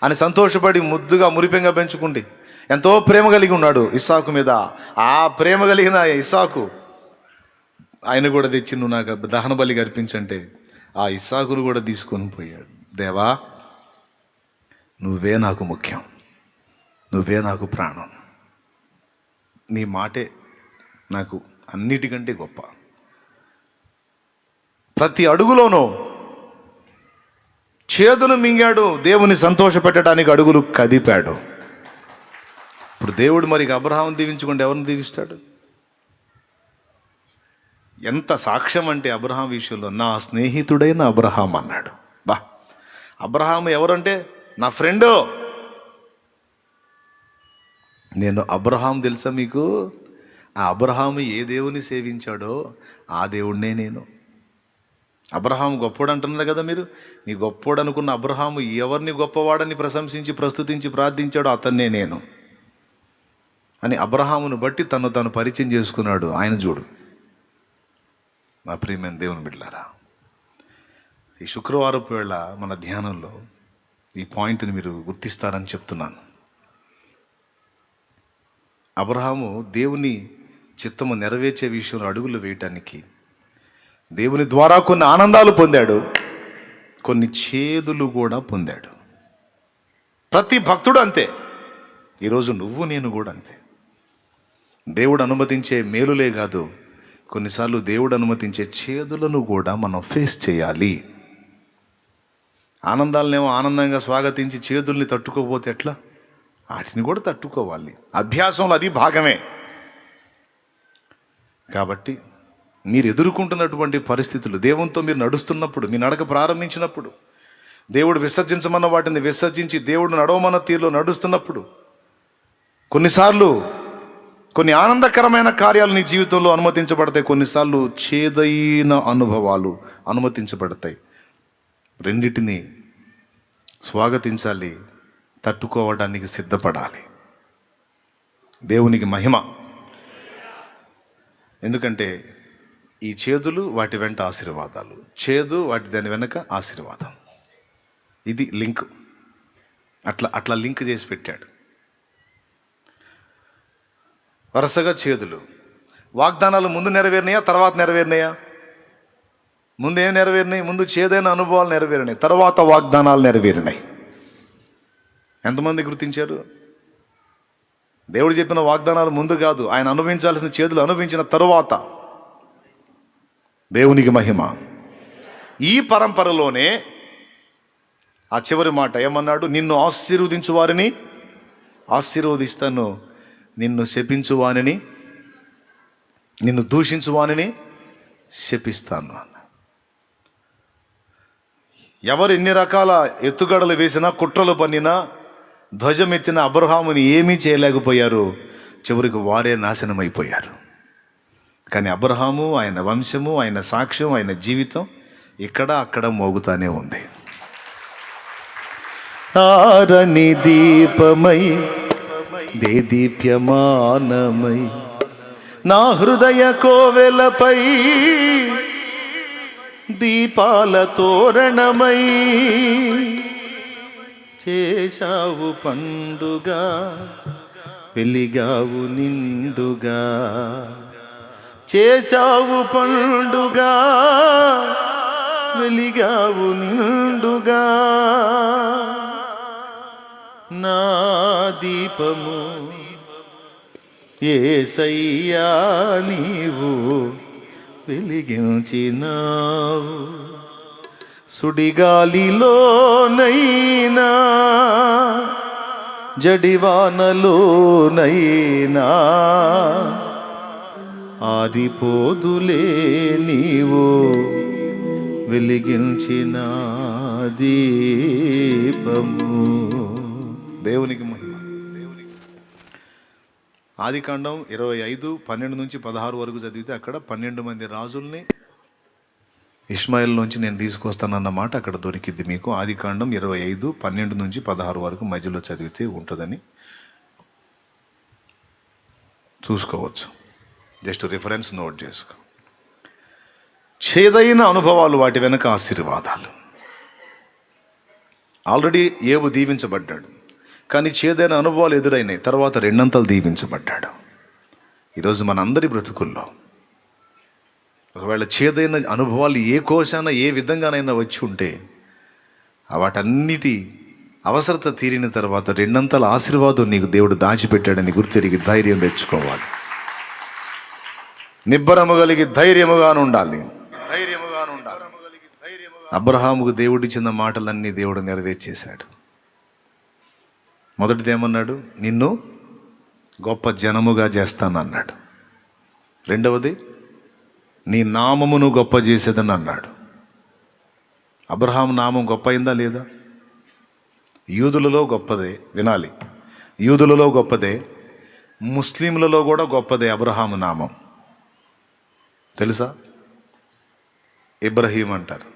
అని సంతోషపడి ముద్దుగా మురిపెంగా పెంచుకుండి ఎంతో ప్రేమ కలిగి ఉన్నాడు ఇస్సాకు మీద. ఆ ప్రేమ కలిగిన ఇస్సాకు ఆయన కూడా తెచ్చి నువ్వు నాకు దహన బలిగా అర్పించంటే ఆ ఇస్సాకును కూడా తీసుకొని పోయాడు. దేవా, నువ్వే నాకు ముఖ్యం, నువ్వే నాకు ప్రాణం, నీ మాటే నాకు అన్నిటికంటే గొప్ప. ప్రతి అడుగులోనూ చేదును మింగాడు, దేవుని సంతోషపెట్టడానికి అడుగులు కదిపాడు. ఇప్పుడు దేవుడు మరి అబ్రహాం దీవించుకుంటే ఎవరిని దీవిస్తాడు? ఎంత సాక్ష్యం అంటే అబ్రహాం విషయంలో నా స్నేహితుడైన అబ్రహాం అన్నాడు. బా, అబ్రహాము ఎవరంటే నా ఫ్రెండు. నేను అబ్రహాం తెలుసా మీకు? ఆ అబ్రహాము ఏ దేవుని సేవించాడో ఆ దేవుడినే నేను. అబ్రహాం గొప్పోడు అంటున్నారు కదా మీరు. నీ గొప్పోడు అనుకున్న అబ్రహాము ఎవరిని గొప్పవాడని ప్రశంసించి ప్రస్తుతించి ప్రార్థించాడో అతన్నే నేను అని అబ్రహామును బట్టి తను పరిచయం చేసుకున్నాడు. ఆయన చూడు. మా ప్రియమైన దేవుని బిడ్డలారా, ఈ శుక్రవారపు వేళ మన ధ్యానంలో ఈ పాయింట్ని మీరు గుర్తిస్తారని చెప్తున్నాను. అబ్రహాము దేవుని చిత్తము నెరవేర్చే విషయంలో అడుగులు వేయటానికి దేవుని ద్వారా కొన్ని ఆనందాలు పొందాడు, కొన్ని చేదులు కూడా పొందాడు. ప్రతి భక్తుడు అంతే. ఈరోజు నువ్వు నేను కూడా అంతే. దేవుడు అనుమతించే మేలులే కాదు, కొన్నిసార్లు దేవుడు అనుమతించే చేదులను కూడా మనం ఫేస్ చేయాలి. ఆనందాలనేమో ఆనందంగా స్వాగతించి చేదుల్ని తట్టుకోకపోతే ఎట్లా? వాటిని కూడా తట్టుకోవాలి. అభ్యాసంలో అది భాగమే. కాబట్టి మీరు ఎదుర్కొంటున్నటువంటి పరిస్థితులు, దేవునితో మీరు నడుస్తున్నప్పుడు, మీ నడక ప్రారంభించినప్పుడు, దేవుడు విసర్జించమన్న వాటిని విసర్జించి దేవుడు నడవమన్న తీరులో నడుస్తున్నప్పుడు, కొన్నిసార్లు కొన్ని ఆనందకరమైన కార్యాలు నీ జీవితంలో అనుమతించబడతాయి, కొన్నిసార్లు చేదైన అనుభవాలు అనుమతించబడతాయి. రెండిటిని స్వాగతించాలి, తట్టుకోవడానికి సిద్ధపడాలి. దేవునికి మహిమ. ఎందుకంటే ఈ చేదులు వాటి వెంట ఆశీర్వాదాలు, చేదు దాని వెనక ఆశీర్వాదం. ఇది లింక్. అట్లా లింక్ చేసి పెట్టాడు. వరుసగా చేదులు. వాగ్దానాలు ముందు నెరవేరినాయా, తర్వాత నెరవేరినాయా? ముందు ఏం నెరవేరినాయి? ముందు చేదైన అనుభవాలు నెరవేరినాయి, తర్వాత వాగ్దానాలు నెరవేరినాయి. ఎంతమంది గుర్తించారు? దేవుడు చెప్పిన వాగ్దానాలు ముందు కాదు, ఆయన అనుభవించాల్సిన చేదులు అనుభవించిన తరువాత. దేవునికి మహిమ. ఈ పరంపరలోనే ఆ చివరి మాట ఏమన్నాడు? నిన్ను ఆశీర్వదించు వారిని ఆశీర్వదిస్తాను, నిన్ను శపించు వానిని, నిన్ను దూషించు వానిని శపిస్తాను. ఎవరు ఎన్ని రకాల ఎత్తుగడలు వేసినా, కుట్రలు పన్నినా, ధ్వజమెత్తిన అబ్రహాముని ఏమీ చేయలేకపోయారు. చివరికి వారే నాశనమైపోయారు. కానీ అబ్రహాము, ఆయన వంశము, ఆయన సాక్ష్యం, ఆయన జీవితం ఇక్కడ అక్కడ మోగుతానే ఉంది. తారని దీపమై దేదీప్యమానమై నా హృదయ కోవెలపై దీపాల తోరణమై చేశావు పండుగ, వెలిగావు నిండుగా. చేశావు పండుగ, వెలిగావు నిండుగా. నా దీపము యేసయ్యా నీవు వెలిగించినావు. సుడిగాలిలోనైనా జడివానలోనైనా ఆరిపోదులే నీవు వెలిగించిన దీపము. దేవునికి మహిమ. ఆదికాండం 25:12-16 వరకు చదివితే అక్కడ 12 మంది రాజుల్ని ఇష్మాయిల్ నుంచి నేను తీసుకొస్తానన్న మాట అక్కడ దొరికిద్ది మీకు. ఆదికాండం 25:12-16 వరకు మధ్యలో చదివితే ఉంటుందని చూసుకోవచ్చు. జస్ట్ రిఫరెన్స్ నోట్ చేసుకో. చేదైన అనుభవాలు, వాటి వెనక ఆశీర్వాదాలు. ఆల్రెడీ ఏవు దీవించబడ్డాడు, కానీ చేదైన అనుభవాలు ఎదురైనాయి, తర్వాత రెండంతలు దీవించబడ్డాడు. ఈరోజు మన అందరి బ్రతుకుల్లో ఒకవేళ చేదైన అనుభవాలు ఏ కోశాన ఏ విధంగానైనా వచ్చి ఉంటే, వాటన్నిటి అవసరత తీరిన తర్వాత రెండంతల ఆశీర్వాదం నీకు దేవుడు దాచిపెట్టాడని గుర్తెరిగి ధైర్యం తెచ్చుకోవాలి. నిబ్బరము కలిగి ధైర్యముగా ఉండాలి. అబ్రహాముకు దేవుడిచ్చిన మాటలన్నీ దేవుడు నెరవేర్చేశాడు. మొదటిది ఏమన్నాడు? నిన్ను గొప్ప జనముగా చేస్తానన్నాడు. రెండవది, నీ నామమును గొప్ప చేసేదని అన్నాడు. అబ్రహాం నామం గొప్ప అయిందా లేదా? యూదులలో గొప్పదే, వినాలి, యూదులలో గొప్పదే, ముస్లింలలో కూడా గొప్పదే అబ్రహాము నామం. తెలుసా? ఇబ్రహీం అంటారు.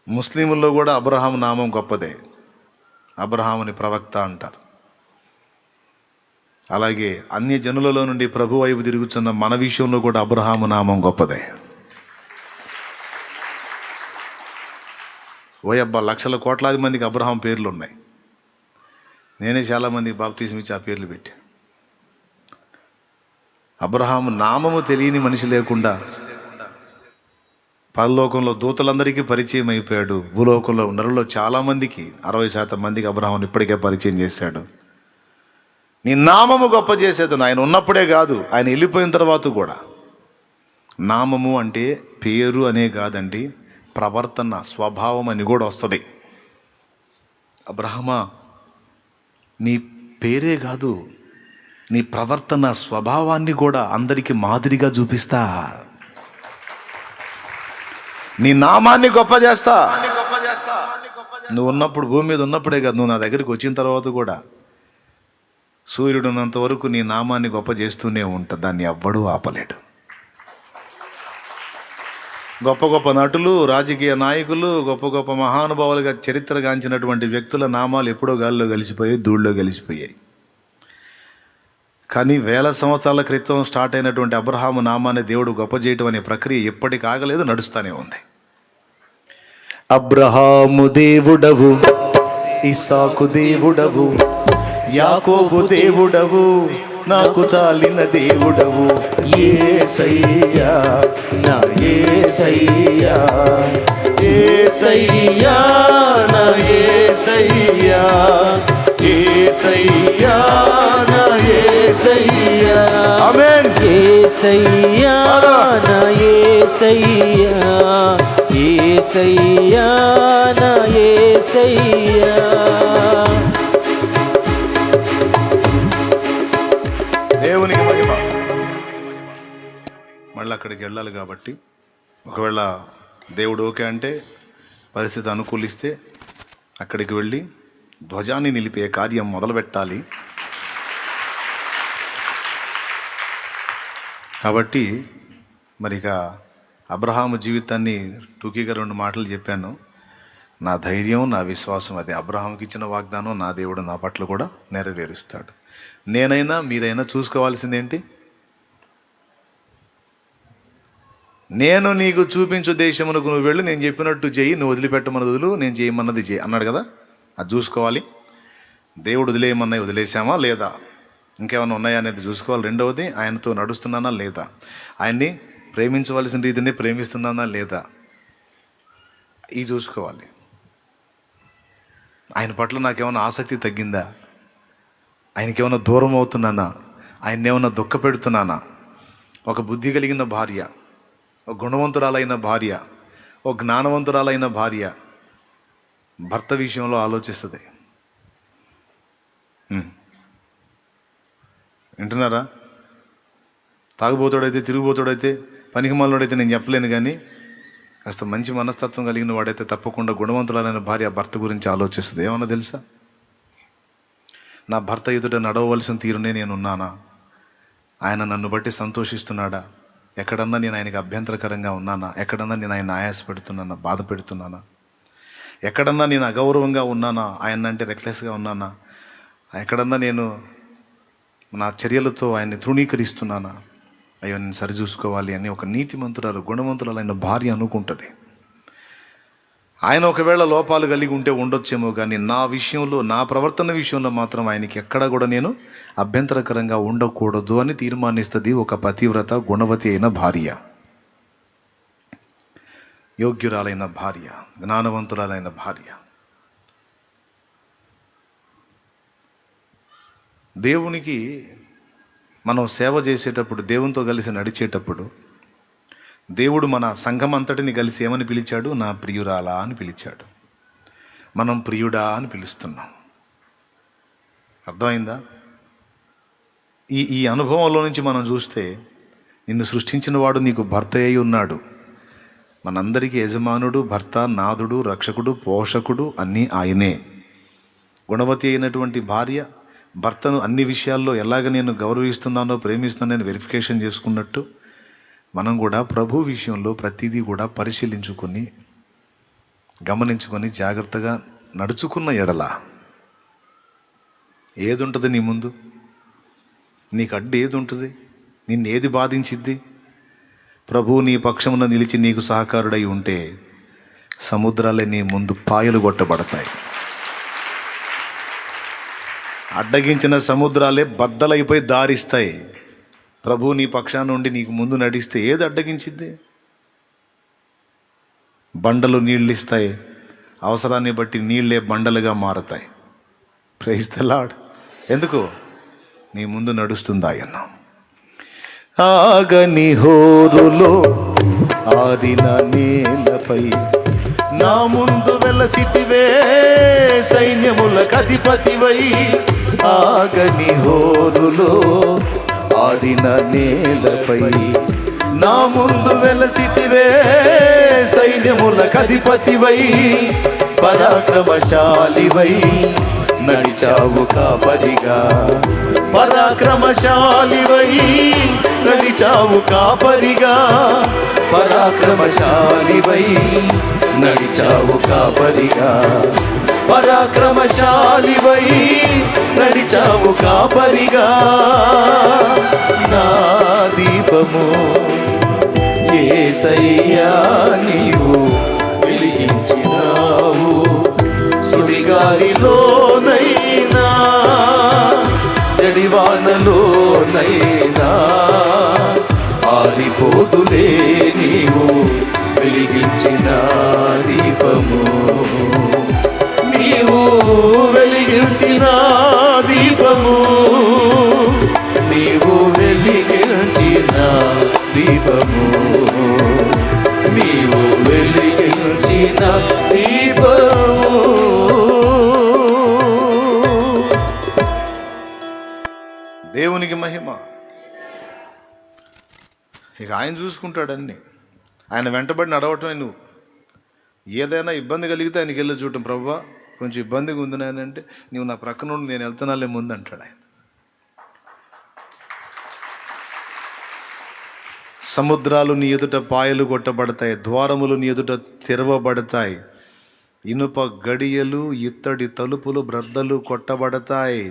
ముస్లింలలో కూడా అబ్రహాము నామం గొప్పదే, అబ్రహాముని ప్రవక్త అంటారు. అలాగే అన్య జనులలో నుండి ప్రభు వైపు తిరుగుతున్న మన విషయంలో కూడా అబ్రహాము నామం గొప్పదే. ఓయబ్బా, లక్షల కోట్లాది మందికి అబ్రహాం పేర్లు ఉన్నాయి. నేనే చాలామందికి బాప్తీసం ఇచ్చి ఆ పేర్లు పెట్టి. అబ్రహాము నామము తెలియని మనిషి లేకుండా పరలోకంలో దూతలందరికీ పరిచయం అయిపోయాడు. భూలోకంలో నరుల్లో చాలామందికి, 60% మందికి అబ్రహాముని ఇప్పటికే పరిచయం చేశాడు. నీ నామము గొప్ప చేసేది ఆయన ఉన్నప్పుడే కాదు, ఆయన వెళ్ళిపోయిన తర్వాత కూడా. నామము అంటే పేరు అనే కాదండి, ప్రవర్తన, స్వభావం అని కూడా వస్తుంది. అబ్రహమా, నీ పేరే కాదు, నీ ప్రవర్తన, స్వభావాన్ని కూడా అందరికీ మాదిరిగా చూపిస్తా. నీ నామాన్ని గొప్ప చేస్తా. నువ్వు ఉన్నప్పుడు, భూమి మీద ఉన్నప్పుడే కాదు, నువ్వు నా దగ్గరికి వచ్చిన తర్వాత కూడా సూర్యుడు ఉన్నంత వరకు నీ నామాన్ని గొప్ప చేస్తూనే ఉంటా. దాన్ని ఎవ్వడూ ఆపలేడు. గొప్ప గొప్ప నటులు, రాజకీయ నాయకులు, గొప్ప గొప్ప మహానుభావులుగా చరిత్రగాంచినటువంటి వ్యక్తుల నామాలు ఎప్పుడో గాలిలో కలిసిపోయాయి, ధూళిలో కలిసిపోయాయి. కానీ 1000 సంవత్సరాల క్రితం స్టార్ట్ అయినటువంటి అబ్రహాము నామాన్ని దేవుడు గొప్ప చేయటం అనే ప్రక్రియ ఎప్పటికి ఆగలేదు, నడుస్తూనే ఉంది. అబ్రహాము దేవుడవు, ఇస్సాకు దేవుడవు, యాకోబు దేవుడవు, నాకు చాలిన దేవుడవు, యేసయ్యా నా యేసయ్యా, యేసయ్యా నా యేసయ్యా, యేసయ్యా నా యేసయ్యా. ఆమేన్. యేసయ్యా నా యేసయ్యా, యేసయ్యా నా యేసయ్యా. దేవునికి మహిమ. మళ్ళీ అక్కడికి వెళ్ళాలి కాబట్టి, ఒకవేళ దేవుడు ఓకే అంటే, పరిస్థితి అనుకూలిస్తే అక్కడికి వెళ్ళి ధ్వజాన్ని నిలిపే కార్యం మొదలుపెట్టాలి. కాబట్టి మరి ఇక అబ్రహాము జీవితాన్ని టూకీగా 2 మాటలు చెప్పాను. నా ధైర్యం, నా విశ్వాసం అదే. అబ్రహాంకి ఇచ్చిన వాగ్దానం నా దేవుడు నా పట్ల కూడా నెరవేరుస్తాడు. నేనైనా మీరైనా చూసుకోవాల్సిందేంటి? నేను నీకు చూపించు దేశమునకు నువ్వు వెళ్ళు, నేను చెప్పినట్టు చెయ్యి, నువ్వు వదిలిపెట్టమన్నది వదులు, నేను చేయమన్నది చేయి అన్నాడు కదా. అది చూసుకోవాలి. దేవుడు వదిలేయమన్నాయి వదిలేసామా లేదా, ఇంకేమైనా ఉన్నాయా అనేది చూసుకోవాలి. రెండవది, ఆయనతో నడుస్తున్నానా లేదా, ఆయన్ని ప్రేమించవలసిన రీతిని ప్రేమిస్తున్నానా లేదా, ఇవి చూసుకోవాలి. ఆయన పట్ల నాకేమైనా ఆసక్తి తగ్గిందా, ఆయనకేమైనా దూరం అవుతున్నానా, ఆయన ఏమైనా దుఃఖ పెడుతున్నానా. ఒక బుద్ధి కలిగిన భార్య, ఒక గుణవంతురాలైన భార్య, ఒక జ్ఞానవంతురాలైన భార్య భర్త విషయంలో ఆలోచిస్తుంది. వింటున్నారా? తాగుబోతుడైతే, తిరుగుబోతుడైతే, పనికిమాలినోడైతే నేను చెప్పలేను, కానీ కాస్త మంచి మనస్తత్వం కలిగిన వాడైతే తప్పకుండా గుణవంతురాలైన భార్య భర్త గురించి ఆలోచిస్తుంది. ఏమన్నా తెలుసా? నా భర్త ఎదుట నడవవలసిన తీరునే నేను ఉన్నానా, ఆయన నన్ను బట్టి సంతోషిస్తున్నాడా, ఎక్కడన్నా నేను ఆయనకి అభ్యంతరకరంగా ఉన్నానా, ఎక్కడన్నా నేను ఆయన ఆయాస పెడుతున్నానా, బాధ పెడుతున్నానా, ఎక్కడన్నా నేను అగౌరవంగా ఉన్నానా, ఆయన అంటే రెక్లెస్గా ఉన్నానా, ఎక్కడన్నా నేను నా చర్యలతో ఆయన్ని తృణీకరిస్తున్నానా, అయ్యో నేను సరిచూసుకోవాలి అని ఒక నీతిమంతురాలు, గుణవంతురాలైన భార్య అనుకుంటుంది. ఆయన ఒకవేళ లోపాలు కలిగి ఉంటే ఉండొచ్చేమో, కానీ నా విషయంలో, నా ప్రవర్తన విషయంలో మాత్రం ఆయనకి ఎక్కడా కూడా నేను అభ్యంతరకరంగా ఉండకూడదు అని తీర్మానిస్తుంది ఒక పతివ్రత, గుణవతి అయిన భార్య, యోగ్యురాలైన భార్య, జ్ఞానవంతురాలైన భార్య. దేవునికి మనం సేవ చేసేటప్పుడు, దేవునితో కలిసి నడిచేటప్పుడు, దేవుడు మన సంఘం అంతటిని కలిసి ఏమని పిలిచాడు? నా ప్రియురాలా అని పిలిచాడు. మనం ప్రియుడా అని పిలుస్తున్నాం. అర్థమైందా? ఈ అనుభవంలో నుంచి మనం చూస్తే, నిన్ను సృష్టించిన వాడు నీకు భర్త అయి ఉన్నాడు. మనందరికీ యజమానుడు, భర్త, నాథుడు, రక్షకుడు, పోషకుడు అన్నీ ఆయనే. గుణవతి అయినటువంటి భార్య భర్తను అన్ని విషయాల్లో ఎలాగ నేను గౌరవిస్తున్నానో ప్రేమిస్తున్నానో నేను వెరిఫికేషన్ చేసుకున్నట్టు మనం కూడా ప్రభు విషయంలో ప్రతిదీ కూడా పరిశీలించుకొని గమనించుకొని జాగ్రత్తగా నడుచుకున్న ఎడల ఏది ఉంటుంది నీ ముందు, నీకు అడ్డు ఏది ఉంటుంది, నిన్ను ఏది బాధించిద్ది? ప్రభువు నీ పక్షమున నిలిచి నీకు సహకారుడై ఉంటే సముద్రాలే నీ ముందు పాయలు కొట్టబడతాయి. అడ్డగించిన సముద్రాలే బద్దలైపోయి దారిస్తాయి. ప్రభువు నీ పక్షాన నుండి నీకు ముందు నడిస్తే ఏది అడ్డగించిద్ది? బండలు నీళ్ళు ఇస్తాయి, అవసరాన్ని బట్టి నీళ్ళే బండలుగా మారతాయి. Praise the Lord. ఎందుకు? నీ ముందు నడుస్తుంది ఆయన. ఆగని హోరులో ఆరిన నేలపై నా ముందు వెలసితివే సైన్యములకు అధిపతివై. ఆగని హోరులో ఆరిన నేలపై నా ముందు వెలసితివే సైన్యములకు అధిపతివై. పరాక్రమశాలివై నడిచావు కాపరిగా, పరాక్రమశాలివై నడిచావు కాపరిగా, పరాక్రమశాలివై నడిచావు కాపరిగా, పరాక్రమశాలివై నడిచావు కాపరిగా. నా దీపము యేసయ్యా నీవు వెలిగించినావు. సుడిగాలిలోనైనా జడివానలోనైనా ఆరిపోతులే నీవు వెలిగించిన దీపము. నీవు వెలిగించిన దీపము, నీవు వెలిగించిన దీపము, నీవు వెలిగించిన దీపము. దేవునికి మహిమ. ఇక ఆయన చూసుకుంటాడన్నీ. ఆయన వెంటబడి నడవటమే. నువ్వు ఏదైనా ఇబ్బంది కలిగితే ఆయనకి వెళ్ళి చూడటం. ప్రభువా కొంచెం ఇబ్బందిగా ఉంది నాయన అంటే, నువ్వు నా ప్రక్కన నుండి నేను వెళ్తున్నాలే ముందు అంటాడు ఆయన. సముద్రాలు నీ ఎదుట పాయలు కొట్టబడతాయి, ద్వారములు నీ ఎదుట తెరవబడతాయి, ఇనుప గడియలు ఇత్తడి తలుపులు బ్రద్దలు కొట్టబడతాయి,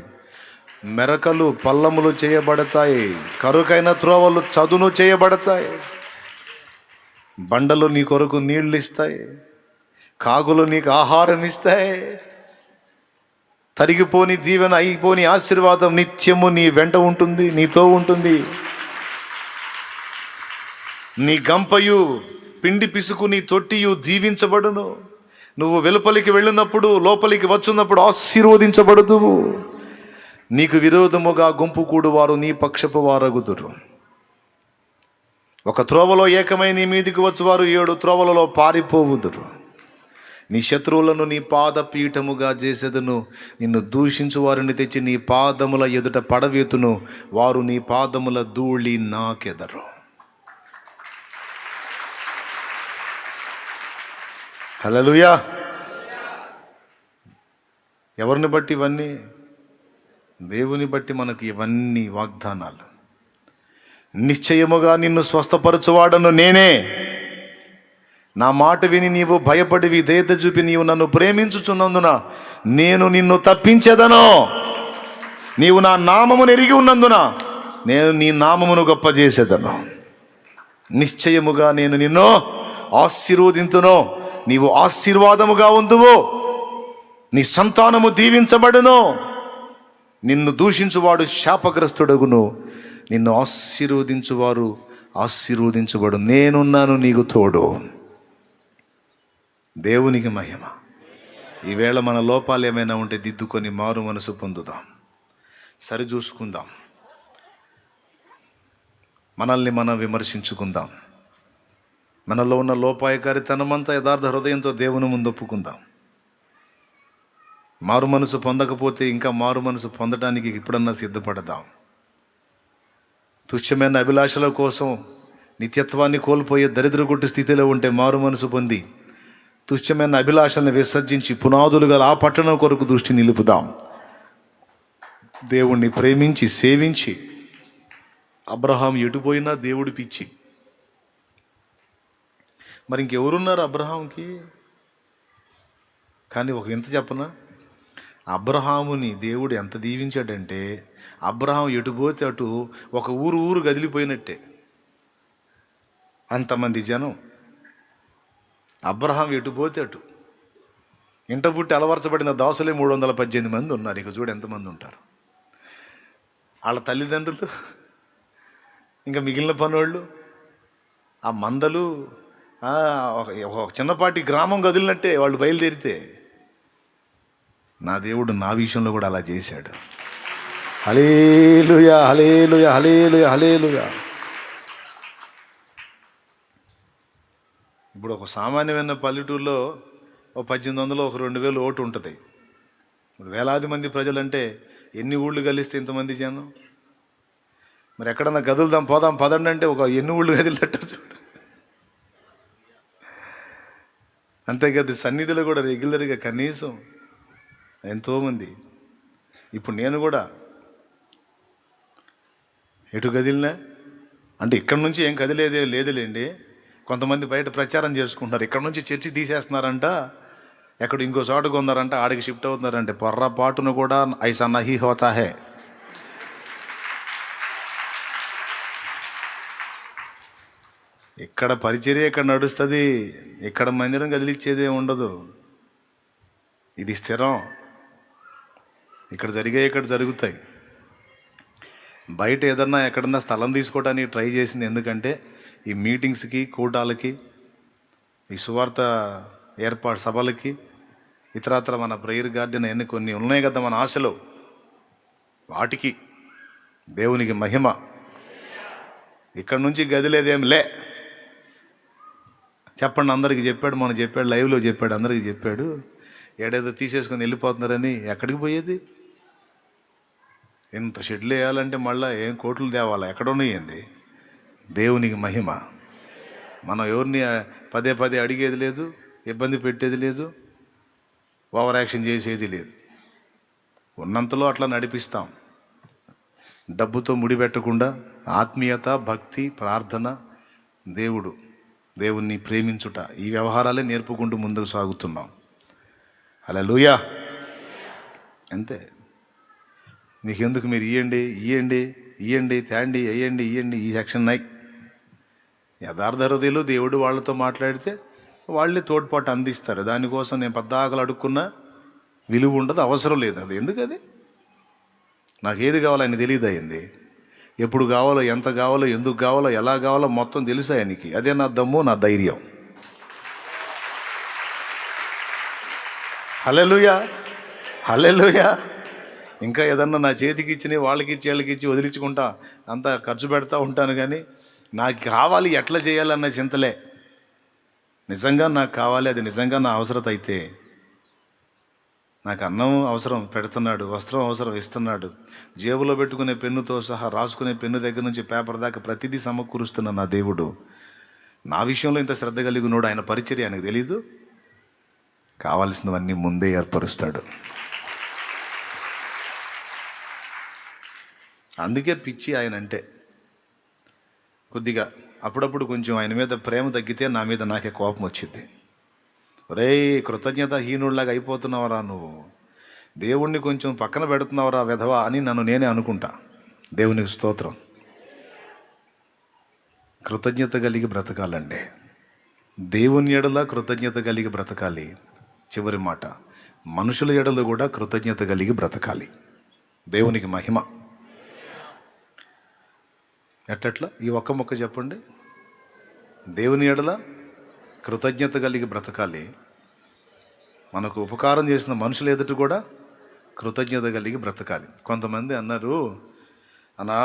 మెరకలు పల్లములు చేయబడతాయి, కరుకైన త్రోవలు చదును చేయబడతాయి, బండలు నీ కొరకు నీళ్ళు ఇస్తాయి, కాగులు నీకు ఆహారం ఇస్తాయి. తరిగిపోని దీవెన, అయిపోని ఆశీర్వాదం నిత్యము నీ వెంట ఉంటుంది, నీతో ఉంటుంది. నీ గంపయు పిండి పిసుకు నీ తొట్టియు దీవించబడును. నువ్వు వెలుపలికి వెళ్ళినప్పుడు లోపలికి వచ్చున్నప్పుడు ఆశీర్వదించబడుదువు. నీకు విరోధముగా గుంపు కూడువారు నీ పక్షపు వారగుదురు. ఒక త్రోవలో ఏకమై నీ మీదికి వచ్చువారు 7 త్రోవలలో పారిపోవుదురు. నీ శత్రువులను నీ పాద పీఠముగా చేసేదను. నిన్ను దూషించు వారిని తెచ్చి నీ పాదముల ఎదుట పడవేతును. వారు నీ పాదముల ధూళి నాకెదరు. హల్లెలూయా. ఎవరిని బట్టి ఇవన్నీ? దేవుని బట్టి మనకు ఇవన్నీ వాగ్దానాలు. నిశ్చయముగా నిన్ను స్వస్థపరచువాడను నేనే. నా మాట విని నీవు భయపడి విధేయత చూపి నీవు నన్ను ప్రేమించుచున్నందున నేను నిన్ను తప్పించేదను. నీవు నా నామమును ఎరిగి ఉన్నందున నేను నీ నామమును గొప్ప చేసేదను. నిశ్చయముగా నేను నిన్ను ఆశీర్వదింతును. నీవు ఆశీర్వాదముగా ఉందువు. నీ సంతానము దీవించబడును. నిన్ను దూషించువాడు శాపగ్రస్తుడగును. నిన్ను ఆశీర్వదించువారు ఆశీర్వదించబడు. నేనున్నాను నీకు తోడు. దేవునికి మహిమ. ఈవేళ మన లోపాలు ఏమైనా ఉంటే దిద్దుకొని మారు మనసు పొందుదాం, సరిచూసుకుందాం, మనల్ని మనం విమర్శించుకుందాం. మనలో ఉన్న లోపాయకారితనమంతా యథార్థ హృదయంతో దేవుని ముందు ఒప్పుకుందాం. మారు మనసు పొందకపోతే ఇంకా మారు మనసు పొందడానికి ఇప్పుడన్నా సిద్ధపడదాం. తుచ్చమైన అభిలాషల కోసం నిత్యత్వాన్ని కోల్పోయే దరిద్రగొట్టు స్థితిలో ఉంటే మారు మనసు పొంది తుచ్చమైన అభిలాషలను విసర్జించి పునాదులు గల ఆ పట్టణం కొరకు దృష్టి నిలుపుదాం. దేవుణ్ణి ప్రేమించి సేవించి, అబ్రహాం ఎటుపోయినా దేవుడి పిచ్చి. మరి ఇంకెవరున్నారు అబ్రహాంకి? కానీ ఒక వింత చెప్పనా, అబ్రహాముని దేవుడు ఎంత దీవించాడంటే, అబ్రహాం ఎటుపోతే అటు ఒక ఊరు కదిలిపోయినట్టే. అంతమంది జనం, అబ్రహాం ఎటుపోతే అటు. ఇంట పుట్టి అలవరచబడిన దాసులే 318 మంది ఉన్నారు. ఇక చూడు ఎంతమంది ఉంటారు. వాళ్ళ తల్లిదండ్రులు, ఇంకా మిగిలిన పనోళ్ళు, ఆ మందలు, ఒక చిన్నపాటి గ్రామం కదిలినట్టే వాళ్ళు బయలుదేరితే. నా దేవుడు నా విషయంలో కూడా అలా చేశాడు. హల్లెలూయా, హల్లెలూయా, హల్లెలూయా, హల్లెలూయా. ఇప్పుడు ఒక సామాన్యమైన పల్లెటూరులో ఒక 1800 ఒక 2000 ఓటు ఉంటుంది. ఇప్పుడు వేలాది మంది ప్రజలంటే ఎన్ని ఊళ్ళు కలిస్తే ఇంతమంది జనం? మరి ఎక్కడన్నా గదులుదాం పోదాం పదండి అంటే ఒక ఎన్ని ఊళ్ళు కదిలినట్టు చూడు. అంతేకాదు సన్నిధిలో కూడా రెగ్యులర్గా కనీసం ఎంతోమంది. ఇప్పుడు నేను కూడా ఎటు కదిలినా అంటే ఇక్కడ నుంచి ఏం కదిలేదే లేదులేండి. కొంతమంది బయట ప్రచారం చేసుకుంటున్నారు, ఇక్కడ నుంచి చర్చి తీసేస్తున్నారంట, ఎక్కడ ఇంకో చోటుకు ఉన్నారంట, ఆడికి షిఫ్ట్ అవుతున్నారంటే. పొర్రపాటును కూడా ఐసా నహీ హోతా హే. ఇక్కడ పరిచర్య ఇక్కడ నడుస్తుంది, ఇక్కడ మందిరం కదిలిచ్చేదే ఉండదు. ఇది స్థిరం, ఇక్కడ ఇక్కడ జరుగుతాయి. బయట ఏదన్నా ఎక్కడన్నా స్థలం తీసుకోవడానికి ట్రై చేసింది ఎందుకంటే ఈ మీటింగ్స్కి, కూటాలకి, ఈ సువార్త ఏర్పాటు సభలకి, ఇతరత్ర మన ప్రేయర్ గార్డెన్ అన్నీ కొన్ని ఉన్నాయి కదా మన ఆశలు, వాటికి. దేవునికి మహిమ. ఇక్కడ నుంచి గదిలేదేం లే. చెప్పండి, అందరికీ చెప్పాడు, మనం చెప్పాడు, లైవ్లో చెప్పాడు, అందరికీ చెప్పాడు. ఏడేదో తీసేసుకొని వెళ్ళిపోతున్నారని. ఎక్కడికి పోయేది? ఇంత షెడ్లు వేయాలంటే మళ్ళీ ఏం కోట్లు తేవాలా? ఎక్కడున్నాయింది? దేవునికి మహిమ. మనం ఎవరిని పదే అడిగేది లేదు, ఇబ్బంది పెట్టేది లేదు, ఓవర్ యాక్షన్ చేసేది లేదు. ఉన్నంతలో అట్లా నడిపిస్తాం. డబ్బుతో ముడిపెట్టకుండా ఆత్మీయత, భక్తి, ప్రార్థన, దేవుణ్ణి ప్రేమించుట, ఈ వ్యవహారాలే నేర్పుకుంటూ ముందుకు సాగుతున్నాం. హల్లెలూయా. అంతే. మీకెందుకు, మీరు ఇయ్యండి తేండి, ఇయ్యండి ఈ సెక్షన్ నాయి. యథార్థ హృదయులు దేవుడు వాళ్ళతో మాట్లాడితే వాళ్ళే తోడ్పాటు అందిస్తారు. దానికోసం నేను పద్దాకలు అడుక్కున్నా విలువ ఉండదు, అవసరం లేదు. అది ఎందుకు? అది నాకు ఏది కావాలో ఆయన తెలియదు. అయింది ఎప్పుడు కావాలో, ఎంత కావాలో, ఎందుకు కావాలో, ఎలా కావాలో మొత్తం తెలుసు ఆయనకి. అదే నా దమ్ము, నా ధైర్యం. హల్లెలూయా, హల్లెలూయా. ఇంకా ఏదన్నా నా చేతికి ఇచ్చి వాళ్ళకి ఇచ్చి వీళ్ళకి ఇచ్చి వదిలించుకుంటా, అంతా ఖర్చు పెడతా ఉంటాను. కానీ నాకు కావాలి, ఎట్లా చేయాలన్న చింతలే. నిజంగా నాకు కావాలి, అది నిజంగా నా అవసరత అయితే. నాకు అన్నం అవసరం పెడుతున్నాడు, వస్త్రం అవసరం ఇస్తున్నాడు, జేబులో పెట్టుకునే పెన్నుతో సహా, రాసుకునే పెన్ను దగ్గర నుంచి పేపర్ దాకా ప్రతిదీ సమకూరుస్తున్న నా దేవుడు నా విషయంలో ఇంత శ్రద్ధ కలిగి ఉన్నాడు. ఆయన పరిచర్య ఆయనకు తెలీదు. కావాల్సినవన్నీ ముందే ఏర్పరుస్తాడు. అందుకే పిచ్చి ఆయన అంటే. కొద్దిగా అప్పుడప్పుడు కొంచెం ఆయన మీద ప్రేమ తగ్గితే నా మీద నాకే కోపం వచ్చింది. ఒరే, కృతజ్ఞత హీనుడిలాగా అయిపోతున్నావురా నువ్వు, దేవుణ్ణి కొంచెం పక్కన పెడుతున్నావురా విధవా అని నన్ను నేనే అనుకుంటా. దేవునికి స్తోత్రం. కృతజ్ఞత కలిగి బ్రతకాలండి. దేవుని ఎడల కృతజ్ఞత కలిగి బ్రతకాలి. చివరి మాట, మనుషుల ఎడలు కూడా కృతజ్ఞత కలిగి బ్రతకాలి. దేవునికి మహిమ. ఎట్లట్లా? ఈ ఒక్క మొక్క చెప్పండి. దేవుని ఎడల కృతజ్ఞత కలిగి బ్రతకాలి. మనకు ఉపకారం చేసిన మనుషులు ఎదుట కూడా కృతజ్ఞత కలిగి బ్రతకాలి. కొంతమంది అన్నారు, అన్నా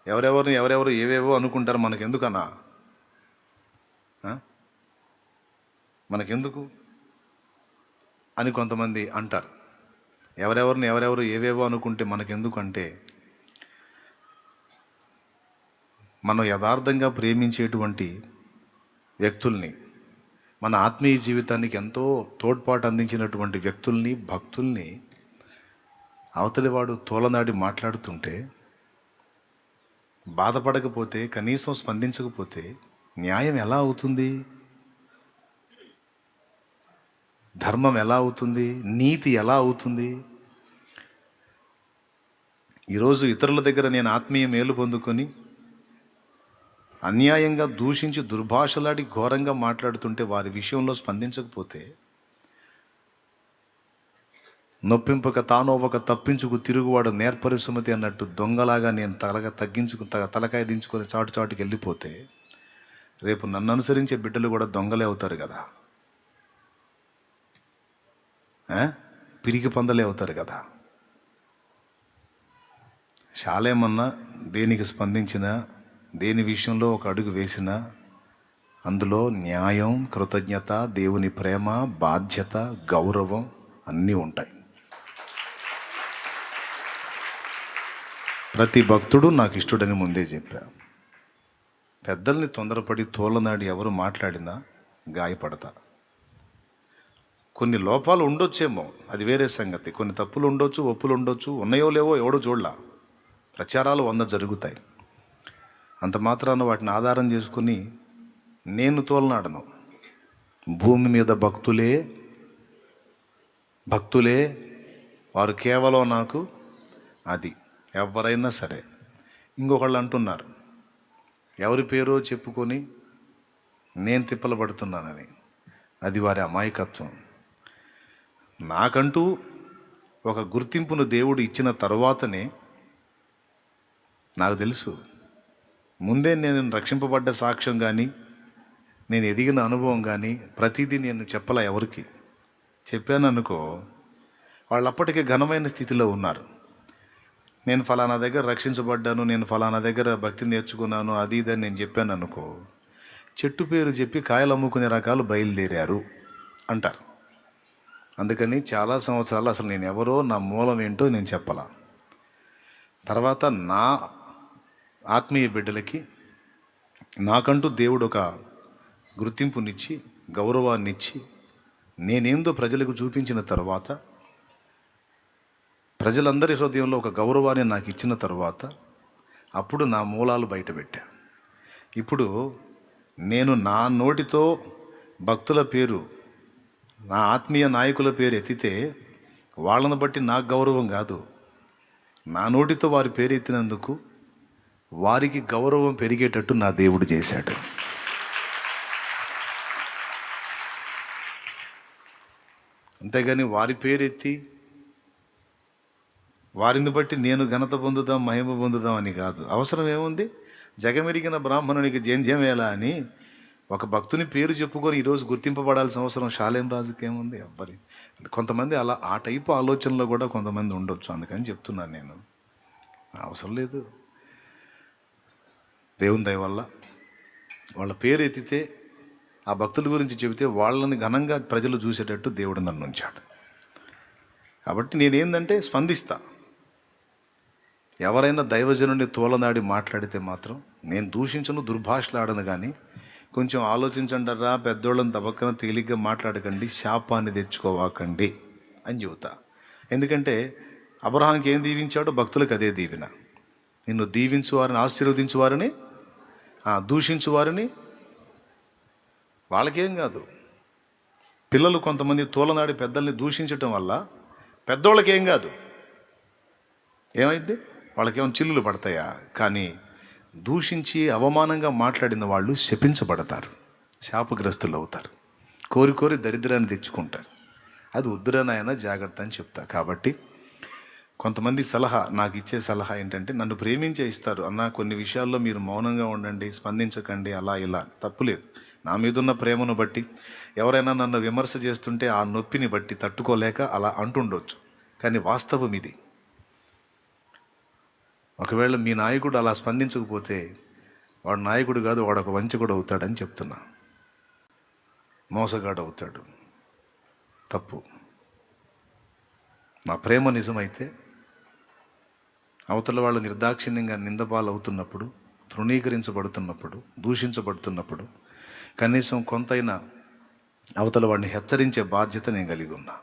ఎవరెవరు ఏవేవో అనుకుంటారు, మనకెందుకన్నా, మనకెందుకు అని కొంతమంది అంటారు. ఎవరెవరు ఏవేవో అనుకుంటే మనకెందుకు అంటే, మనం యథార్థంగా ప్రేమించేటువంటి వ్యక్తుల్ని, మన ఆత్మీయ జీవితానికి ఎంతో తోడ్పాటు అందించినటువంటి వ్యక్తుల్ని, భక్తుల్ని అవతలివాడు తోలనాడి మాట్లాడుతుంటే బాధపడకపోతే, కనీసం స్పందించకపోతే న్యాయం ఎలా అవుతుంది? ధర్మం ఎలా అవుతుంది? నీతి ఎలా అవుతుంది? ఈరోజు ఇతరుల దగ్గర నేను ఆత్మీయ మేలు పొందుకొని అన్యాయంగా దూషించి దుర్భాషలాడి ఘోరంగా మాట్లాడుతుంటే వారి విషయంలో స్పందించకపోతే, నొప్పింపక తానోవక తప్పించుకు తిరుగువాడు నేర్పరి సుమతి అన్నట్టు దొంగలాగా నేను తలకాయ దించుకొని చాటుకి వెళ్ళిపోతే రేపు నన్ను అనుసరించే బిడ్డలు కూడా దొంగలే అవుతారు కదా, పిరికి పందలే అవుతారు కదా. శాలేమన్నా దేనికి స్పందించినా, దేని విషయంలో ఒక అడుగు వేసినా అందులో న్యాయం, కృతజ్ఞత, దేవుని ప్రేమ, బాధ్యత, గౌరవం అన్నీ ఉంటాయి. ప్రతి భక్తుడు నాకు ఇష్టడని ముందే చెప్పా. పెద్దల్ని తొందరపడి తోలనాడి ఎవరు మాట్లాడినా గాయపడతా. కొన్ని లోపాలు ఉండొచ్చేమో, అది వేరే సంగతి. కొన్ని తప్పులు ఉండొచ్చు, ఒప్పులు ఉండొచ్చు, ఉన్నాయో లేవో ఎవడో చూడలా. ప్రచారాలు 100 జరుగుతాయి. అంత మాత్రాన వాటిని ఆధారం చేసుకుని నేను తోలనాడను. భూమి మీద భక్తులే వారు కేవలం నాకు అది. ఎవరైనా సరే. ఇంకొకళ్ళు అంటున్నారు, ఎవరి పేరో చెప్పుకొని నేను తిప్పలు పడుతున్నానని. అది వారి అమాయకత్వం. నాకంటూ ఒక గుర్తింపును దేవుడు ఇచ్చిన తరువాతనే నాకు తెలుసు. ముందే నేను రక్షింపబడ్డ సాక్ష్యం కానీ, నేను ఎదిగిన అనుభవం కానీ ప్రతిదీ నేను చెప్పలా. ఎవరికి చెప్పాను అనుకో, వాళ్ళు అప్పటికే ఘనమైన స్థితిలో ఉన్నారు. నేను ఫలానా దగ్గర రక్షించబడ్డాను, నేను ఫలానా దగ్గర భక్తి నేర్చుకున్నాను, అది ఇదని నేను చెప్పాను అనుకో, చెట్టు పేరు చెప్పి కాయలు అమ్ముకునే రకాలు బయలుదేరారు అంటారు. అందుకని చాలా సంవత్సరాలు అసలు నేను ఎవరో, నా మూలం ఏంటో నేను చెప్పాల. తర్వాత నా ఆత్మీయ బిడ్డలకి నాకంటూ దేవుడు ఒక గుర్తింపునిచ్చి, గౌరవాన్నిచ్చి, నేనేందో ప్రజలకు చూపించిన తర్వాత, ప్రజలందరి హృదయంలో ఒక గౌరవాన్ని నాకు ఇచ్చిన తర్వాత అప్పుడు నా మూలాలు బయటపెట్టా. ఇప్పుడు నేను నా నోటితో భక్తుల పేరు, నా ఆత్మీయ నాయకుల పేరు ఎత్తితే వాళ్ళను బట్టి నాకు గౌరవం కాదు. నా నోటితో వారి పేరు ఎత్తినందుకు వారికి గౌరవం పెరిగేటట్టు నా దేవుడు చేశాడు. అంతేగాని వారి పేరు ఎత్తి వారిని బట్టి నేను ఘనత పొందుదాం, మహిమ పొందుదాం అని కాదు. అవసరం ఏముంది? జగమెరిగిన బ్రాహ్మణునికి జేంద్యం ఎలా అని ఒక భక్తుని పేరు చెప్పుకొని ఈరోజు గుర్తింపబడాల్సిన అవసరం శాలేం రాజుకి ఏముంది? ఎవ్వరి. కొంతమంది అలా ఆ టైపు ఆలోచనలో కూడా కొంతమంది ఉండొచ్చు. అందుకని చెప్తున్నాను నేను, అవసరం లేదు. దేవుని దయ వల్ల వాళ్ళ పేరు ఎత్తితే, ఆ భక్తుల గురించి చెబితే వాళ్ళని ఘనంగా ప్రజలు చూసేటట్టు దేవుడు నన్ను ఉంచాడు. కాబట్టి నేనేందంటే స్పందిస్తా. ఎవరైనా దైవజనుడిని తోలనాడి మాట్లాడితే మాత్రం నేను దూషించను, దుర్భాషలాడను. కానీ కొంచెం ఆలోచించండరా, పెద్దోళ్ళని తబక్కన తేలిగ్గా మాట్లాడకండి, శాపాన్ని తెచ్చుకోవాకండి అని చెబుతా. ఎందుకంటే అబ్రహాంకి ఏం దీవించాడో భక్తులకు అదే దీవెన. నిన్ను దీవించు వారిని ఆశీర్వదించు వారిని, దూషించు వారిని. వాళ్ళకేం కాదు. పిల్లలు కొంతమంది తోలనాడి పెద్దల్ని దూషించటం వల్ల పెద్దోళ్ళకేం కాదు. ఏమైంది? వాళ్ళకేమో చిల్లులు పడతాయా? కానీ దూషించి అవమానంగా మాట్లాడిన వాళ్ళు శపించబడతారు, శాపగ్రస్తులు అవుతారు, కోరి దరిద్రాన్ని తెచ్చుకుంటారు. అది వద్దురా నాయన, జాగ్రత్త అని చెప్తా. కాబట్టి కొంతమంది సలహా, నాకు ఇచ్చే సలహా ఏంటంటే, నన్ను ప్రేమించే ఇస్తారు, అన్న కొన్ని విషయాల్లో మీరు మౌనంగా ఉండండి, స్పందించకండి, అలా ఇలా. తప్పులేదు. నా మీదున్న ప్రేమను బట్టి ఎవరైనా నన్ను విమర్శ చేస్తుంటే ఆ నొప్పిని బట్టి తట్టుకోలేక అలా అంటుండొచ్చు. కానీ వాస్తవం ఇది. ఒకవేళ మీ నాయకుడు అలా స్పందించకపోతే వాడు నాయకుడు కాదు, వాడు ఒక వంచకుడు అవుతాడని చెప్తున్నా. మోసగాడు అవుతాడు. తప్పు. నా ప్రేమ నిజమైతే అవతల వాళ్ళు నిర్దాక్షిణ్యంగా నిందపాలు అవుతున్నప్పుడు, తృణీకరించబడుతున్నప్పుడు, దూషించబడుతున్నప్పుడు కనీసం కొంతైనా అవతల వాడిని హెచ్చరించే బాధ్యత నేను కలిగి ఉన్నా.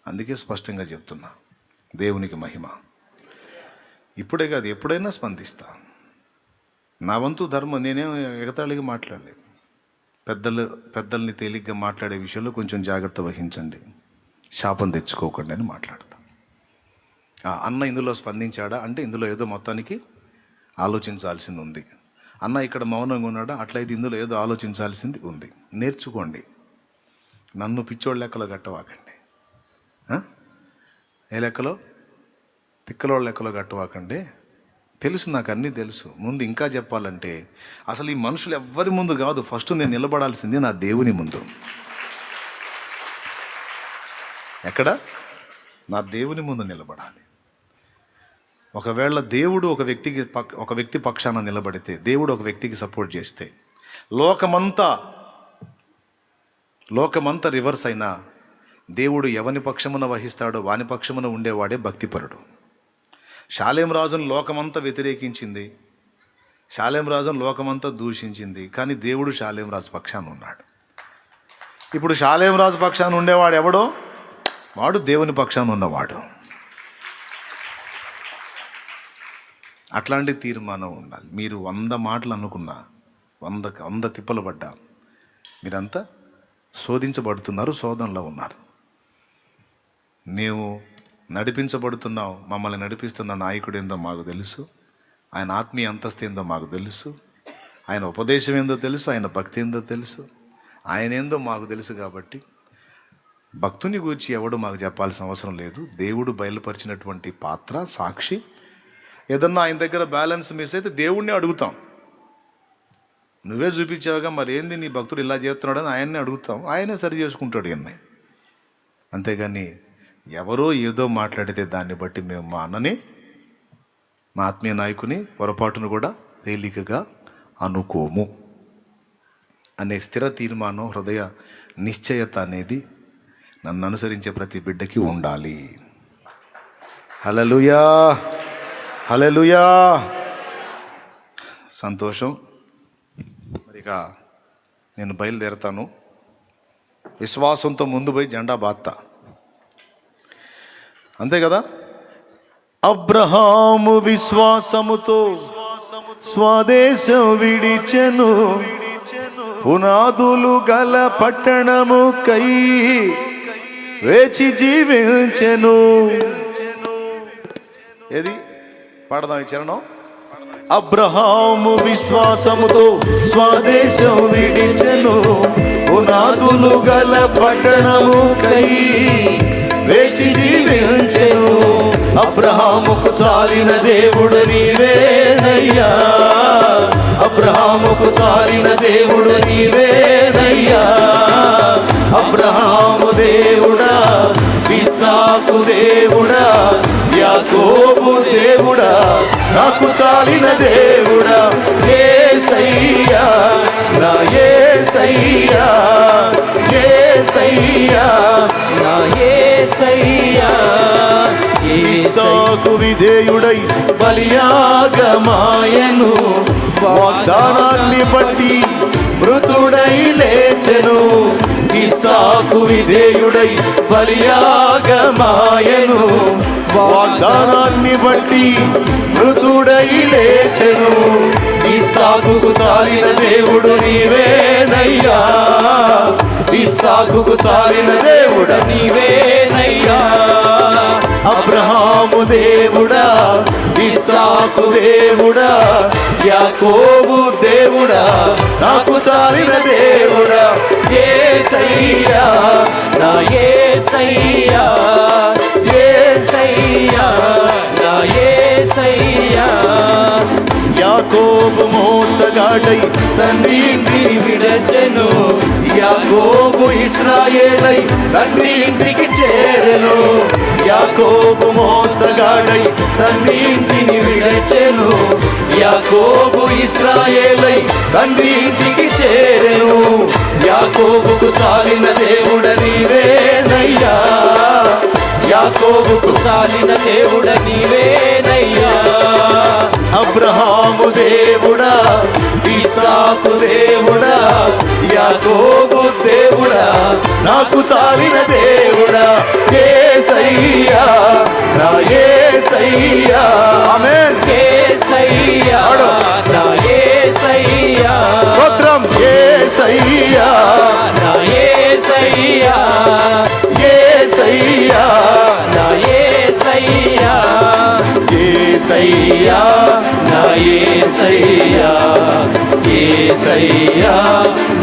అందుకే స్పష్టంగా చెప్తున్నా, దేవునికి మహిమ. ఇప్పుడే కాదు, ఎప్పుడైనా స్పందిస్తా. నా వంతు ధర్మం. నేనేం ఎగతాళిగా మాట్లాడలేదు. పెద్దల్ని తేలిగ్గా మాట్లాడే విషయంలో కొంచెం జాగ్రత్త వహించండి, శాపం తెచ్చుకోకండి అని మాట్లాడతా. అన్న ఇందులో స్పందించాడా అంటే ఇందులో ఏదో మొత్తానికి ఆలోచించాల్సింది ఉంది. అన్న ఇక్కడ మౌనంగా ఉన్నాడా, అట్లయితే ఇందులో ఏదో ఆలోచించాల్సింది ఉంది. నేర్చుకోండి. నన్ను పిచ్చోళ్ళ లెక్కలో కట్టవాకండి. ఏ లెక్కలో? తిక్కలోళ్ళ లెక్కలో కట్టవాకండి. తెలుసు, నాకు అన్నీ తెలుసు. ముందు ఇంకా చెప్పాలంటే అసలు ఈ మనుషులు ఎవ్వరి ముందు కాదు, ఫస్ట్ నేను నిలబడాల్సింది నా దేవుని ముందు. ఎక్కడ? నా దేవుని ముందు నిలబడాలి. ఒకవేళ దేవుడు ఒక వ్యక్తి పక్షాన నిలబడితే, దేవుడు ఒక వ్యక్తికి సపోర్ట్ చేస్తే, లోకమంతా రివర్స్ అయినా దేవుడు ఎవని పక్షమున వహిస్తాడో వాని పక్షమున ఉండేవాడే భక్తిపరుడు. షాలేం రాజును లోకమంతా వ్యతిరేకించింది, షాలేం రాజును లోకమంతా దూషించింది, కానీ దేవుడు షాలేం రాజు పక్షాన ఉన్నాడు. ఇప్పుడు షాలేం రాజు పక్షాన ఉండేవాడు ఎవడో? వాడు దేవుని పక్షాన ఉన్నవాడు. అట్లాంటి తీర్మానం ఉండాలి. మీరు 100 మాటలు అనుకున్నా, 100 తిప్పలు పడ్డా, మీరంతా శోధించబడుతున్నారు, శోధనలో ఉన్నారు. మేము నడిపించబడుతున్నాం. మమ్మల్ని నడిపిస్తున్న నాయకుడు ఏందో మాకు తెలుసు, ఆయన ఆత్మీయ అంతస్తు ఏందో మాకు తెలుసు, ఆయన ఉపదేశం ఏందో తెలుసు, ఆయన భక్తి ఏందో తెలుసు, ఆయన ఏందో మాకు తెలుసు. కాబట్టి భక్తుని గురించి ఎవడు మాకు చెప్పాల్సిన అవసరం లేదు. దేవుడు బయలుపరిచినటువంటి పాత్ర, సాక్షి. ఏదన్నా ఆయన దగ్గర బ్యాలెన్స్ మిస్ అయితే దేవుణ్ణి అడుగుతాం. నువ్వే చూపించావుగా, మరి ఏంది నీ భక్తుడు ఇలా చేస్తున్నాడని ఆయన్నే అడుగుతాం. ఆయనే సరి చేసుకుంటాడు ఇవన్నీ. అంతేగాని ఎవరో ఏదో మాట్లాడితే దాన్ని బట్టి మేము మా అన్నని, మా ఆత్మీయ నాయకుని పొరపాటును కూడా తేలికగా అనుకోము అనే స్థిర తీర్మానం, హృదయ నిశ్చయత అనేది నన్ను అనుసరించే ప్రతి బిడ్డకి ఉండాలి. హల్లెలూయా, హల్లెలూయా. సంతోషం. మరిగా నేను బయలుదేరతాను. విశ్వాసంతో ముందు పోయి జెండా బాత్తా, అంతే కదా. అబ్రహాము విశ్వాసముతో స్వదేశం విడిచెను, పునాదులు గల పట్టణము కై వేచి జీవించెను. ఏది పాడదాం ఈ చరణం? అబ్రహాము విశ్వాసముతో స్వదేశం విడిచెను, పునాదులు గల పట్టణము కై వేచి జీవించెను. అబ్రహాముకు చాలిన దేవుడు నీవేనయ్యా, అబ్రహాముకు చాలిన దేవుడు నీవేనయ్యా. అబ్రహాము దేవుడా, ఇస్సాకు దేవుడా, యాకోబు దేవుడా, నాకు చాలిన దేవుడా. యేసయ్యా, నా యేసయ్యా, యేసయ్యా, నా యేసయ్యా. ఇస్సాకు విధేయుడై బలియాగమాయను, వాగ్దానాన్ని బట్టి మృతుడై లేచెను. ఇస్సాకు విధేయుడై బలియాగమాయను, వాగ్దానాన్ని బట్టి మృతుడై లేచెను. ఇస్సాకుకు చాలిన దేవుడు నీవేనయ్యా, ఇస్సాకుకు చాలిన దేవుడు నీవేనయ్యా. అబ్రహాము దేవుడా, ఇస్సాకు దేవుడా, యాకోబు దేవుడా, నాకు చాలిన దేవుడా. యేసయ్యా, నా యేసయ్యా, యేసయ్యా, నా యేసయ్యా. యాకోబు మోసగాడై తండ్రి ఇంటిని విడచెను, యాకోబు ఇశ్రాయేలై తండ్రి ఇంటికి చేరెను. యాకోబు మోసగాడై తండ్రి ఇంటిని విడచెను, యాకోబు ఇశ్రాయేలై తండ్రి ఇంటికి చేరెను. యాకోబుకు చాలిన దేవుడ నీవేనయ్యా, యాకోబుకు చాలిన దేవుడ నీవేనయ్యా. అబ్రహాము దేవుడా, ఇస్సాకు దేవుడా, యాకోబు దేవుడా, దేవుడా నాకు చాలిన దేవుడా యేసయ్యా నా యేసయ్యా ఆమేన్. యేసయ్యా నా యేసయ్యా స్తోత్రం. యేసయ్యా నా యేసయ్యా యేసయ్యా నా యేసయ్యా యేసయ్యా నా యేసయ్యా యేసయ్యా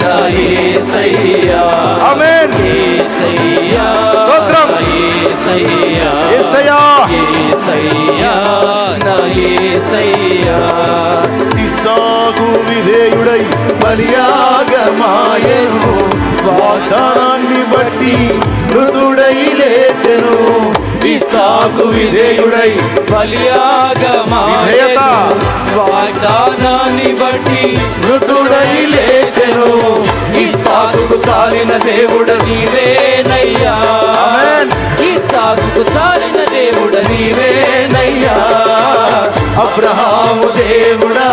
నా యేసయ్యా ఆమేన్. యేసయ్యా స్తోత్రం. నా యేసయ్యా యేసయ్యా యేసయ్యా నా యేసయ్యా ఇస్సాకు విధేయుడై బలియాగమాయెను, వాగ్దానాన్ని బట్టి మృతుడై లేచెను. ఇస్సాకు విధేయుడై బలియాగమాయెను, వాగ్దానాన్ని బట్టి మృతుడై లేచెను. ఇస్సాకుకు చాలిన దేవుడ నీవేనయ్యా ఆమేన్. ఇస్సాకుకు చాలిన దేవుడ నీవేనయ్యా అబ్రహాము దేవుడా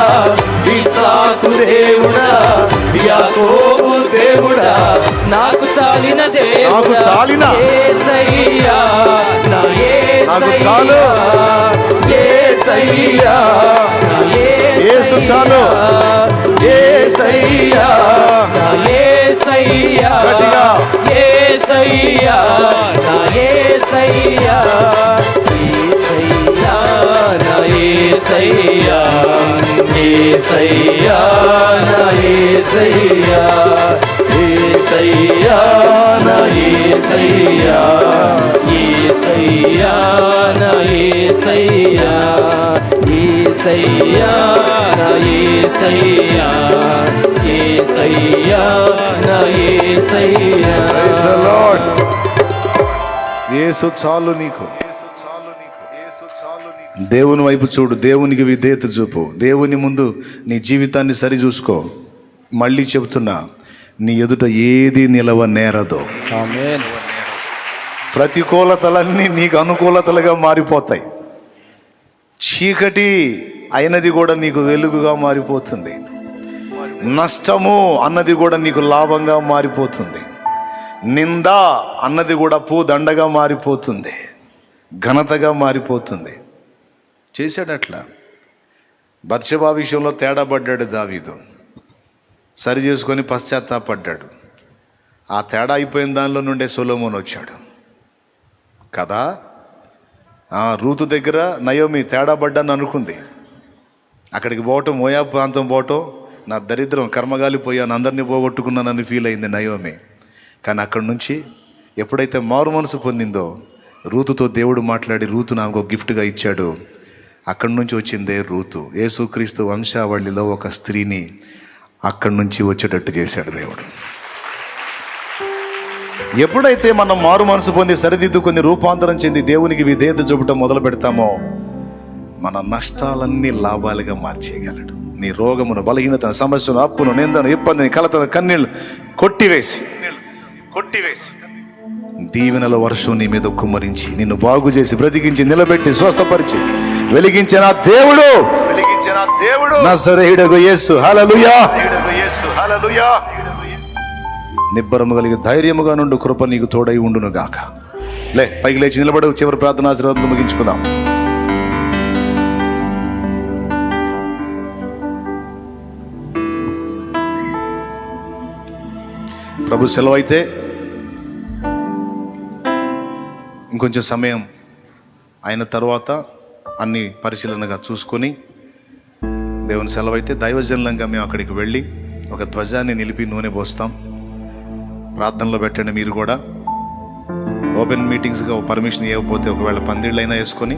ఇస్సాకు దేవుడా యాకోబు దేవుడా నాకు చాలిన దేవుడా నాకు చాలిన. యేసయ్యా నా నాకు చాలు. యేసయ్యా నా యేసు చాలు. యేసయ్యా నా యేసయ్యా గట్టిగా. యేసయ్యా నా యేసయ్యా యేసయ్యా నా యేసయ్యా యేసయ్యా నా యేసయ్యా యేసయ్యా నా యేసయ్యా యేసయ్యా నా యేసయ్యా యేసయ్యా నా యేసయ్యా యేసయ్యా నా యేసయ్యా Praise the Lord. యేసు చాలు నీకు. దేవుని వైపు చూడు, దేవునికి విధేయత చూపు, దేవుని ముందు నీ జీవితాన్ని సరి చూసుకో. మళ్ళీ చెబుతున్నా, నీ ఎదుట ఏది నిలవ నేరదో. ఆమేన్ ప్రతికూలతలన్నీ నీకు అనుకూలతలుగా మారిపోతాయి. చీకటి అయినది కూడా నీకు వెలుగుగా మారిపోతుంది. నష్టము అన్నది కూడా నీకు లాభంగా మారిపోతుంది. నింద అన్నది కూడా పూదండగా మారిపోతుంది, ఘనతగా మారిపోతుంది. చేశాడట్లా. బత్షెబా విషయంలో తేడా పడ్డాడు దావీదు, సరి చేసుకొని పశ్చాత్తాపడ్డాడు. ఆ తేడా అయిపోయిన దానిలో నుండే సొలొమోను వచ్చాడు కదా. రూతు దగ్గర నయోమి తేడా పడ్డాను అనుకుంది. అక్కడికి పోవటం, మోయాబు ప్రాంతం పోవటం, నా దరిద్రం కర్మగాలిపోయాను, అందరినీ పోగొట్టుకున్నానని ఫీల్ అయింది నయోమి. కానీ అక్కడి నుంచి ఎప్పుడైతే మారు మనసు పొందిందో, రూతుతో దేవుడు మాట్లాడి రూతు నాకు ఒక గిఫ్ట్గా ఇచ్చాడు. అక్కడి నుంచి వచ్చిందే రూతు. యేసుక్రీస్తు వంశావళిలో ఒక స్త్రీని అక్కడి నుంచి వచ్చేటట్టు చేశాడు దేవుడు. ఎప్పుడైతే మనం మారు మనసు పొంది సరిదిద్దుకొని రూపాంతరం చెంది దేవునికి విధేయత చూపటం మొదలు పెడతామో, మన నష్టాలన్నీ లాభాలుగా మార్చేయగలడు. నీ రోగమును, బలహీనతను, సమస్యను, అప్పును, నిందను, ఇబ్బందిని, కలతను, కన్నీళ్లు కొట్టివేసి దీవెనల వర్షం నీ మీద కుమ్మరించి నిన్ను బాగు చేసి బ్రతికించి నిలబెట్టి స్వస్థపరిచి వెలిగించిన దేవుడు నజరేయుడగు యేసు. హల్లెలూయా. నిబ్బరము కలిగి ధైర్యముగా నుండి కృప నీకు తోడై ఉండును గాక. లే, పైకి లేచి నిలబడు. చివరి ప్రార్థన ఆశీర్వాదం ముగించుకుందాం. ప్రభు సెలవైతే ఇంకొంచెం సమయం అయిన తర్వాత అన్ని పరిశీలనగా చూసుకొని, దేవుని సెలవైతే దైవజనులంగా మేము అక్కడికి వెళ్ళి ఒక ధ్వజాన్ని నిలిపి నూనె పోస్తాం. ప్రార్థనలో పెట్టండి. మీరు కూడా ఓపెన్ మీటింగ్స్గా పర్మిషన్ ఇవ్వకపోతే ఒకవేళ పందిళ్ళైనా వేసుకొని,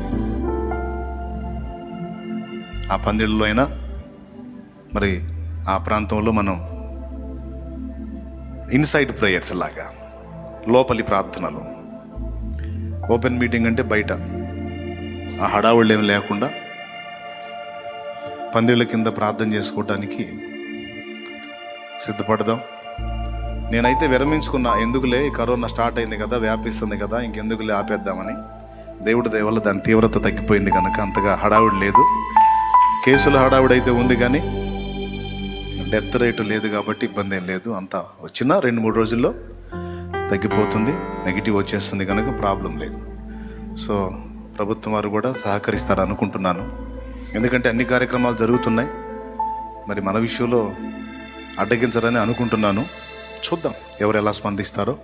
ఆ పందిళ్ళలో అయినా మరి ఆ ప్రాంతంలో మనం ఇన్సైడ్ ప్రేయర్స్ లాగా లోపలి ప్రార్థనలు. ఓపెన్ మీటింగ్ అంటే బయట ఆ హడావుళ్ళు ఏమి లేకుండా పందిళ్ళ కింద ప్రార్థన చేసుకోవడానికి సిద్ధపడదాం. నేనైతే విరమించుకున్నా. ఎందుకులే, కరోనా స్టార్ట్ అయింది కదా, వ్యాపిస్తుంది కదా, ఇంకెందుకులే ఆపేద్దామని. దేవుడి దయ వల్ల దాని తీవ్రత తగ్గిపోయింది కనుక అంతగా హడావుడి లేదు. కేసుల హడావుడి అయితే ఉంది కానీ డెత్ రేటు లేదు కాబట్టి ఇబ్బంది ఏం లేదు. అంతా వచ్చిన 2-3 రోజుల్లో తగ్గిపోతుంది, నెగిటివ్ వచ్చేస్తుంది, కనుక ప్రాబ్లం లేదు. సో ప్రభుత్వం వారు కూడా సహకరిస్తారు అనుకుంటున్నాను. ఎందుకంటే అన్ని కార్యక్రమాలు జరుగుతున్నాయి, మరి మన విషయంలో అడ్డగించాలని అనుకుంటున్నాను. చూద్దాం ఎవరు ఎలా స్పందిస్తారో.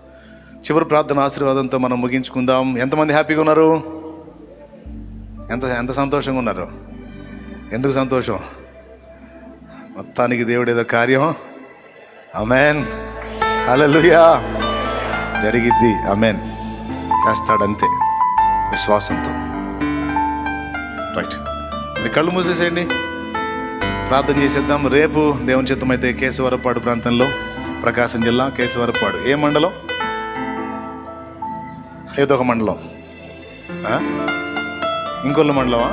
చివరి ప్రార్థన ఆశీర్వాదంతో మనం ముగించుకుందాం. ఎంతమంది హ్యాపీగా ఉన్నారు? ఎంత సంతోషంగా ఉన్నారు? ఎందుకు సంతోషం? మొత్తానికి దేవుడు ఏదో కార్యం, ఆమేన్, హల్లెలూయా, జరిగిద్ది, ఆమేన్, చేస్తాడంతే విశ్వాసంతో. రైట్, మీరు కళ్ళు మూసేసేయండి, ప్రార్థన చేసేద్దాం. రేపు దేవుని చిత్తమైతే కేశవరపాడు ప్రాంతంలో, ప్రకాశం జిల్లా కేశవరపాడు, ఏ మండలం? ఏదో ఒక మండలం. ఇంకొల్లు మండలమా?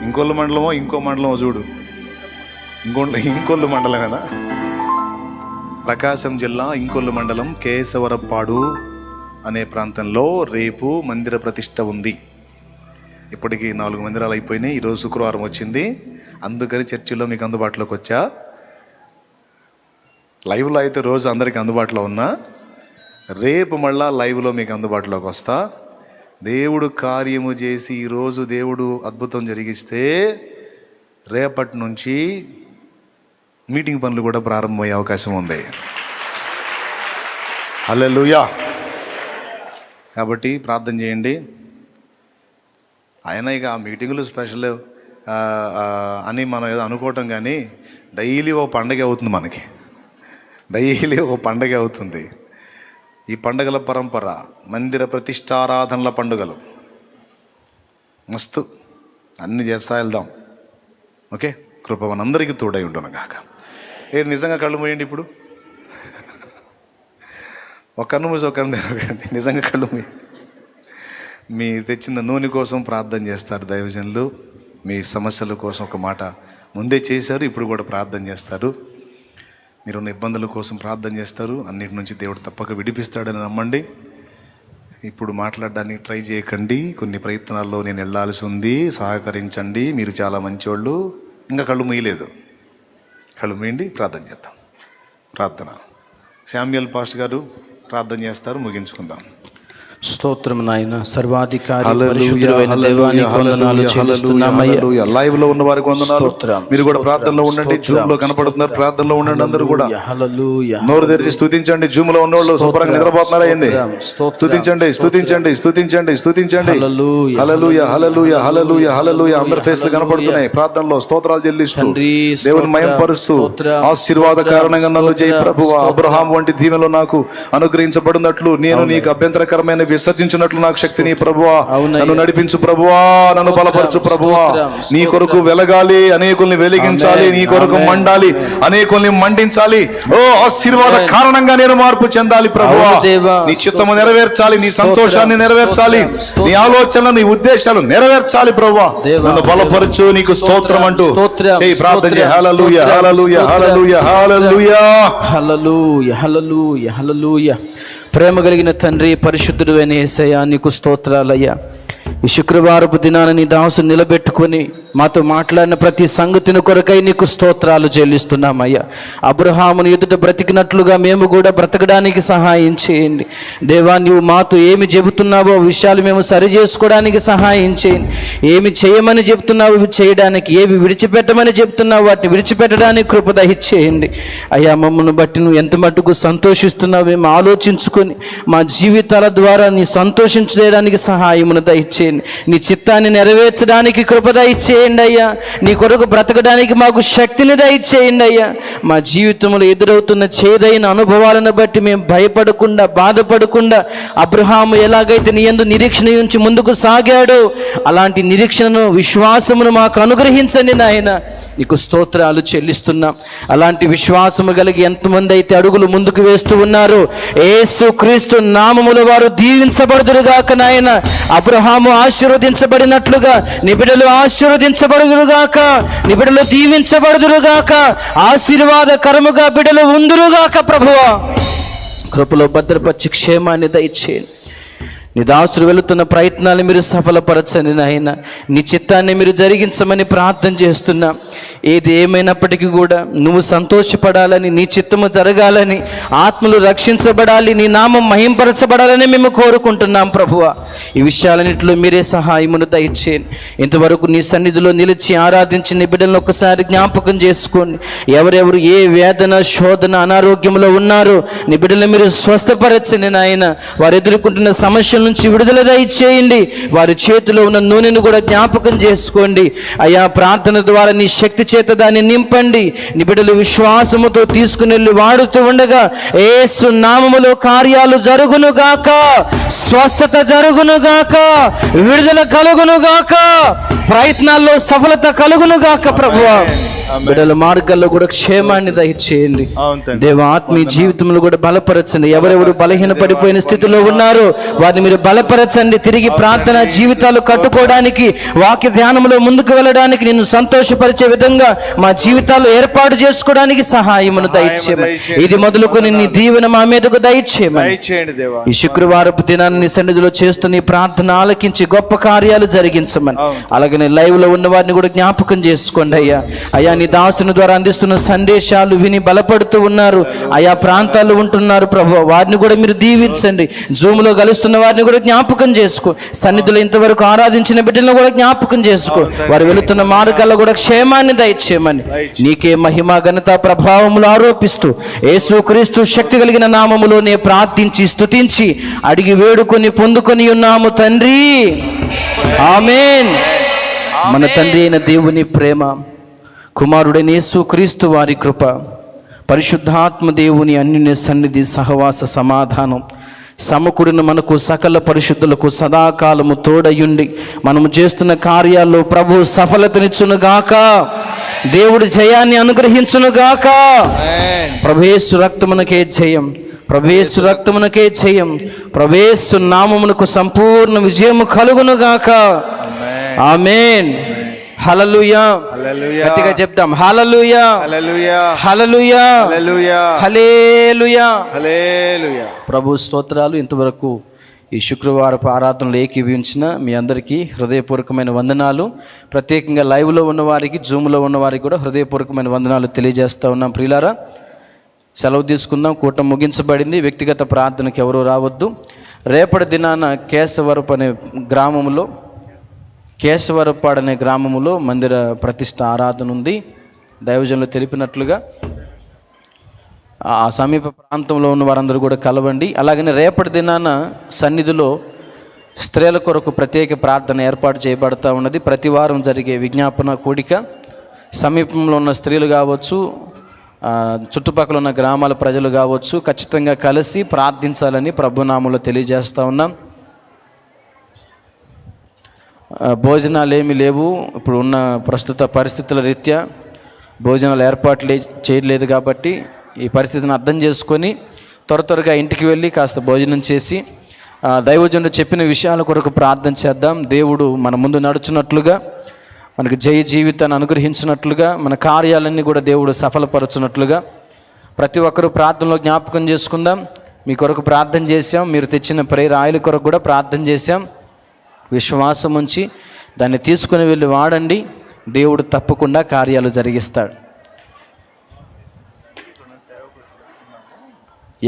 ఇంకొల్లు మండలమో ఇంకో మండలమో చూడు. ఇంకొల్లు మండలం కదా. ప్రకాశం జిల్లా ఇంకొల్లు మండలం కేశవరపాడు అనే ప్రాంతంలో రేపు మందిర ప్రతిష్ట ఉంది. ఇప్పటికీ 4 మందిరాలు అయిపోయినాయి. ఈరోజు శుక్రవారం వచ్చింది, అందుకని చర్చిలో మీకు అందుబాటులోకి వచ్చా. లైవ్లో అయితే రోజు అందరికీ అందుబాటులో ఉన్నా, రేపు మళ్ళా లైవ్లో మీకు అందుబాటులోకి వస్తా. దేవుడు కార్యము చేసి ఈరోజు దేవుడు అద్భుతం జరిగిస్తే రేపటి నుంచి మీటింగ్ పనులు కూడా ప్రారంభమయ్యే అవకాశం ఉంది. హల్లెలూయా. కాబట్టి ప్రార్థన చేయండి. ఆయన ఇక ఆ మీటింగులు స్పెషల్ అని మనం ఏదో అనుకోవటం, కానీ డైలీ ఓ పండగ అవుతుంది మనకి, డైలీ ఓ పండగ అవుతుంది. ఈ పండుగల పరంపర, మందిర ప్రతిష్టారాధనల పండుగలు మస్తు అన్ని చేస్తా వెళ్దాం. ఓకే, కృప మనందరికీ తోడై ఉండను గాక. ఏది నిజంగా కళ్ళు మూయండి. ఇప్పుడు ఒక కన్ను మూసి ఒక కన్ను తెరవకండి. నిజంగా కళ్ళు మూయి. మీ తెచ్చిన నూనె కోసం ప్రార్థన చేస్తారు దైవజనులు. మీ సమస్యల కోసం ఒక మాట ముందే చేశారు, ఇప్పుడు కూడా ప్రార్థన చేస్తారు. మీరున్న ఇబ్బందుల కోసం ప్రార్థన చేస్తారు. అన్నిటి నుంచి దేవుడు తప్పక విడిపిస్తాడని నమ్మండి. ఇప్పుడు మాట్లాడడానికి ట్రై చేయకండి. కొన్ని ప్రయత్నాల్లో నేను వెళ్ళాల్సి ఉంది, సహకరించండి. మీరు చాలా మంచివాళ్ళు. ఇంకా కళ్ళు మూయలేదు, కళ్ళు మూయండి, ప్రార్థన చేద్దాం. ప్రార్థన శామ్యూయల్ పాస్టర్ గారు ప్రార్థన చేస్తారు, ముగించుకుందాం. స్తోత్రం నాయన, సర్వాధికారి పరిశుద్ధుడైన దేవానికి వందనాలు చెల్లిస్తున్నామయ్యా. లైవ్ లో ఉన్న వారికి వందనాలు. మీరు కూడా ప్రార్థనలో ఉండండి. జూమ్ లో కనపడుతున్నారు, ప్రార్థనలో ఉండండి. అందరూ కూడా నోరు తెరిచి స్తుతించండి. జూమ్ లో ఉన్నవాళ్ళు శుభ్రంగా నిద్రపోతున్నారా ఏంది? స్తుతించండి, స్తుతించండి, స్తుతించండి, స్తుతించండి. హల్లెలూయా, హల్లెలూయా, హల్లెలూయా, హల్లెలూయా. అందరి ఫేస్లు కనపడుతున్నాయి. ప్రార్థనలో స్తోత్రాలు చెల్లిస్తూ దేవుని మహిమపరుస్తూ ఆశీర్వాద కారణంగా నన్ను చేయి ప్రభువా. అబ్రహాం వంటి దీవెనలు నాకు అనుగ్రహించబడినట్లు నేను నీకు అభ్యంతరకరమైన విసర్జించినట్లు నాకు శక్తిని ప్రభువా. నన్ను నడిపించు ప్రభువా, నన్ను బలపరచు ప్రభువా. నీ కొరకు వెలగాలి, అనేకుల్ని వెలిగించాలి. నీ కొరకు మండాలి, అనేకుల్ని మండించాలి. ఓ ఆశీర్వాద కారణంగా నేను మార్పు చెందాలి ప్రభువా. నీ చిత్తము నెరవేర్చాలి, నీ సంతోషాన్ని నెరవేర్చాలి, నీ ఆలోచనలు, నీ ఉద్దేశాలు నెరవేర్చాలి ప్రభువా. నన్ను బలపరచు. నీకు స్తోత్రం అంటూ ప్రార్థన చేయి. హల్లెలూయా, హల్లెలూయా, హల్లెలూయా, హల్లెలూయా, హల్లెలూయా, హల్లెలూయా, హల్లెలూయా. ప్రేమ కలిగిన తండ్రి, పరిశుద్ధుడు అయిన యేసయ్యా, నీకు స్తోత్రాలయ్యా. ఈ శుక్రవారపు దినాన నీ దాసుని నిలబెట్టుకుని మాతో మాట్లాడిన ప్రతి సంగతిని కొరకై నీకు స్తోత్రాలు చెల్లిస్తున్నామయ్యా. అబ్రహామును ఎదుట బ్రతికినట్లుగా మేము కూడా బ్రతకడానికి సహాయం చేయండి దేవా. నీవు మాతో ఏమి చెబుతున్నావో విషయాలు మేము సరి చేసుకోవడానికి సహాయం చేయండి. ఏమి చేయమని చెప్తున్నావు చేయడానికి, ఏవి విడిచిపెట్టమని చెప్తున్నావు వాటిని విడిచిపెట్టడానికి కృప దయచేయండి అయ్యా. మమ్మల్ని బట్టి నువ్వు ఎంత మట్టుకు సంతోషిస్తున్నావు మేము ఆలోచించుకొని మా జీవితాల ద్వారా నీ సంతోషించడానికి సహాయమును దయచేయండి. నీ చిత్తాన్ని నెరవేర్చడానికి కృప దయచేయండి అయ్యా. నీ కొరకు బ్రతకడానికి మాకు శక్తిని దయచేయండి అయ్యా. మా జీవితంలో ఎదురవుతున్న చేదైన అనుభవాలను బట్టి మేము భయపడకుండా, బాధపడకుండా అబ్రహాము ఎలాగైతే నీ యందు నిరీక్షణ నుంచి ముందుకు సాగాడో అలాంటి నిరీక్షణను, విశ్వాసమును మాకు అనుగ్రహించండి నాయన. నీకు స్తోత్రాలు చెల్లిస్తున్నాం. అలాంటి విశ్వాసము కలిగి ఎంతమంది అయితే అడుగులు ముందుకు వేస్తూ ఉన్నారు, యేసు క్రీస్తు నామములో వారు దీవించబడుదురుగాక నాయన. అబ్రహాము ఆశీర్వదించబడినట్లుగా నిబిడలు ఆశీర్వదించబడుదురుగాక, నిబిడలు దీవించబడుదురుగాక, ఆశీర్వాదకరముగా బిడలు ఉందురుగాక ప్రభువా. కృపలో భద్రపరిచి క్షేమాన్ని దయచేయండి. నీ దాసులు వెళుతున్న ప్రయత్నాలు మీరు సఫలపరచండి నాయన. నీ చిత్తాన్ని మీరు జరిగించమని ప్రార్థన చేస్తున్నాం. ఏది ఏమైనప్పటికీ కూడా నువ్వు సంతోషపడాలని, నీ చిత్తము జరగాలని, ఆత్మలు రక్షించబడాలి, నీ నామం మహింపరచబడాలని మేము కోరుకుంటున్నాం ప్రభువా. ఈ విషయాలన్నింటిలో మీరే సహాయమును దయచేయండి. ఇంతవరకు నీ సన్నిధిలో నిలిచి ఆరాధించిన నీ బిడ్డలను ఒకసారి జ్ఞాపకం చేసుకోండి. ఎవరెవరు ఏ వేదన, శోధన, అనారోగ్యంలో ఉన్నారో నీ బిడ్డలను మీరు స్వస్థపరచండి నాయన. వారు ఎదుర్కొంటున్న సమస్యల నుంచి విడుదల దయచేయండి. వారి చేతిలో ఉన్న నూనెను కూడా జ్ఞాపకం చేసుకోండి అయ్యా. ప్రార్థన ద్వారా నీ శక్తి చేత దాన్ని నింపండి. నీ బిడ్డలు విశ్వాసముతో తీసుకుని వెళ్ళి వాడుతూ ఉండగా యేసు నామములో కార్యాలు జరుగునుగాక, స్వస్థత జరుగునుగాక, విడుదల కలుగునుగాక, ప్రయత్నాల్లో సఫలత కలుగునుగాక ప్రభువా. బిడ్డల మార్గాల్లో కూడా క్షేమాన్ని దయచేయండి దేవ. ఆత్మీయ జీవితంలో కూడా బలపరచండి. ఎవరెవరు బలహీన పడిపోయిన స్థితిలో ఉన్నారో వారిని మీరు బలపరచండి. తిరిగి ప్రార్థన జీవితాలు కట్టుకోవడానికి, వాక్య ధ్యానంలో ముందుకు వెళ్ళడానికి, నిన్ను సంతోషపరిచే విధంగా మా జీవితాలు ఏర్పాటు చేసుకోవడానికి సహాయమును దయచేయమని, ఇది మొదలుకొని నీ దీవెన మా మీదకు దయచేయమని ఈ శుక్రవారపు దినాన్ని నీ సన్నిధిలో చేస్తున్న ఈ ప్రార్థన ఆలకించి గొప్ప కార్యాలు జరిగించమని, అలాగే లైవ్ లో ఉన్న వారిని కూడా జ్ఞాపకం చేసుకోండి అయ్యా. అయ్యా నీ దాసుని ద్వారా అందిస్తున్న సందేశాలు విని బలపడుతూ ఉన్నారు, ఆయా ప్రాంతాల్లో ఉంటున్నారు ప్రభు, వారిని కూడా మీరు దీవించండి. జూమ్ లో కలుస్తున్న వారిని కూడా జ్ఞాపకం చేసుకో. సన్నిధిలో ఇంతవరకు ఆరాధించిన బిడ్డలను కూడా జ్ఞాపకం చేసుకో. వారు వెళుతున్న మార్గాల్లో కూడా క్షేమాన్ని దయచేయమని నీకే మహిమ, ఘనత, ప్రభావములు ఆరోపిస్తూ యేసుక్రీస్తు శక్తి కలిగిన నామములోనే ప్రార్థించి స్తుతించి అడిగి వేడుకొని పొందుకొని ఉన్నాము తండ్రి, ఆమేన్. మన తండ్రి అయిన దేవుని ప్రేమ, కుమారుడైన యేసుక్రీస్తు వారి కృప, పరిశుద్ధాత్మ దేవుని అన్యోన్య సన్నిధి, సహవాస, సమాధానం సమకూడిన మనకు సకల పరిశుద్ధులకు సదాకాలము తోడయుండి మనము చేస్తున్న కార్యాల్లో ప్రభు సఫలతనిచ్చునుగాక, దేవుడు జయాన్ని అనుగ్రహించునుగాక. ప్రభుయేసు రక్తమునకే జయం, ప్రభుయేసు రక్తమునకే జయం, ప్రభుయేసు నామమునకు సంపూర్ణ విజయము కలుగునుగాక. ఆమేన్. హల్లెలూయా. గట్టిగా చెప్తాం హల్లెలూయా, హల్లెలూయా, హల్లెలూయా. ప్రభు స్తోత్రాలు. ఇంతవరకు ఈ శుక్రవారపు ఆరాధనలు ఏకీభవించిన మీ అందరికీ హృదయపూర్వకమైన వందనాలు. ప్రత్యేకంగా లైవ్లో ఉన్నవారికి, జూమ్లో ఉన్నవారికి కూడా హృదయపూర్వకమైన వందనాలు తెలియజేస్తూ ఉన్నాం. ప్రియులారా, సెలవు తీసుకుందాం. కూటం ముగించబడింది. వ్యక్తిగత ప్రార్థనకి ఎవరూ రావద్దు. రేపటి దినాన కేశవరపు అనే గ్రామంలో, కేశవరపాడు అనే గ్రామంలో మందిర ప్రతిష్ఠ ఆరాధన ఉంది. దైవజనులు తెలిపినట్లుగా ఆ సమీప ప్రాంతంలో ఉన్న వారందరూ కూడా కలవండి. అలాగనే రేపటి దినాన సన్నిధిలో స్త్రీల కొరకు ప్రత్యేక ప్రార్థన ఏర్పాటు చేయబడుతూ ఉన్నది. ప్రతి వారం జరిగే విజ్ఞాపన కూడిక. సమీపంలో ఉన్న స్త్రీలు కావచ్చు, చుట్టుపక్కల ఉన్న గ్రామాల ప్రజలు కావచ్చు, ఖచ్చితంగా కలిసి ప్రార్థించాలని ప్రభునామంలో తెలియజేస్తూ ఉన్నాం. భోజనాలు ఏమీ లేవు. ఇప్పుడు ఉన్న ప్రస్తుత పరిస్థితుల రీత్యా భోజనాలు ఏర్పాట్లు చేయలేదు కాబట్టి ఈ పరిస్థితిని అర్థం చేసుకొని త్వరగా ఇంటికి వెళ్ళి కాస్త భోజనం చేసి దైవజనుడు చెప్పిన విషయాల కొరకు ప్రార్థన చేద్దాం. దేవుడు మన ముందు నడుచున్నట్లుగా, మనకు జయ జీవితాన్ని అనుగ్రహించినట్లుగా, మన కార్యాలన్నీ కూడా దేవుడు సఫలపరచున్నట్లుగా ప్రతి ఒక్కరూ ప్రార్థనలో జ్ఞాపకం చేసుకుందాం. మీ కొరకు ప్రార్థన చేశాం, మీరు తెచ్చిన ప్రేయర్ ఆయిల్ కొరకు కూడా ప్రార్థన చేశాం. విశ్వాసం ఉంచి దాన్ని తీసుకుని వెళ్ళి వాడండి. దేవుడు తప్పకుండా కార్యాలు జరిగిస్తాడు.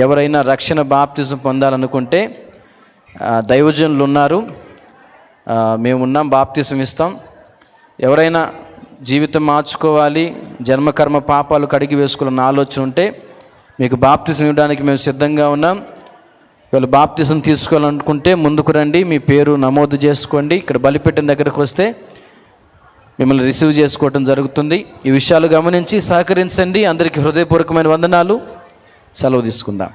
ఎవరైనా రక్షణ బాప్తిజం పొందాలనుకుంటే దైవజనులు ఉన్నారు, మేమున్నాం, బాప్తిజం ఇస్తాం. ఎవరైనా జీవితం మార్చుకోవాలి, జన్మకర్మ పాపాలు కడిగి వేసుకోవాలన్న ఆలోచన ఉంటే మీకు బాప్తిజం ఇవ్వడానికి మేము సిద్ధంగా ఉన్నాం. ఒకవేళ బాప్తిజం తీసుకోవాలనుకుంటే ముందుకు రండి, మీ పేరు నమోదు చేసుకోండి. ఇక్కడ బలిపీఠం దగ్గరకు వస్తే మిమ్మల్ని రిసీవ్ చేసుకోవటం జరుగుతుంది. ఈ విషయాలు గమనించి సహకరించండి. అందరికీ హృదయపూర్వకమైన వందనాలు. సెలవు తీసుకుందాం.